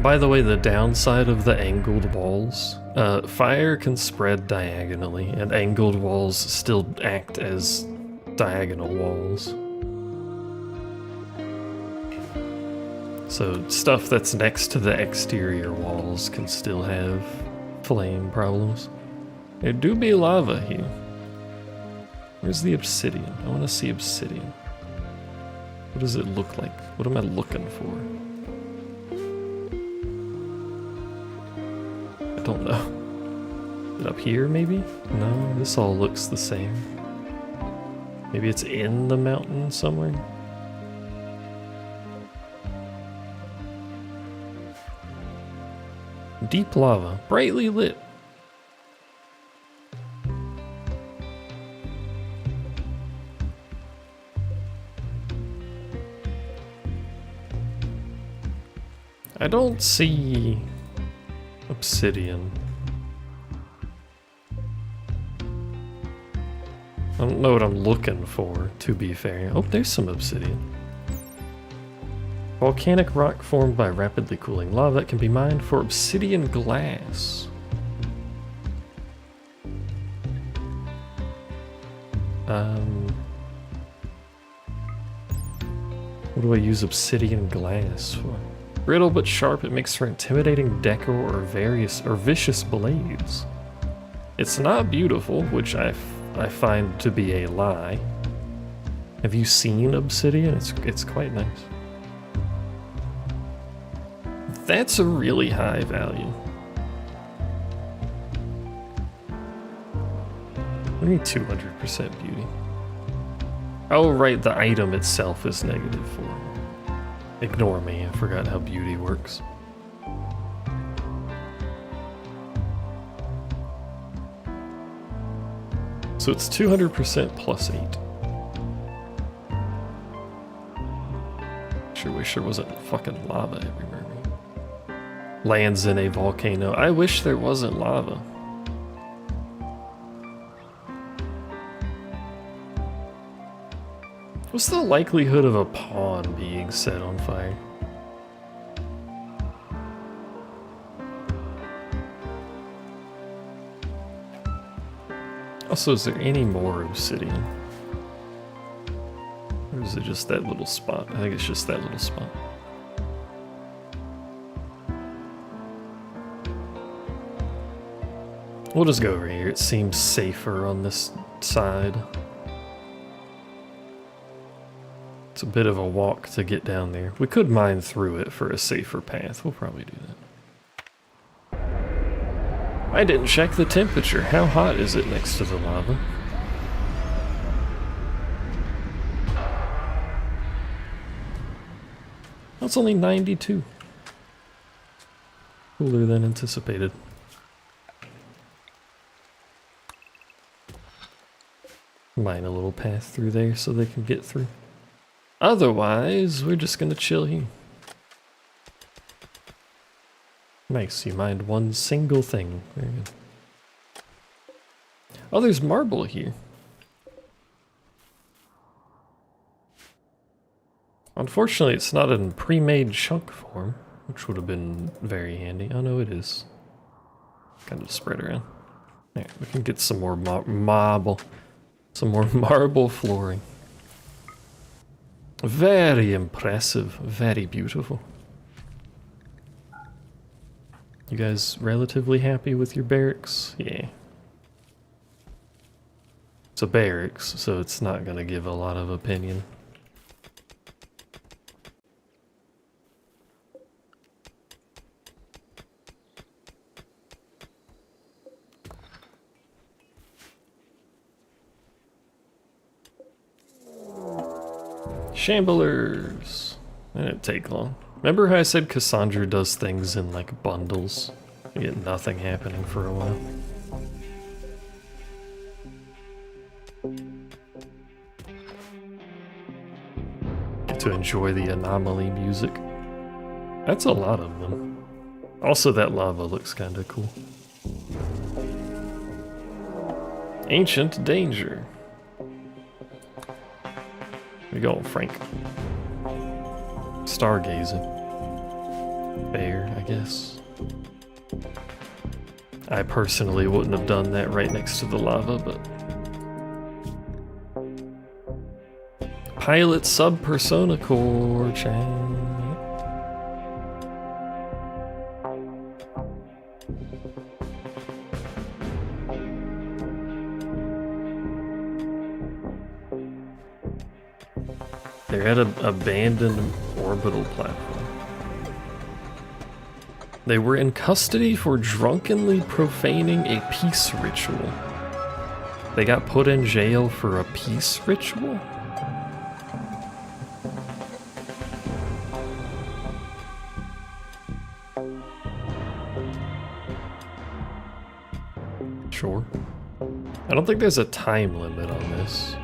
By the way, the downside of the angled walls, fire can spread diagonally, and angled walls still act as diagonal walls. So stuff that's next to the exterior walls can still have flame problems. There do be lava here. Where's the obsidian? I want to see obsidian. What does it look like? What am I looking for? I don't know. Is it up here maybe? No, this all looks the same. Maybe it's in the mountain somewhere? Deep lava, brightly lit. I don't see obsidian. I don't know what I'm looking for, to be fair. Oh, there's some obsidian. Volcanic rock formed by rapidly cooling lava that can be mined for obsidian glass. What do I use obsidian glass for? Brittle but sharp, it makes for intimidating decor or vicious blades. It's not beautiful, which I find to be a lie. Have you seen obsidian? It's quite nice. That's a really high value. I need 200% beauty. Oh, right, the item itself is -4. Ignore me, I forgot how beauty works. So it's 200% plus 8. Sure wish there wasn't fucking lava everywhere. Lands in a volcano. I wish there wasn't lava. What's the likelihood of a pawn being set on fire? Also, is there any more obsidian? Or is it just that little spot? I think it's just that little spot. We'll just go over here. It seems safer on this side. It's a bit of a walk to get down there. We could mine through it for a safer path. We'll probably do that. I didn't check the temperature. How hot is it next to the lava? That's only 92. Cooler than anticipated. Mine a little path through there so they can get through. Otherwise, we're just gonna chill here. Nice, you mined one single thing. Very good. Oh, there's marble here. Unfortunately, it's not in pre-made chunk form, which would have been very handy. Oh no, it is. Kind of spread around. There, we can get some more marble. Some more marble flooring. Very impressive, very beautiful. You guys relatively happy with your barracks? Yeah. It's a barracks, so it's not gonna give a lot of opinion. Shamblers. That didn't take long. Remember how I said Cassandra does things in like bundles? You get nothing happening for a while. Get to enjoy the anomaly music. That's a lot of them. Also, that lava looks kind of cool. Ancient danger. We go, Frank. Stargazing. Fair, I guess. I personally wouldn't have done that right next to the lava, but... Pilot sub-persona core, chat. They're at an abandoned orbital platform. They were in custody for drunkenly profaning a peace ritual. They got put in jail for a peace ritual? Sure. I don't think there's a time limit on this.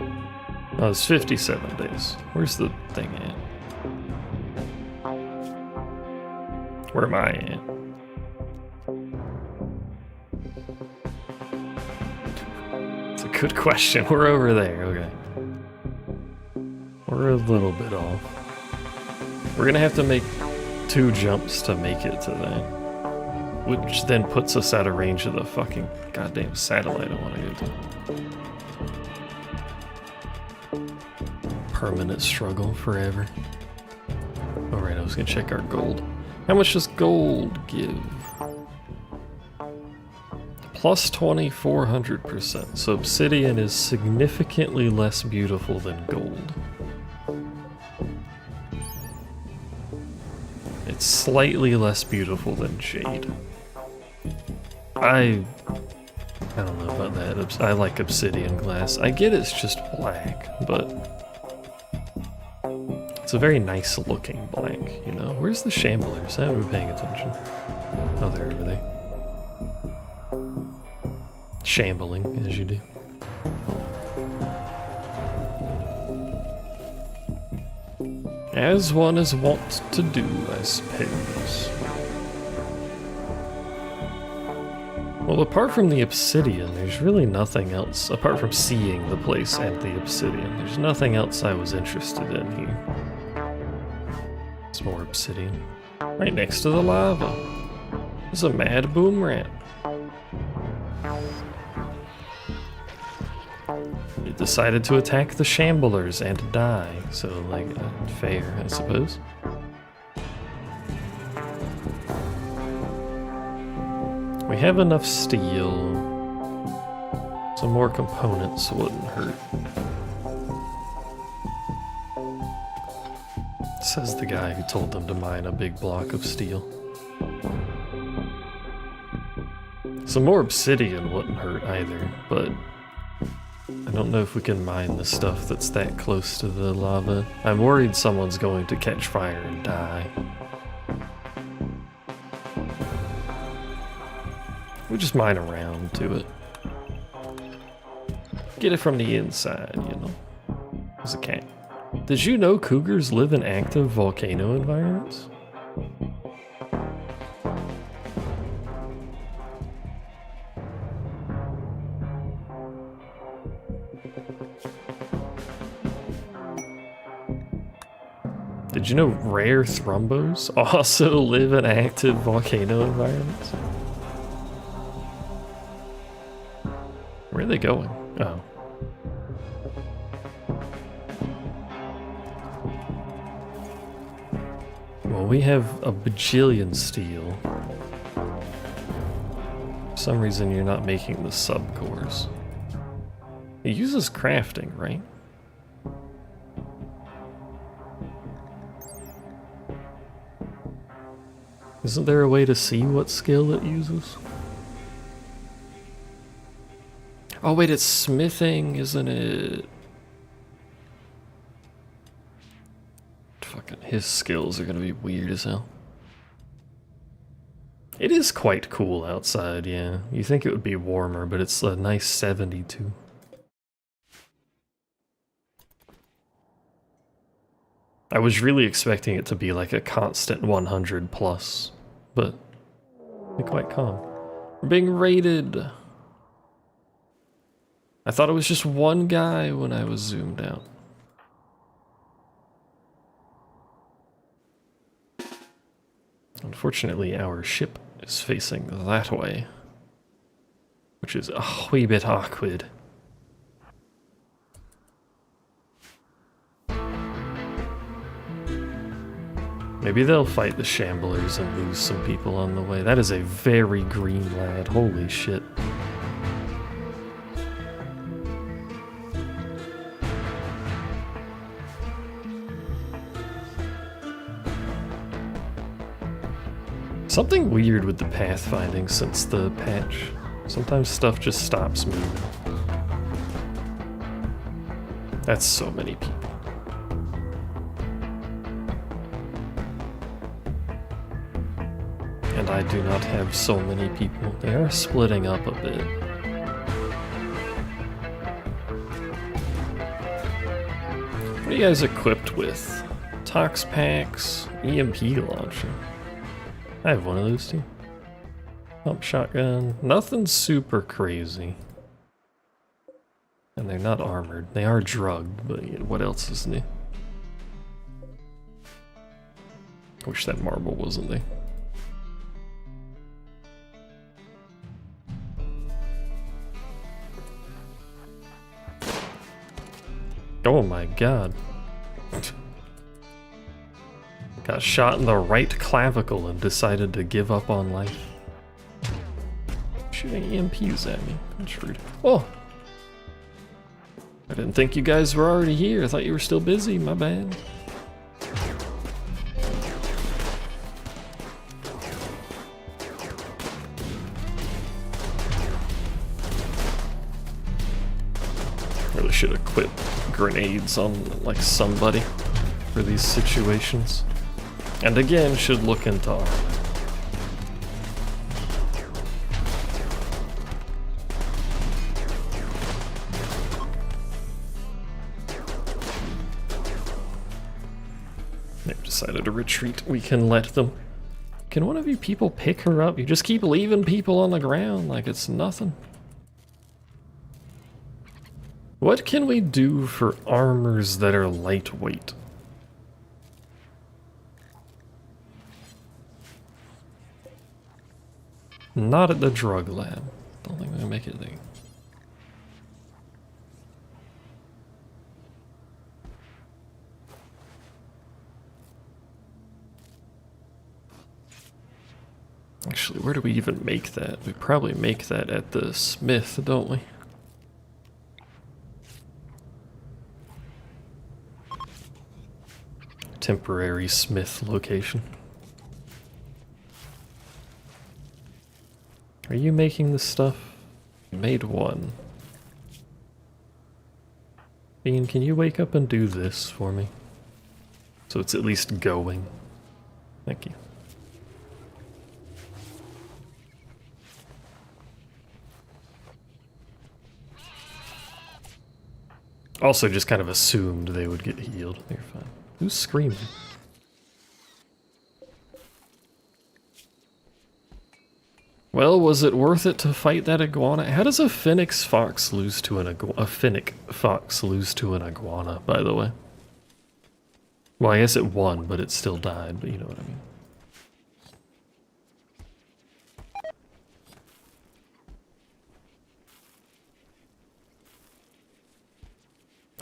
Oh, it's 57 days. Where's the thing at? Where am I at? It's a good question. We're over there, okay. We're a little bit off. We're gonna have to make 2 jumps to make it to that. Which then puts us out of range of the fucking goddamn satellite I want to go to. Permanent struggle forever. Alright, I was gonna check our gold. How much does gold give? Plus 2,400%. So obsidian is significantly less beautiful than gold. It's slightly less beautiful than jade. I don't know about that. I like obsidian glass. I get it's just black, but It's a very nice looking black, you know? Where's the shamblers? I haven't been paying attention. Oh, they're over there. Shambling, as you do. As one is wont to do, I suppose. Well, apart from the obsidian, there's really nothing else. Apart from seeing the place and the obsidian, there's nothing else I was interested in here. It's more obsidian. Right next to the lava. There's a mad boom rat. It decided to attack the shamblers and die, so like, fair, I suppose. We have enough steel. Some more components wouldn't hurt. Says the guy who told them to mine a big block of steel. Some more obsidian wouldn't hurt either, but I don't know if we can mine the stuff that's that close to the lava. I'm worried someone's going to catch fire and die. We just mine around to it. Get it from the inside, you know. There's a cat. Did you know cougars live in active volcano environments? Did you know rare thrombos also live in active volcano environments? Where are they going? Oh. Well, we have a bajillion steel. For some reason you're not making the subcores. It uses crafting, right? Isn't there a way to see what skill it uses? Oh wait, it's smithing, isn't it? Fucking his skills are gonna be weird as hell. It is quite cool outside, yeah. You think it would be warmer, but it's a nice 72. I was really expecting it to be like a constant 100 plus, but they're quite calm. We're being raided. I thought it was just one guy when I was zoomed out. Unfortunately, our ship is facing that way, which is a wee bit awkward. Maybe they'll fight the shamblers and lose some people on the way. That is a very green lad, holy shit. Something weird with the pathfinding since the patch. Sometimes stuff just stops moving. That's so many people. And I do not have so many people. They are splitting up a bit. What are you guys equipped with? Tox packs, EMP launcher. I have one of those too. Pump shotgun. Nothing super crazy. And they're not armored. They are drugged, but what else is new? Wish that marble wasn't there. Oh my god. Got shot in the right clavicle and decided to give up on life. Shooting EMPs at me. That's rude. Oh! I didn't think you guys were already here. I thought you were still busy. My bad. Really should equip grenades on, like, somebody. for these situations. And again, should look into armor. They've decided to retreat. We can let them. Can one of you people pick her up? You just keep leaving people on the ground like it's nothing. What can we do for armors that are lightweight? Not at the drug lab. Don't think we can make it there. Actually, where do we even make that? We probably make that at the smith, don't we? Temporary smith location. Are you making this stuff? You made one. Bean, can you wake up and do this for me? So it's at least going. Thank you. Also just kind of assumed they would get healed. They're fine. Who's screaming? Well, was it worth it to fight that iguana? How does a phoenix fox lose to an iguana? A finnick fox lose to an iguana, by the way? Well, I guess it won, but it still died, but you know what I mean.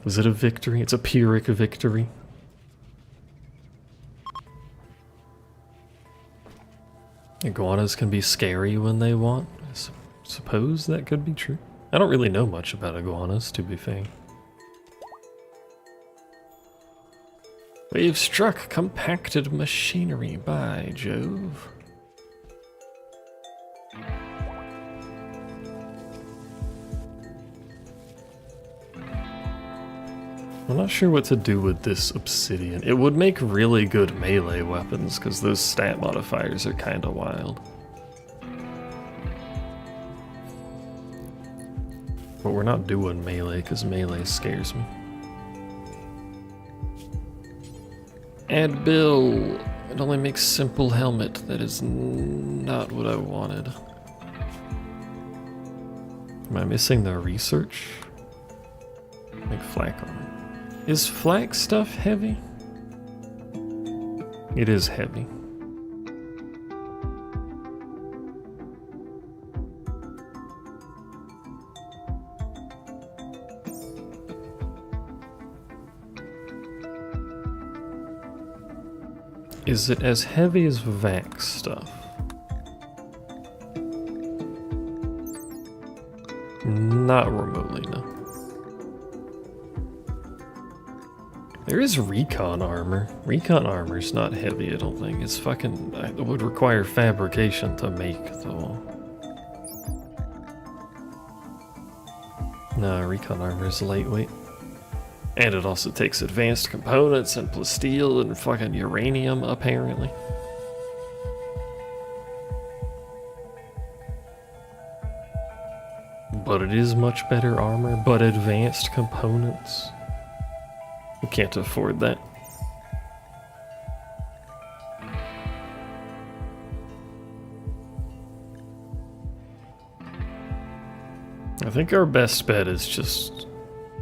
Was it a victory? It's a Pyrrhic victory. Iguanas can be scary when they want. I suppose that could be true. I don't really know much about iguanas, to be fair. We've struck compacted machinery, by Jove. I'm not sure what to do with this obsidian. It would make really good melee weapons, because those stat modifiers are kinda wild. But we're not doing melee, because melee scares me. Add bill. It only makes simple helmet. That is not what I wanted. Am I missing the research? Make flak armor. Is flak stuff heavy? It is heavy. Is it as heavy as Vax stuff? Not remotely, no. There is recon armor. Recon armor's not heavy, I don't think. It's fucking... It would require fabrication to make, though. No, recon armor is lightweight. And it also takes advanced components and plasteel and fucking uranium, apparently. But it is much better armor, but advanced components. We can't afford that. I think our best bet is just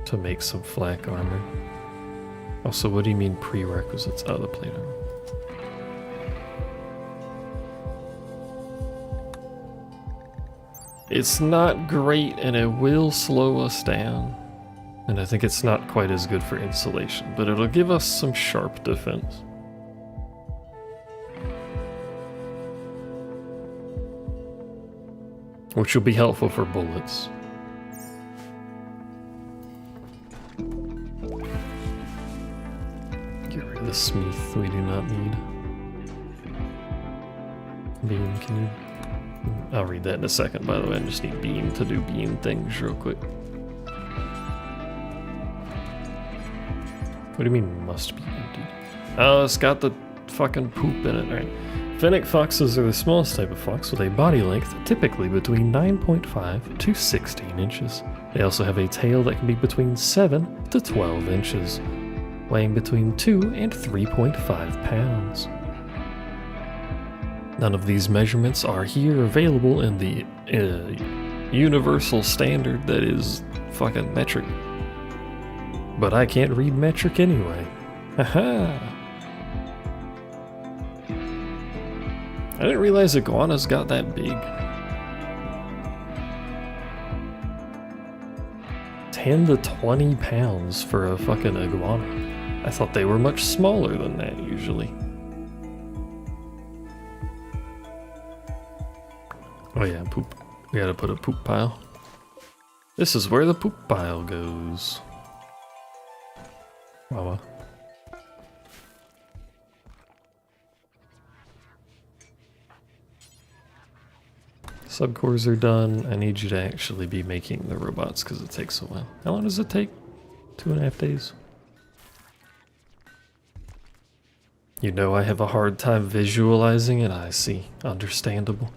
to make some flak armor. Also, what do you mean prerequisites? Oh, the plate armor. It's not great and it will slow us down. And I think it's not quite as good for insulation, but it'll give us some sharp defense. Which will be helpful for bullets. Get rid of the smith we do not need. Beam, can you... I'll read that in a second, by the way. I just need Beam to do Beam things real quick. What do you mean must be emptied? Oh, it's got the fucking poop in it, right? Fennec foxes are the smallest type of fox with a body length typically between 9.5 to 16 inches. They also have a tail that can be between 7 to 12 inches, weighing between 2 and 3.5 pounds. None of these measurements are here available in the universal standard that is fucking metric. But I can't read metric anyway. Haha! I didn't realize iguanas got that big. 10 to 20 pounds for a fucking iguana. I thought they were much smaller than that usually. Oh yeah, poop. We gotta put a poop pile. This is where the poop pile goes. Wow. Subcores are done. I need you to actually be making the robots because it takes a while. How long does it take? 2.5 days. You know I have a hard time visualizing it. I see. Understandable.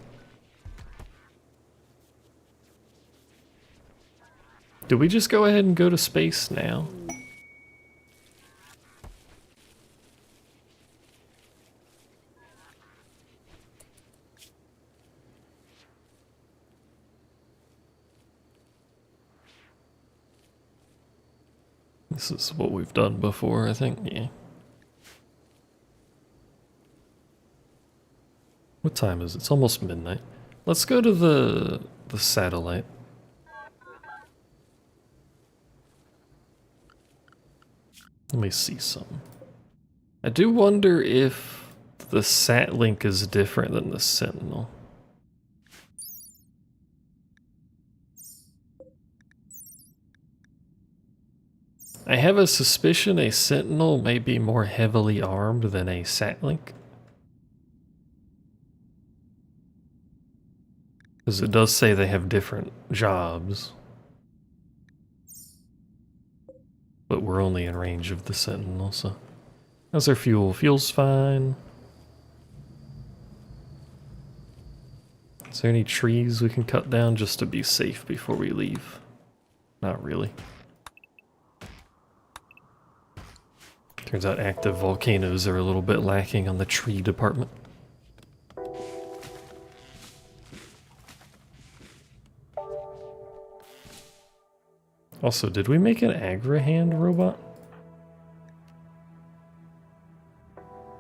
Do we just go ahead and go to space now? This is what we've done before, I think, yeah. What time is it? It's almost midnight. Let's go to the satellite. Let me see something. I do wonder if the sat link is different than the Sentinel. I have a suspicion a Sentinel may be more heavily armed than a Satlink. Because it does say they have different jobs. But we're only in range of the Sentinel, so... How's our fuel? Fuel's fine. Is there any trees we can cut down just to be safe before we leave? Not really. Turns out active volcanoes are a little bit lacking on the tree department. Also, did we make an Agrahand robot?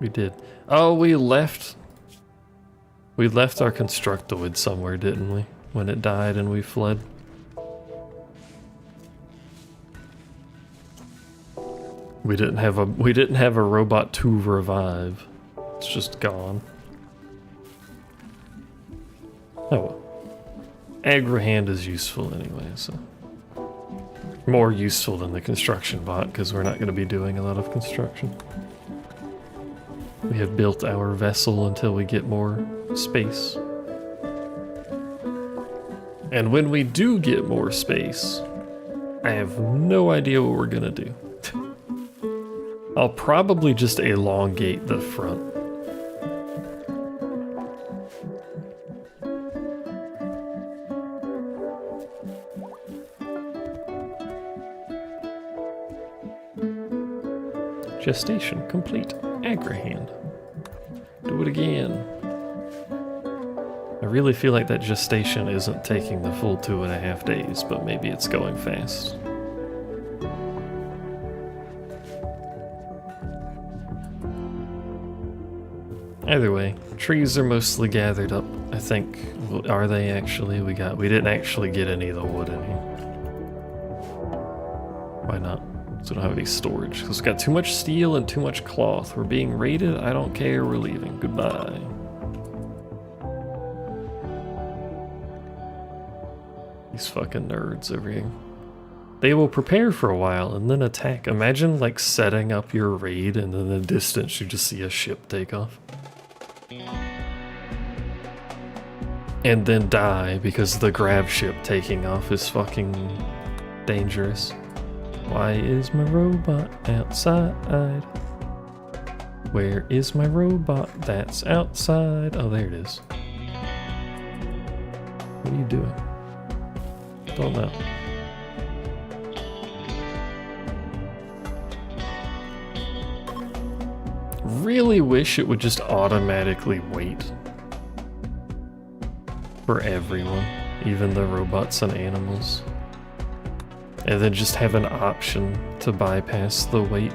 We did. Oh, we left our Constructoid somewhere, didn't we? When it died and we fled. We didn't have a robot to revive. It's just gone. Oh well. Agrahand is useful anyway, so more useful than the construction bot because we're not going to be doing a lot of construction. We have built our vessel until we get more space. And when we do get more space, I have no idea what we're gonna do. I'll probably just elongate the front. Gestation complete. Agrahand. Do it again. I really feel like that gestation isn't taking the full 2.5 days, but maybe it's going fast. Either way, trees are mostly gathered up, I think. Well, are they actually? We didn't actually get any of the wood in here. Why not? So we don't have any storage. Because we got too much steel and too much cloth. We're being raided. I don't care. We're leaving. Goodbye. These fucking nerds over here. They will prepare for a while and then attack. Imagine like setting up your raid and then in the distance you just see a ship take off. And then die because the grab ship taking off is fucking dangerous. Why is my robot outside? Where is my robot that's outside? Oh, there it is. What are you doing? Don't know. Really wish it would just automatically wait for everyone, even the robots and animals. And then just have an option to bypass the wait.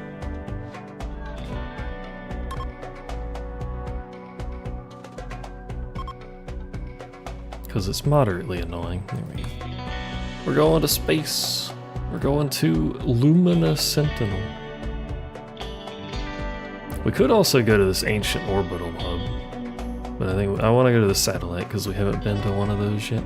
Because it's moderately annoying. There we go. We're going to space. We're going to Lumina Sentinel. We could also go to this ancient orbital hub, but I think I want to go to the satellite because we haven't been to one of those yet.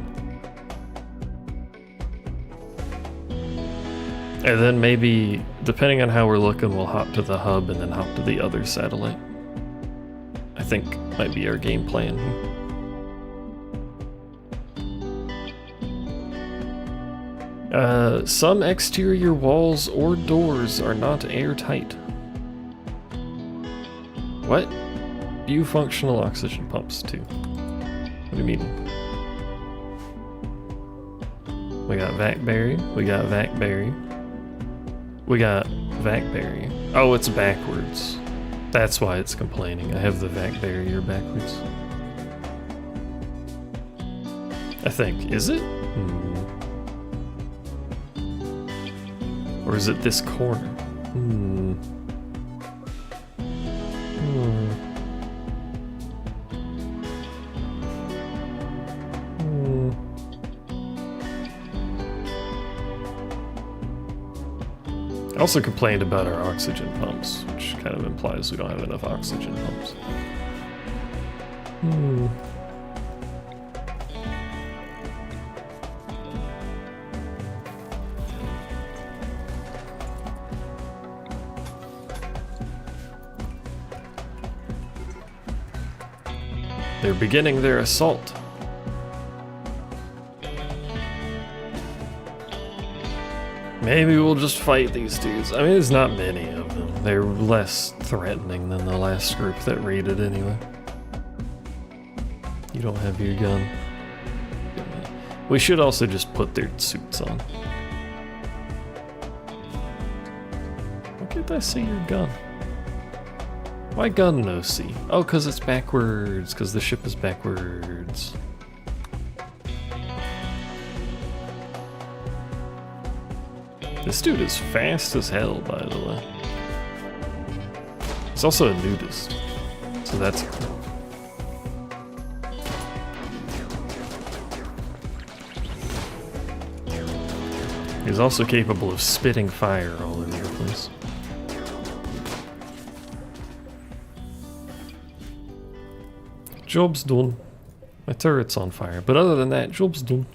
And then maybe, depending on how we're looking, we'll hop to the hub and then hop to the other satellite. I think might be our game plan here. Some exterior walls or doors are not airtight. What? View functional oxygen pumps too. What do you mean? We got Vacberry, we got Vacberry. We got Vacberry. Oh, it's backwards. That's why it's complaining. I have the Vacbarrier backwards. I think. Is it? Or is it this corner? I also complained about our oxygen pumps, which kind of implies we don't have enough oxygen pumps. They're beginning their assault. Maybe we'll just fight these dudes. I mean, there's not many of them. They're less threatening than the last group that raided anyway. You don't have your gun. We should also just put their suits on. Why can't I see your gun? Why gun no see? Oh, because it's backwards. Because the ship is backwards. This dude is fast as hell, by the way. He's also a nudist, so that's cool. He's also capable of spitting fire all over the place. Job's done. My turret's on fire, but other than that, job's done.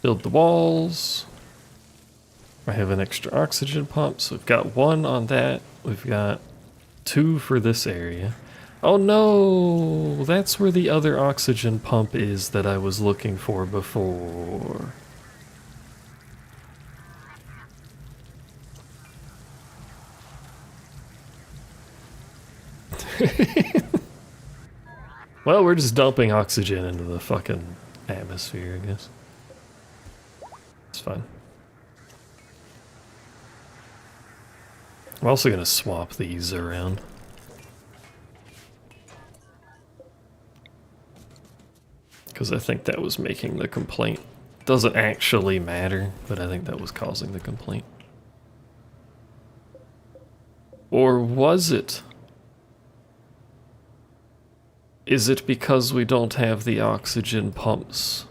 Build the walls. I have an extra oxygen pump, so we've got one on that. We've got two for this area. Oh no! That's where the other oxygen pump is that I was looking for before. Well, we're just dumping oxygen into the fucking atmosphere, I guess. It's fine. I'm also gonna swap these around. Because I think that was making the complaint. Doesn't actually matter, but I think that was causing the complaint. Or was it? Is it because we don't have the oxygen pumps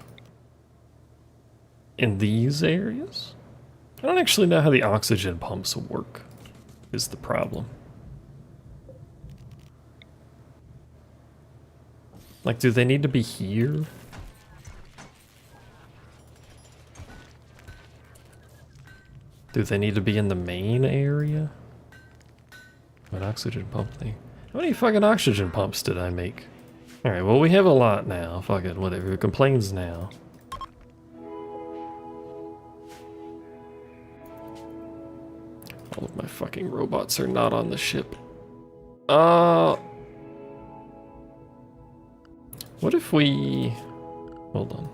in these areas? I don't actually know how the oxygen pumps work, is the problem. Like, do they need to be here? Do they need to be in the main area? What oxygen pump thing? How many fucking oxygen pumps did I make? Alright, well we have a lot now. Fuck it, whatever. It complains now. All of my fucking robots are not on the ship. What if we... Hold on.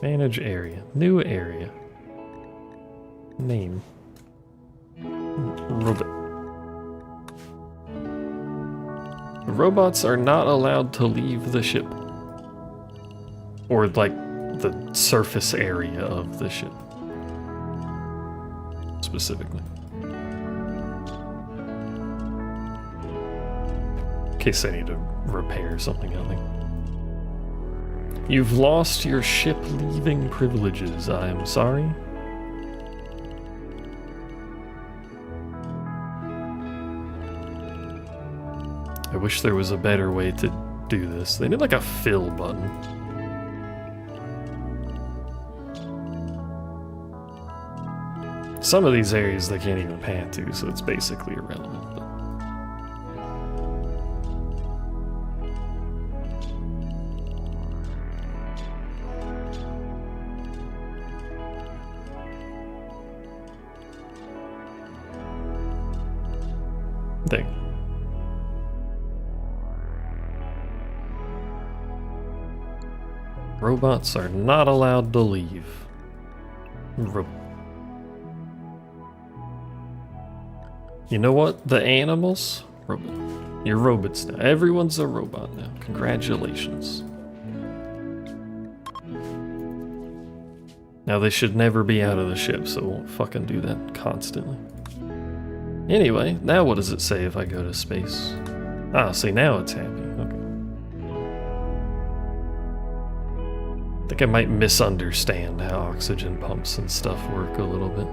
Manage area. New area. Name. Robot. Robots are not allowed to leave the ship. Or, like, the surface area of the ship. Specifically. In case I need to repair something, I think. You've lost your ship leaving privileges. I am sorry. I wish there was a better way to do this. They need like a fill button. Some of these areas they can't even pan to, so it's basically irrelevant. But... There. Robots are not allowed to leave. You know what? The animals? Robot. You're robots now. Everyone's a robot now. Congratulations. Now they should never be out of the ship, so we'll fucking do that constantly. Anyway, now what does it say if I go to space? Ah, see, now it's happy. Okay. I think I might misunderstand how oxygen pumps and stuff work a little bit.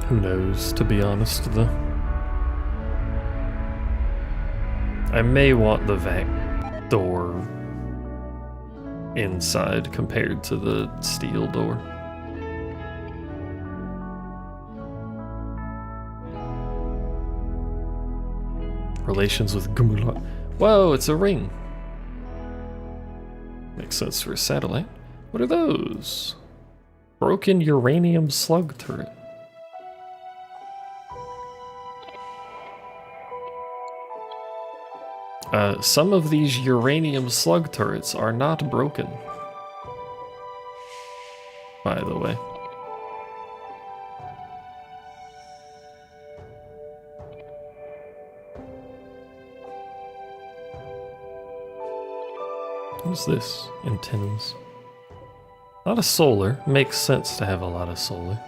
Who knows, to be honest, though. I may want the vac door inside compared to the steel door. Relations with Gumulat. Whoa, it's a ring. Makes sense for a satellite. What are those? Broken uranium slug turret. Some of these uranium slug turrets are not broken. By the way. What's this? Antennas. A lot of solar. Makes sense to have a lot of solar.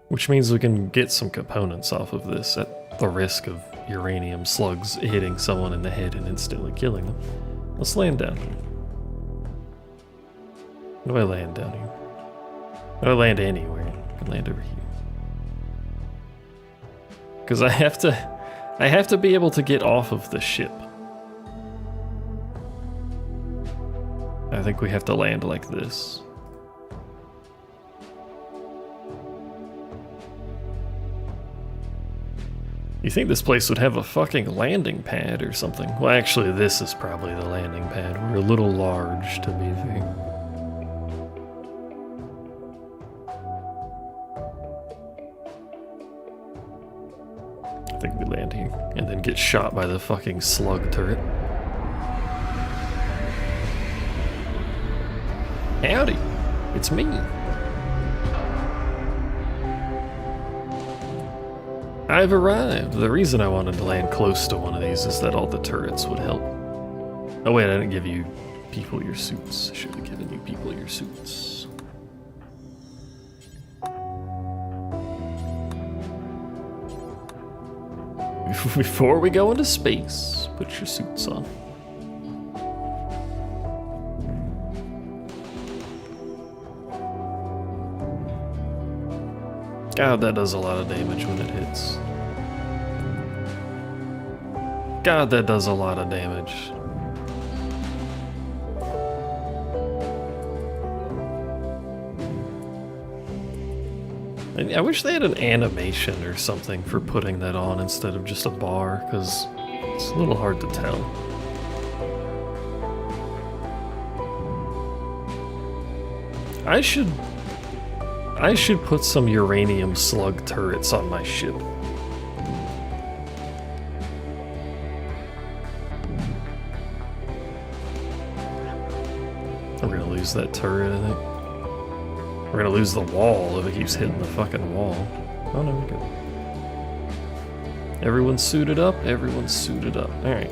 Which means we can get some components off of this at the risk of uranium slugs hitting someone in the head and instantly killing them. Let's land down here. Where do I land down here? Where do I land anywhere? I can land over here. Because I have to be able to get off of the ship. I think we have to land like this. You think this place would have a fucking landing pad or something? Well, actually, this is probably the landing pad. We're a little large, to be fair. I think we land here and then get shot by the fucking slug turret. Howdy, it's me. I've arrived. The reason I wanted to land close to one of these is that all the turrets would help. Oh wait, I didn't give you people your suits. I should have given you people your suits. Before we go into space, put your suits on. God, that does a lot of damage when it hits. God, that does a lot of damage. I wish they had an animation or something for putting that on instead of just a bar, because it's a little hard to tell. I should put some uranium slug turrets on my ship. We're gonna lose that turret, I think. We're gonna lose the wall if it keeps hitting the fucking wall. Oh no, we're good. Everyone's suited up, everyone's suited up. Alright.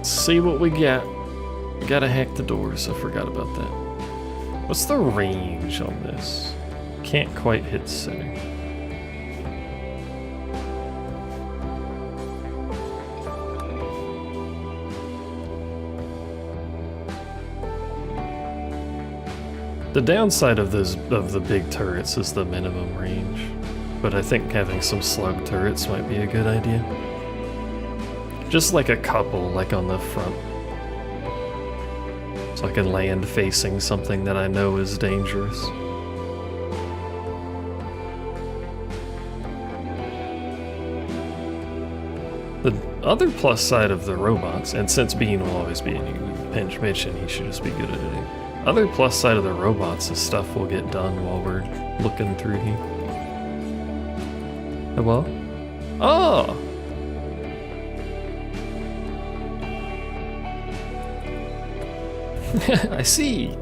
See what we got. We gotta hack the doors, I forgot about that. What's the range on this? Can't quite hit center. The downside of the big turrets is the minimum range, but I think having some slug turrets might be a good idea. Just like a couple, like on the front. So I can land facing something that I know is dangerous. The other plus side of the robots, and since Bean will always be in a pinch mission, he should just be good at it. Other plus side of the robots is stuff will get done while we're looking through here. Hello? Oh! I see.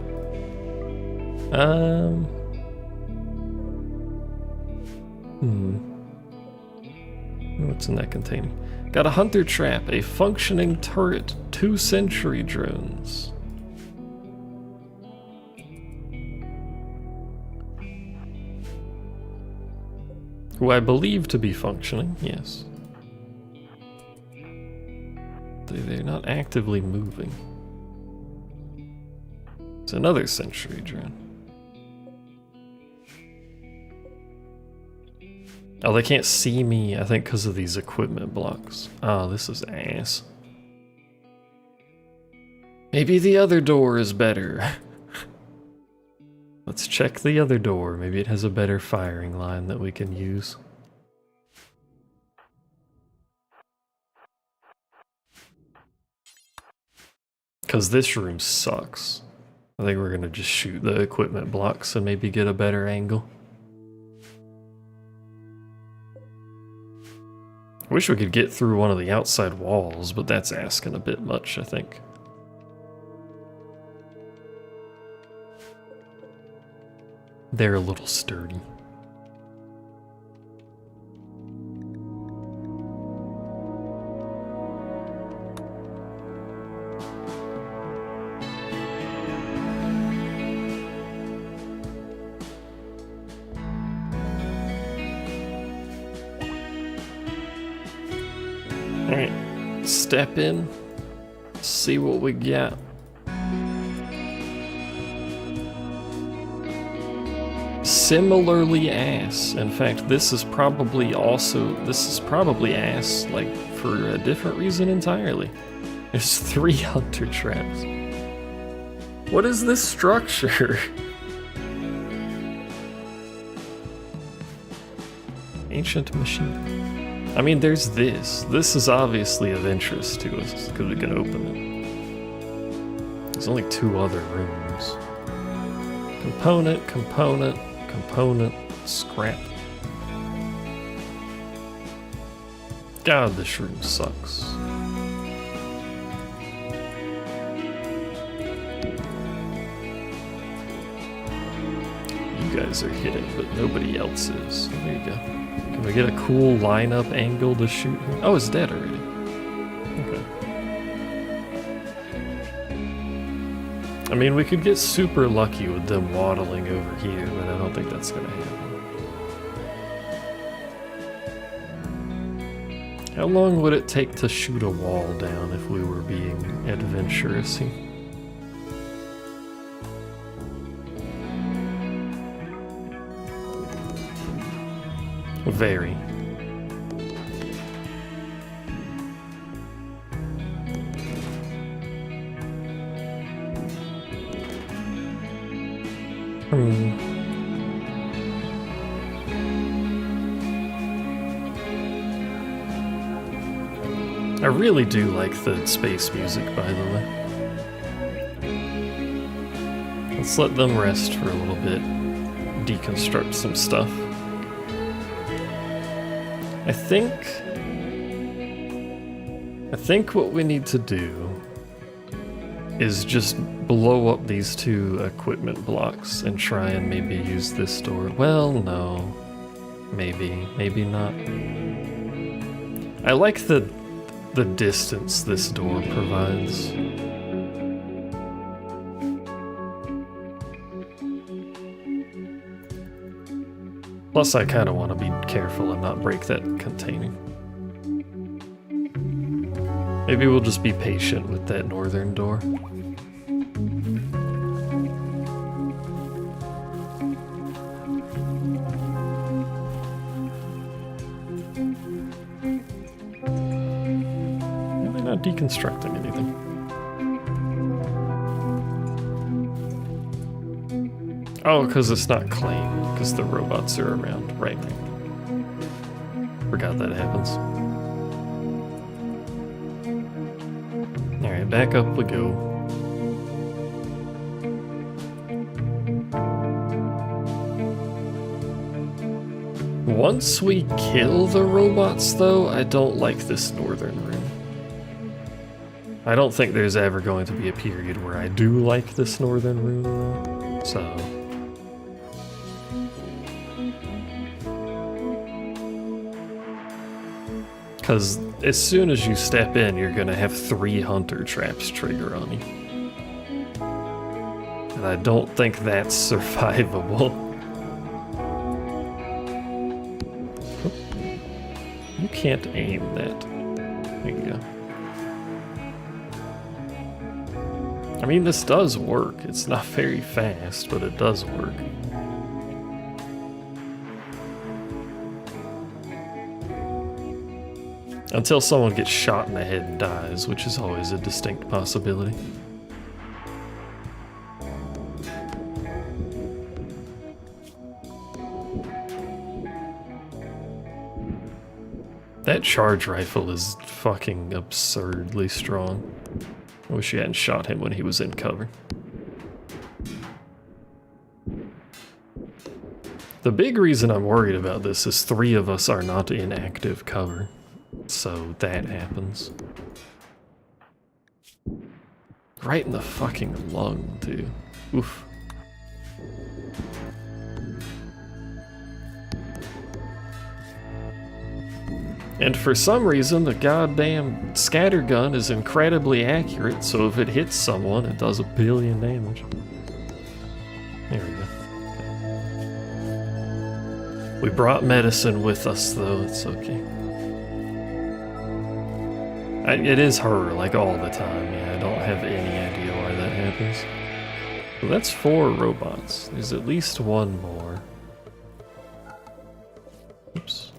What's in that container? Got a hunter trap, a functioning turret, 2 sentry drones. Who I believe to be functioning, yes. They're not actively moving. It's another sentry drone. Oh, they can't see me, I think because of these equipment blocks. Oh, this is ass. Maybe the other door is better. Let's check the other door. Maybe it has a better firing line that we can use. Because this room sucks. I think we're gonna just shoot the equipment blocks and maybe get a better angle. Wish we could get through one of the outside walls, but that's asking a bit much, I think. They're a little sturdy. Alright, step in, see what we got. Similarly ass. In fact, this is probably ass, like, for a different reason entirely. There's 3 hunter traps. What is this structure? Ancient machine. I mean, there's this. This is obviously of interest to us, because we can open it. There's only 2 other rooms. Component, component, component, scrap. God, this room sucks. You guys are hitting, but nobody else is. There you go. Can we get a cool lineup angle to shoot him? Oh, it's dead already. Okay. I mean, we could get super lucky with them waddling over here, but I don't think that's gonna happen. How long would it take to shoot a wall down if we were being adventurous? Very. I really do like the space music, by the way. Let's let them rest for a little bit, deconstruct some stuff. I think what we need to do is just blow up these two equipment blocks and try and maybe use this door. Well, no. Maybe not. I like the distance this door provides. Plus, I kind of want to be careful and not break that container. Maybe we'll just be patient with that northern door. They're not deconstructing anything. Oh, because it's not clean, because the robots are around. Right. Forgot that happens. Alright, back up we go. Once we kill the robots, though, I don't like this northern room. I don't think there's ever going to be a period where I do like this northern room, though. So... because as soon as you step in, you're gonna have 3 hunter traps trigger on you. And I don't think that's survivable. You can't aim that. There you go. I mean, this does work. It's not very fast, but it does work. Until someone gets shot in the head and dies, which is always a distinct possibility. That charge rifle is fucking absurdly strong. I wish you hadn't shot him when he was in cover. The big reason I'm worried about this is 3 of us are not in active cover. So that happens. Right in the fucking lung, too. Oof. And for some reason, the goddamn scattergun is incredibly accurate, so if it hits someone, it does 1 billion damage. There we go. We brought medicine with us, though. It's okay. It is her, like, all the time. Yeah, I don't have any idea why that happens. So that's 4 robots. There's at least 1 more. Oops.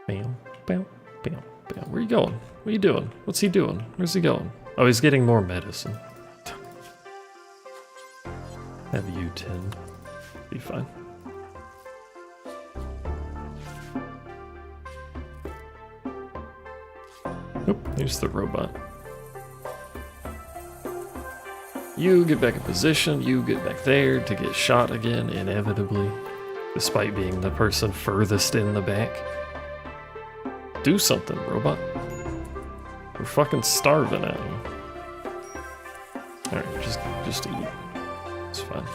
Bam, bam, bam, bam. Where are you going? What are you doing? What's he doing? Where's he going? Oh, he's getting more medicine. Have you 10. Be fine. Oop, there's the robot. You get back in position, you get back there to get shot again, inevitably, despite being the person furthest in the back. Do something, robot. We're fucking starving at you. Alright, just eat. It's fine.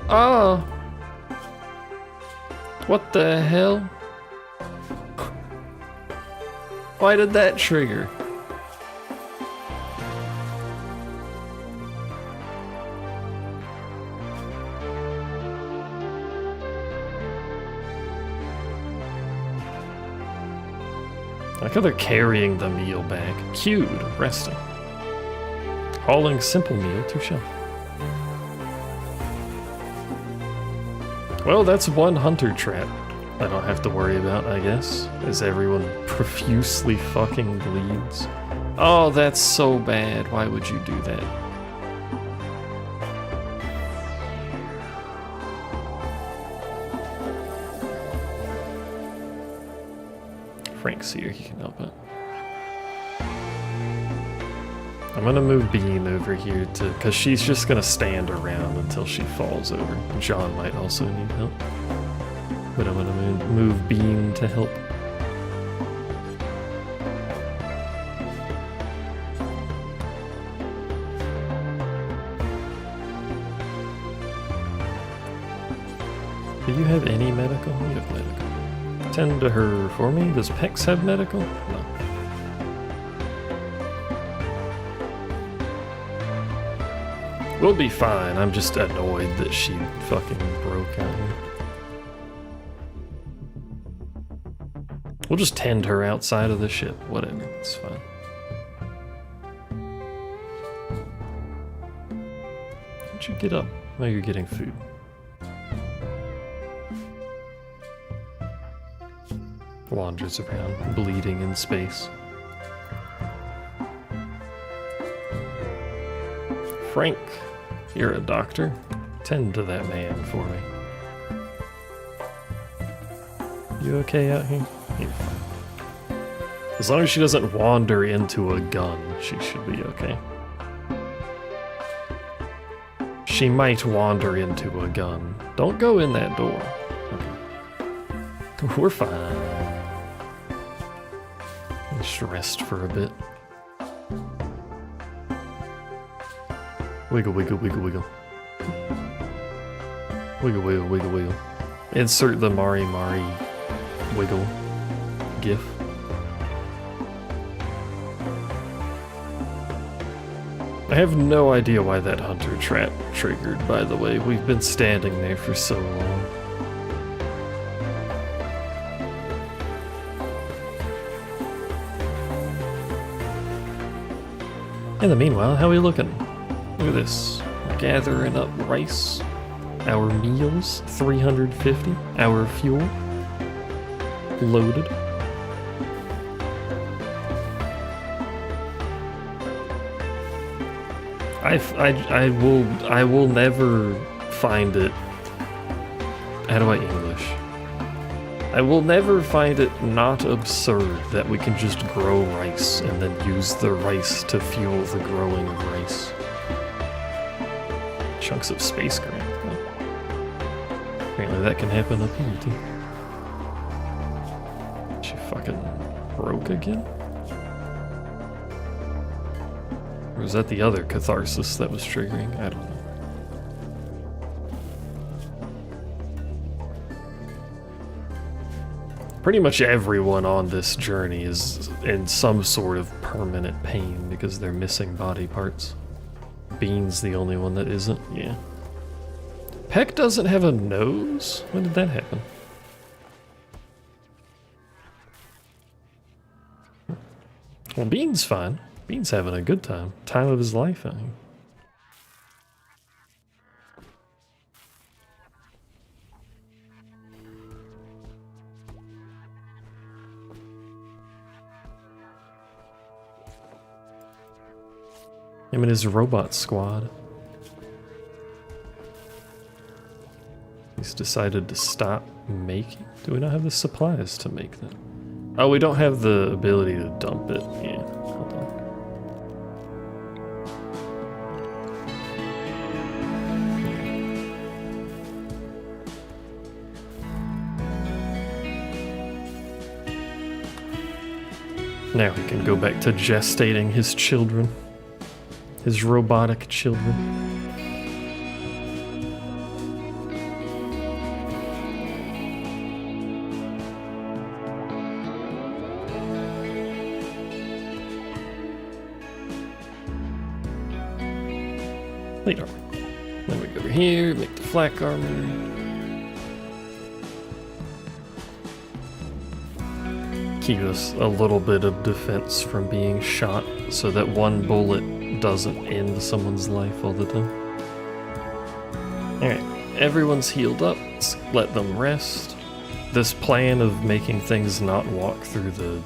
Oh! What the hell? Why did that trigger? I like how they're carrying the meal back. Cued, resting. Hauling simple meal to shelf. Well, that's 1 hunter trap I don't have to worry about, I guess, as everyone profusely fucking bleeds. Oh, that's so bad. Why would you do that? Frank's here, he can help it. I'm gonna move Bean over here because she's just gonna stand around until she falls over. John might also need help. But I'm gonna move Bean to help. Do you have any medical? You have medical. Tend to her for me. Does Pex have medical? No. We'll be fine. I'm just annoyed that she fucking broke out here. We'll just tend her outside of the ship. Whatever. It's fine. How'd you get up? Oh, you're getting food. Wanders around, bleeding in space. Frank, you're a doctor. Tend to that man for me. You okay out here? You're fine. As long as she doesn't wander into a gun, she should be okay. She might wander into a gun. Don't go in that door. Okay. We're fine. Just rest for a bit. Wiggle, wiggle, wiggle, wiggle. Wiggle, wiggle, wiggle, wiggle. Insert the Mari Mari wiggle gif. I have no idea why that hunter trap triggered, by the way. We've been standing there for so long. In the meanwhile, how are we looking? Look at this. Gathering up rice. Our meals, 350. Our fuel, loaded. I will never find it. How do I English? I will never find it not absurd that we can just grow rice and then use the rice to fuel the growing of rice. Chunks of space grain. Huh? Apparently that can happen up here too. She fucking broke again? Or was that the other catharsis that was triggering? I don't know. Pretty much everyone on this journey is in some sort of permanent pain because they're missing body parts. Bean's the only one that isn't, yeah. Peck doesn't have a nose? When did that happen? Well, Bean's fine. Bean's having a good time. Time of his life, I think. Him and his robot squad. He's decided to stop making. Do we not have the supplies to make that? Oh, we don't have the ability to dump it. Yeah, hold on. Now he can go back to gestating his children. His robotic children. Plate armor. Then we go over here, make the flak armor. Keep us a little bit of defense from being shot so that one bullet doesn't end someone's life all the time. Alright, everyone's healed up. Let's let them rest. This plan of making things not walk through the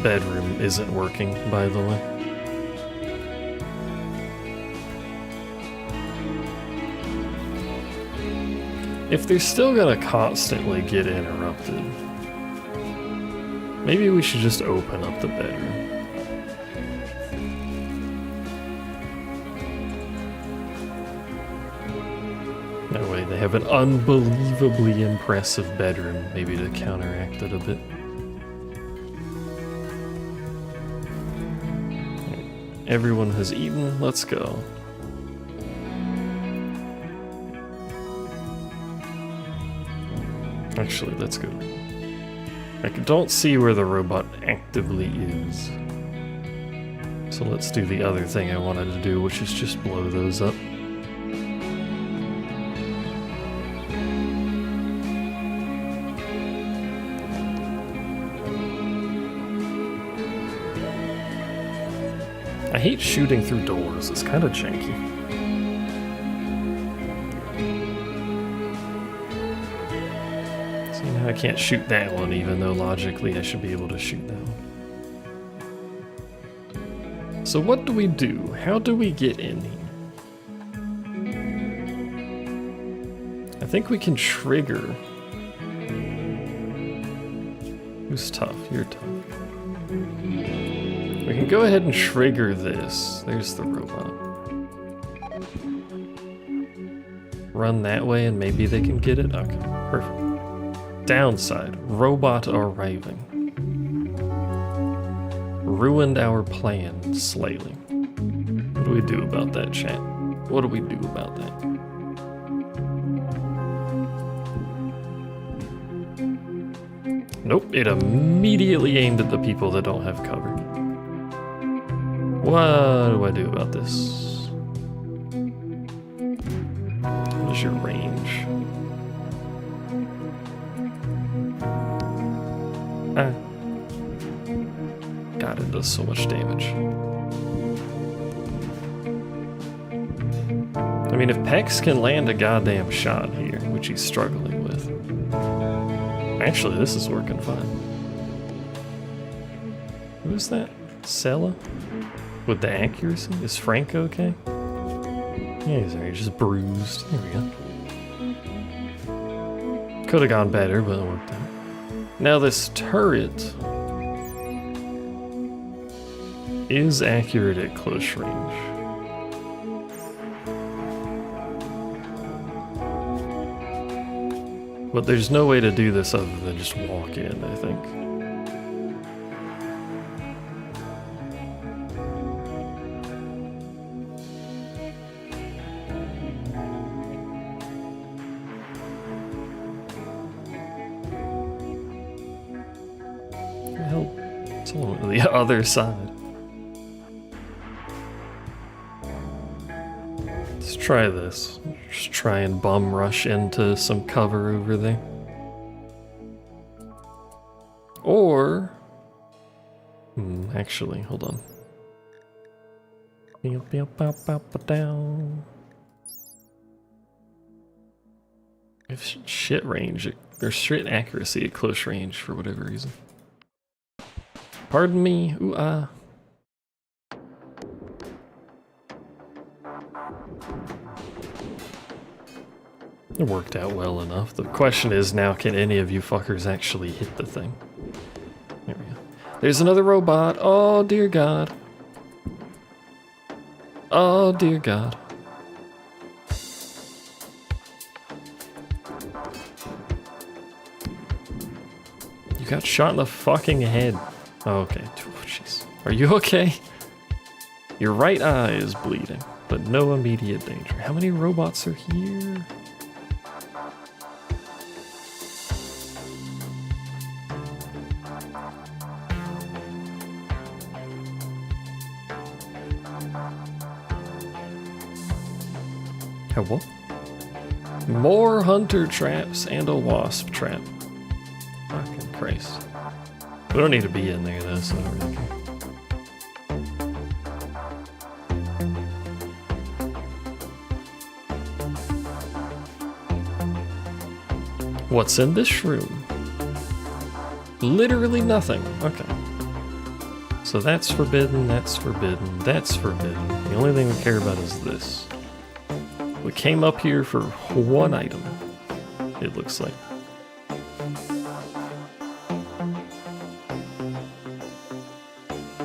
bedroom isn't working, by the way. If they're still gonna constantly get interrupted, maybe we should just open up the bedroom. That way they have an unbelievably impressive bedroom, maybe to counteract it a bit. Everyone has eaten, let's go. Actually, let's go. I don't see where the robot actively is. So let's do the other thing I wanted to do, which is just blow those up. I hate shooting through doors, it's kind of janky. See, now I can't shoot that one, even though logically I should be able to shoot that one. So what do we do? How do we get in here? I think we can trigger. Who's tough? You're tough. We can go ahead and trigger this. There's the robot. Run that way and maybe they can get it? Okay, perfect. Downside, robot arriving. Ruined our plan slightly. What do we do about that, chat? What do we do about that? Nope, it immediately aimed at the people that don't have cover. What do I do about this? What is your range? Ah. God, it does so much damage. I mean, if Pex can land a goddamn shot here, which he's struggling with. Actually, this is working fine. Who's that? Sella? With the accuracy? Is Frank okay? Yeah, he's alright, just bruised. There we go. Could have gone better, but it worked out. Now this turret is accurate at close range. But there's no way to do this other than just walk in, I think. The other side. Let's try this. Just try and bum rush into some cover over there. Or... actually, hold on. If shit range, or shit accuracy at close range for whatever reason. Pardon me, ooh ah. It worked out well enough. The question is now, can any of you fuckers actually hit the thing? There we go. There's another robot. Oh dear God. Oh dear God. You got shot in the fucking head. Oh, okay. Oh, jeez. Are you okay? Your right eye is bleeding, but no immediate danger. How many robots are here? What? More hunter traps and a wasp trap. Fucking Christ. We don't need to be in there though, so I don't really care. What's in this room? Literally nothing. Okay. So that's forbidden, that's forbidden, that's forbidden. The only thing we care about is this. We came up here for one item, it looks like.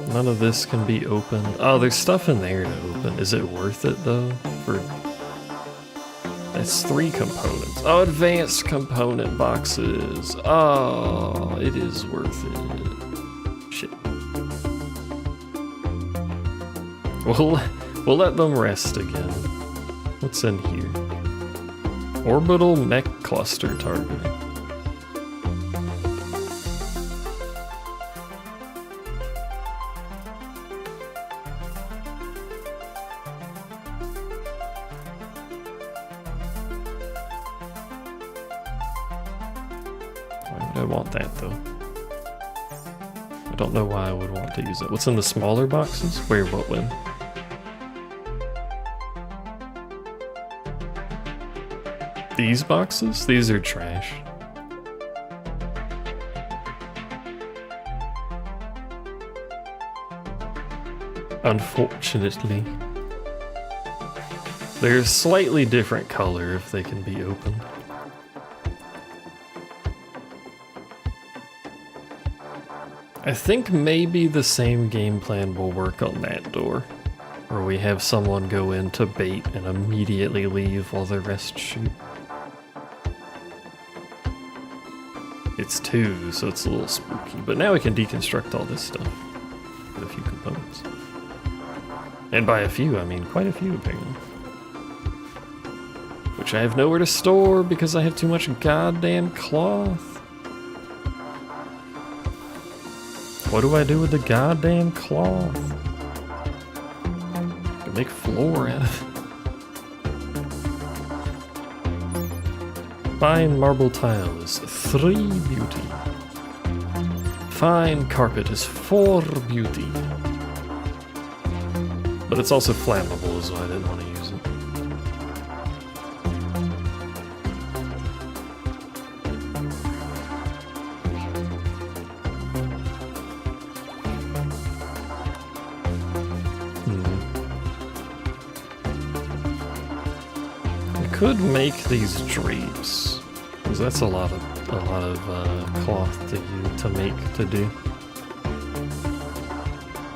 None of this can be opened. Oh, there's stuff in there to open. Is it worth it though? That's 3 components. Oh, advanced component boxes. Oh, it is worth it. Shit. We'll let them rest again. What's in here? Orbital mech cluster targeting. Why would I want that though? I don't know why I would want to use it. What's in the smaller boxes? Where, what, when? These boxes? These are trash. Unfortunately. They're a slightly different color if they can be opened. I think maybe the same game plan will work on that door, where we have someone go in to bait and immediately leave while the rest shoot. It's 2, so it's a little spooky, but now we can deconstruct all this stuff with a few components. And by a few, I mean quite a few apparently. Which I have nowhere to store because I have too much goddamn cloth. What do I do with the goddamn cloth? I can make floor out of it. Fine marble tile is 3 beauty. Fine carpet is 4 beauty. But it's also flammable, is why I didn't want to use it. Could make these drapes, because that's a lot of cloth to do.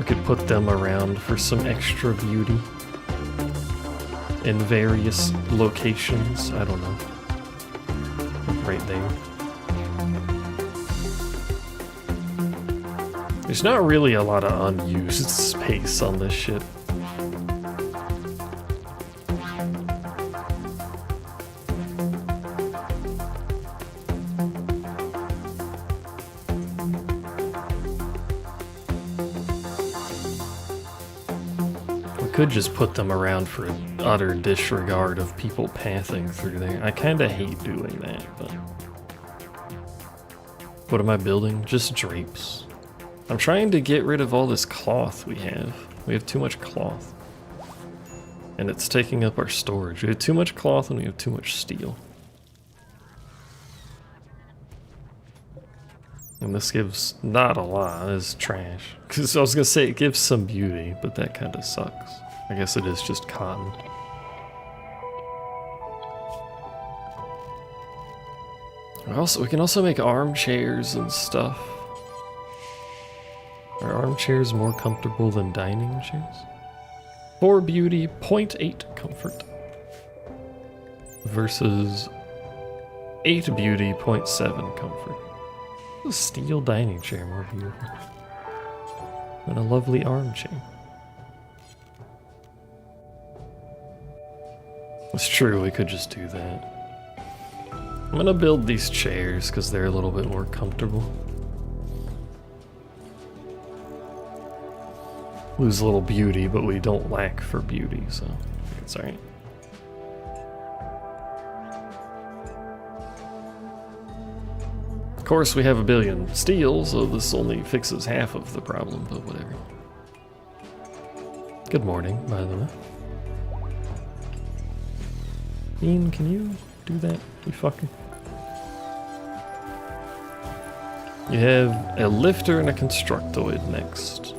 We could put them around for some extra beauty in various locations. I don't know, right there. There's not really a lot of unused space on this ship. Could just put them around for utter disregard of people pathing through there. I kinda hate doing that, but... What am I building? Just drapes. I'm trying to get rid of all this cloth we have. We have too much cloth. And it's taking up our storage. We have too much cloth and we have too much steel. And this gives not a lot, it's trash. Because I was gonna say it gives some beauty, but that kinda sucks. I guess it is just cotton. We can also make armchairs and stuff. Are armchairs more comfortable than dining chairs? 4 beauty, 0.8 comfort. Versus 8 beauty, 0.7 comfort. A steel dining chair more beautiful than a lovely armchair. It's true, we could just do that. I'm gonna build these chairs because they're a little bit more comfortable. Lose a little beauty, but we don't lack for beauty, so it's alright. Of course, we have 1 billion steel, so this only fixes half of the problem, but whatever. Good morning, by the way. Bean, can you do that, you fucker? You have a lifter and a constructoid next.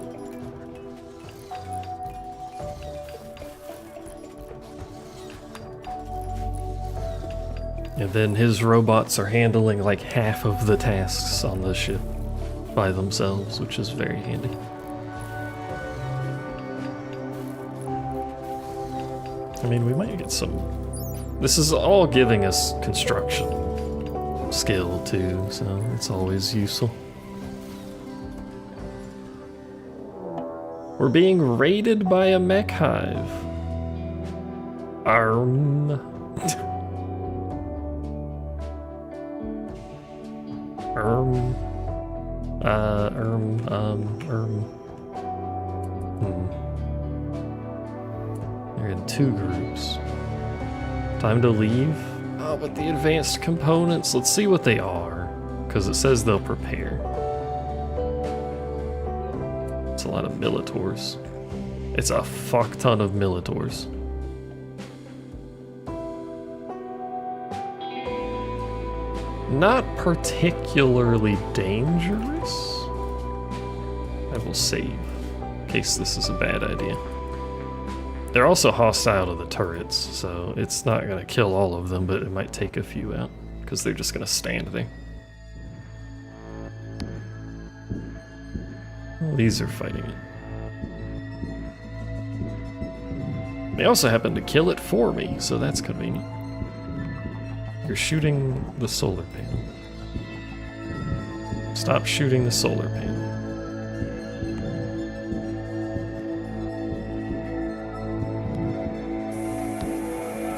And then his robots are handling like half of the tasks on the ship by themselves, which is very handy. I mean, we might get some... This is all giving us construction skill too, so it's always useful. We're being raided by a mech hive. Arm. They're in 2 groups. Time to leave? Oh, but the advanced components, let's see what they are, because it says they'll prepare. It's a lot of Militors. It's a fuck ton of Militors. Not particularly dangerous. I will save, in case this is a bad idea. They're also hostile to the turrets, so it's not gonna kill all of them, but it might take a few out, because they're just gonna stand there. Well, these are fighting it. They also happen to kill it for me, so that's convenient. You're shooting the solar panel. Stop shooting the solar panel.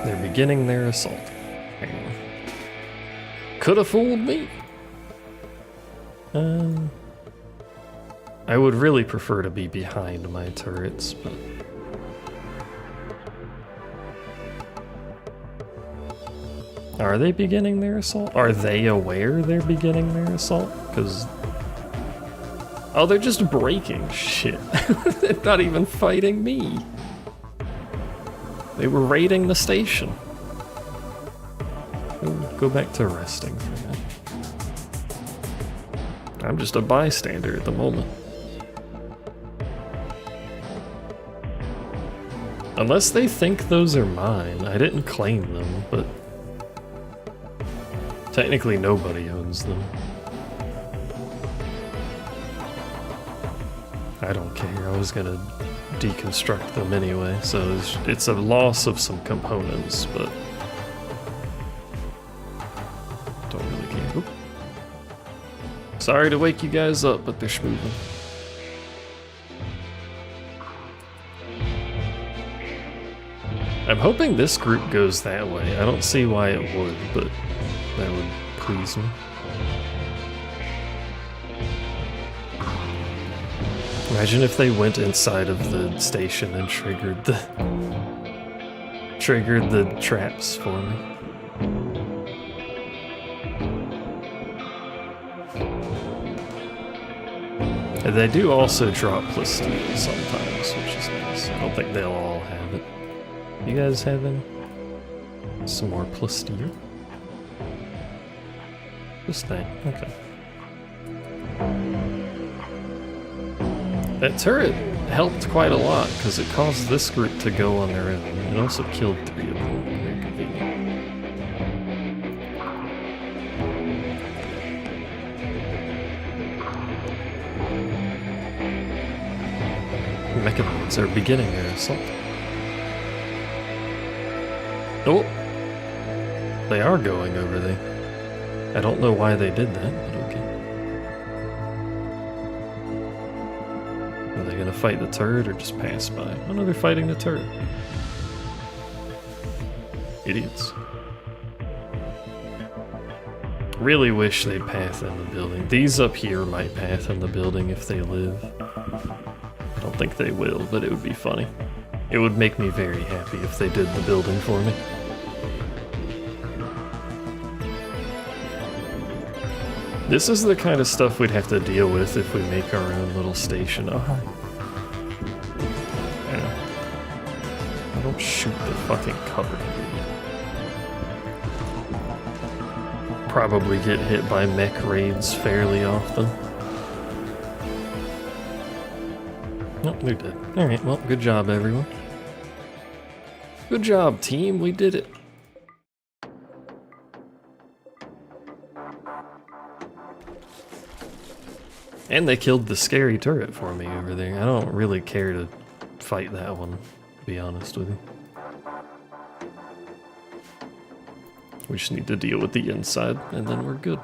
They're beginning their assault. Could have fooled me. I would really prefer to be behind my turrets, but... Are they beginning their assault? Are they aware they're beginning their assault? Because... Oh, they're just breaking shit. They're not even fighting me. They were raiding the station. Go back to resting for a minute. I'm just a bystander at the moment. Unless they think those are mine. I didn't claim them, but... Technically nobody owns them. I don't care, I was gonna deconstruct them anyway, so it's a loss of some components, but... Don't really care. Oop. Sorry to wake you guys up, but they're schmoovin'. I'm hoping this group goes that way. I don't see why it would, but that would please me. Imagine if they went inside of the station and triggered the traps for me. And they do also drop plasteel sometimes, which is nice. I don't think they'll all have it. You guys have any? Some more plasteel? This thing, okay. That turret helped quite a lot, because it caused this group to go on their own. It also killed 3 of them. Very convenient. Mechanoids are beginning their assault. Oh! They are going over there. I don't know why they did that, but okay. Are they gonna fight the turret or just pass by? Oh no, they're fighting the turret. Idiots. Really wish they'd path in the building. These up here might path in the building if they live. I don't think they will, but it would be funny. It would make me very happy if they did the building for me. This is the kind of stuff we'd have to deal with if we make our own little station. Oh, hi. Yeah. I don't shoot the fucking cover. probably get hit by mech raids fairly often. Nope, they're dead. Alright, well, good job, everyone. Good job, team, we did it. And they killed the scary turret for me over there. I don't really care to fight that one, to be honest with you. We just need to deal with the inside, and then we're good.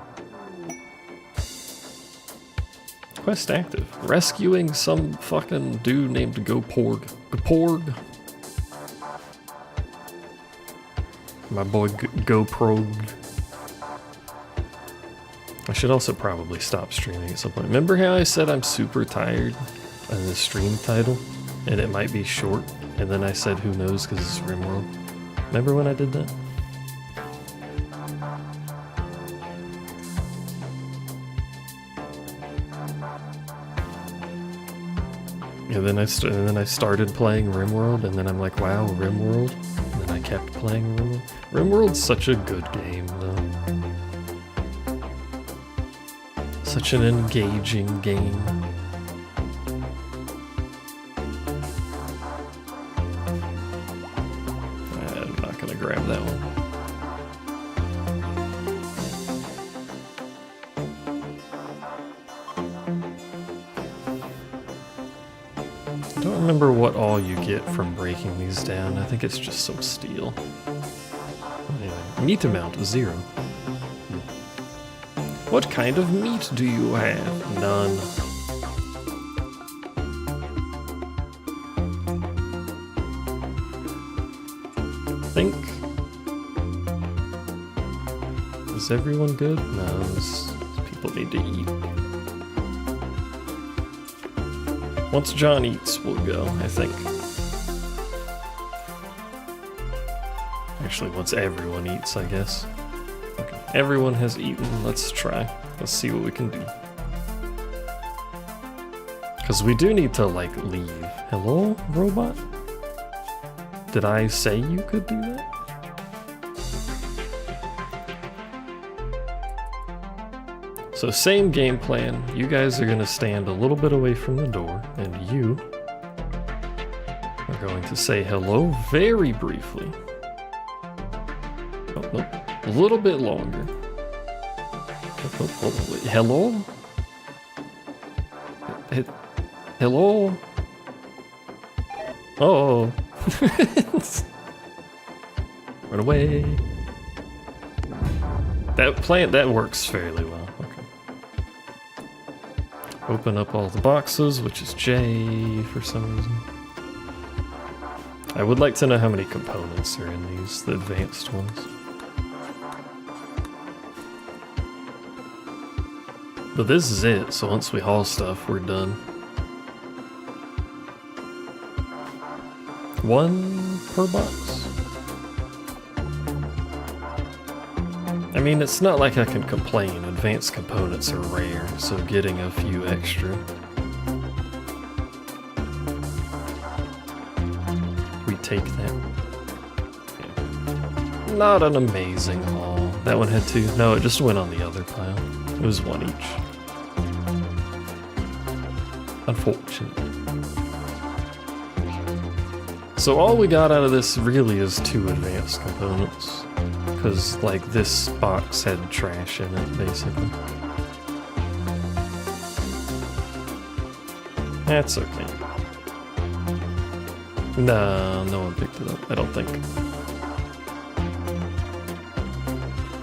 Quest active. Rescuing some fucking dude named Goporg. Goporg. My boy GoPro. I should also probably stop streaming at some point. Remember how I said I'm super tired in the stream title? And it might be short? And then I said who knows because it's Rimworld. Remember when I did that? And then I started playing Rimworld, and then I'm like, wow, Rimworld? And then I kept playing Rimworld. Rimworld's such a good game, though. Such an engaging game. I'm not gonna grab that one. I don't remember what all you get from breaking these down. I think it's just some steel. Anyway, meat amount 0. What kind of meat do you have? None. Think. Is everyone good? No, people need to eat. Once John eats, we'll go, I think. Actually, once everyone eats, I guess. Okay, everyone has eaten. Let's try. Let's see what we can do. Because we do need to, like, leave. Hello, robot? Did I say you could do that? So same game plan. You guys are going to stand a little bit away from the door, and you are going to say hello very briefly. Oh, nope. A little bit longer. Oh, wait. Hello? Hello? Oh. Run away. That works fairly well. Open up all the boxes, which is J for some reason. I would like to know how many components are in these, the advanced ones. But this is it, so once we haul stuff, we're done. 1 per box? I mean, it's not like I can complain. Advanced components are rare, so getting a few extra. We take that. Yeah. Not an amazing haul. That one had 2. No, it just went on the other pile. It was 1 each. Unfortunate. So all we got out of this really is 2 advanced components. Because, like, this box had trash in it, basically. That's okay. No one picked it up, I don't think.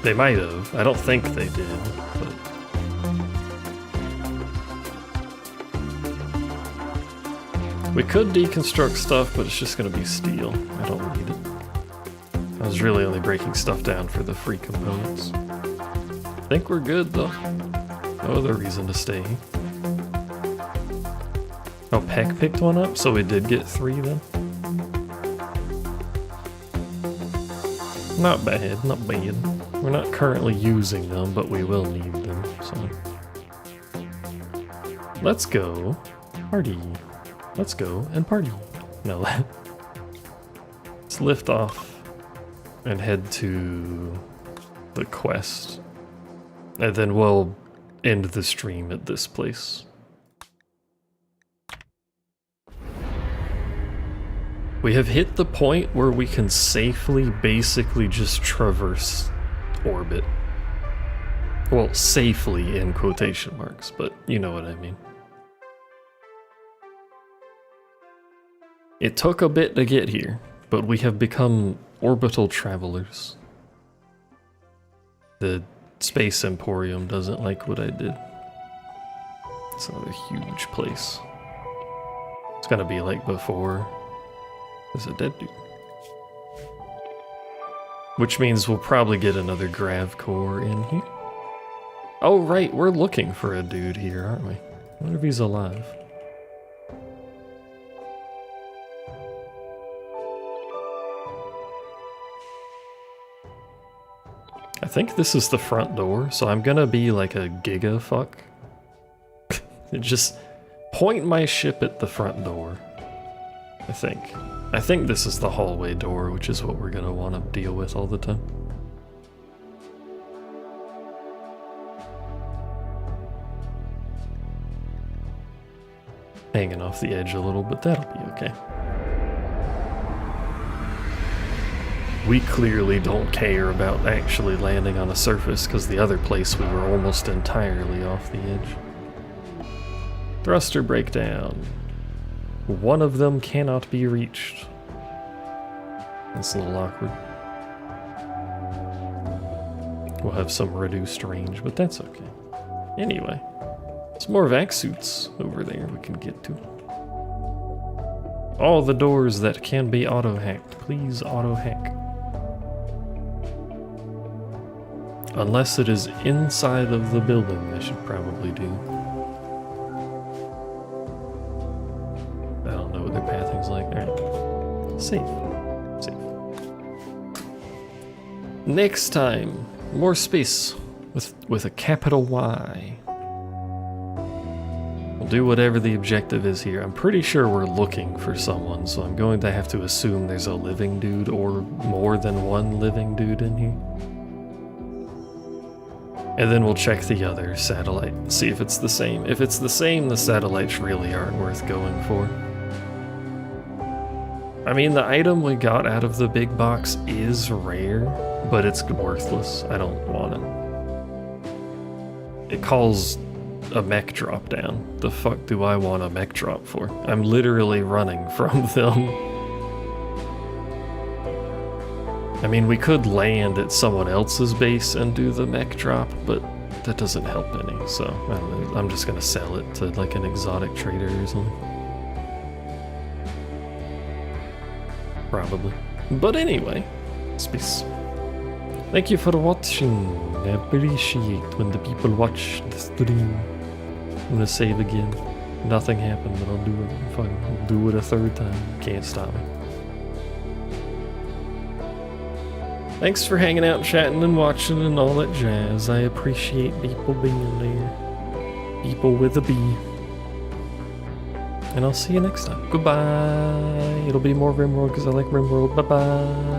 They might have. I don't think they did, but... We could deconstruct stuff, but it's just gonna be steel. I don't need it. I was really only breaking stuff down for the free components. I think we're good, though. No other reason to stay. Oh, Peck picked one up, so we did get 3 then. Not bad, not bad. We're not currently using them, but we will need them, so... Let's go party. Let's go and party. No, let's lift off and head to the quest. And then we'll end the stream at this place. We have hit the point where we can safely basically just traverse orbit. Well, safely in quotation marks, but you know what I mean. It took a bit to get here, but we have become orbital travelers. The Space Emporium doesn't like what I did. It's another huge place. It's gonna be like before. There's a dead dude. Which means we'll probably get another grav core in here. Oh right, we're looking for a dude here, aren't we? I wonder if he's alive. I think this is the front door, so I'm gonna be like a giga fuck. Just point my ship at the front door. I think this is the hallway door, which is what we're gonna want to deal with all the time. Hanging off the edge a little, but that'll be okay. We clearly don't care about actually landing on a surface, because the other place we were almost entirely off the edge. Thruster breakdown. One of them cannot be reached. That's a little awkward. We'll have some reduced range, but that's okay. Anyway, some more vac suits over there we can get to. All the doors that can be auto-hacked, please auto-hack. Unless it is inside of the building, I should probably do. I don't know what their pathing's like. Alright. Safe. Next time, more space with a capital Y. We'll do whatever the objective is here. I'm pretty sure we're looking for someone, so I'm going to have to assume there's a living dude or more than one living dude in here. And then we'll check the other satellite, see if it's the same. If it's the same, the satellites really aren't worth going for. I mean, the item we got out of the big box is rare, but it's worthless. I don't want it. It calls a mech drop down. The fuck do I want a mech drop for? I'm literally running from them. I mean, we could land at someone else's base and do the mech drop, but that doesn't help any, so I'm just gonna sell it to like an exotic trader or something. Probably. But anyway, space. Thank you for watching. I appreciate when the people watch the stream. I'm gonna save again. Nothing happened, but I'll do it. Fine. I'll do it a third time. Can't stop me. Thanks for hanging out, chatting, and watching, and all that jazz. I appreciate people being there. People with a B. And I'll see you next time. Goodbye. It'll be more Rimworld because I like Rimworld. Bye-bye.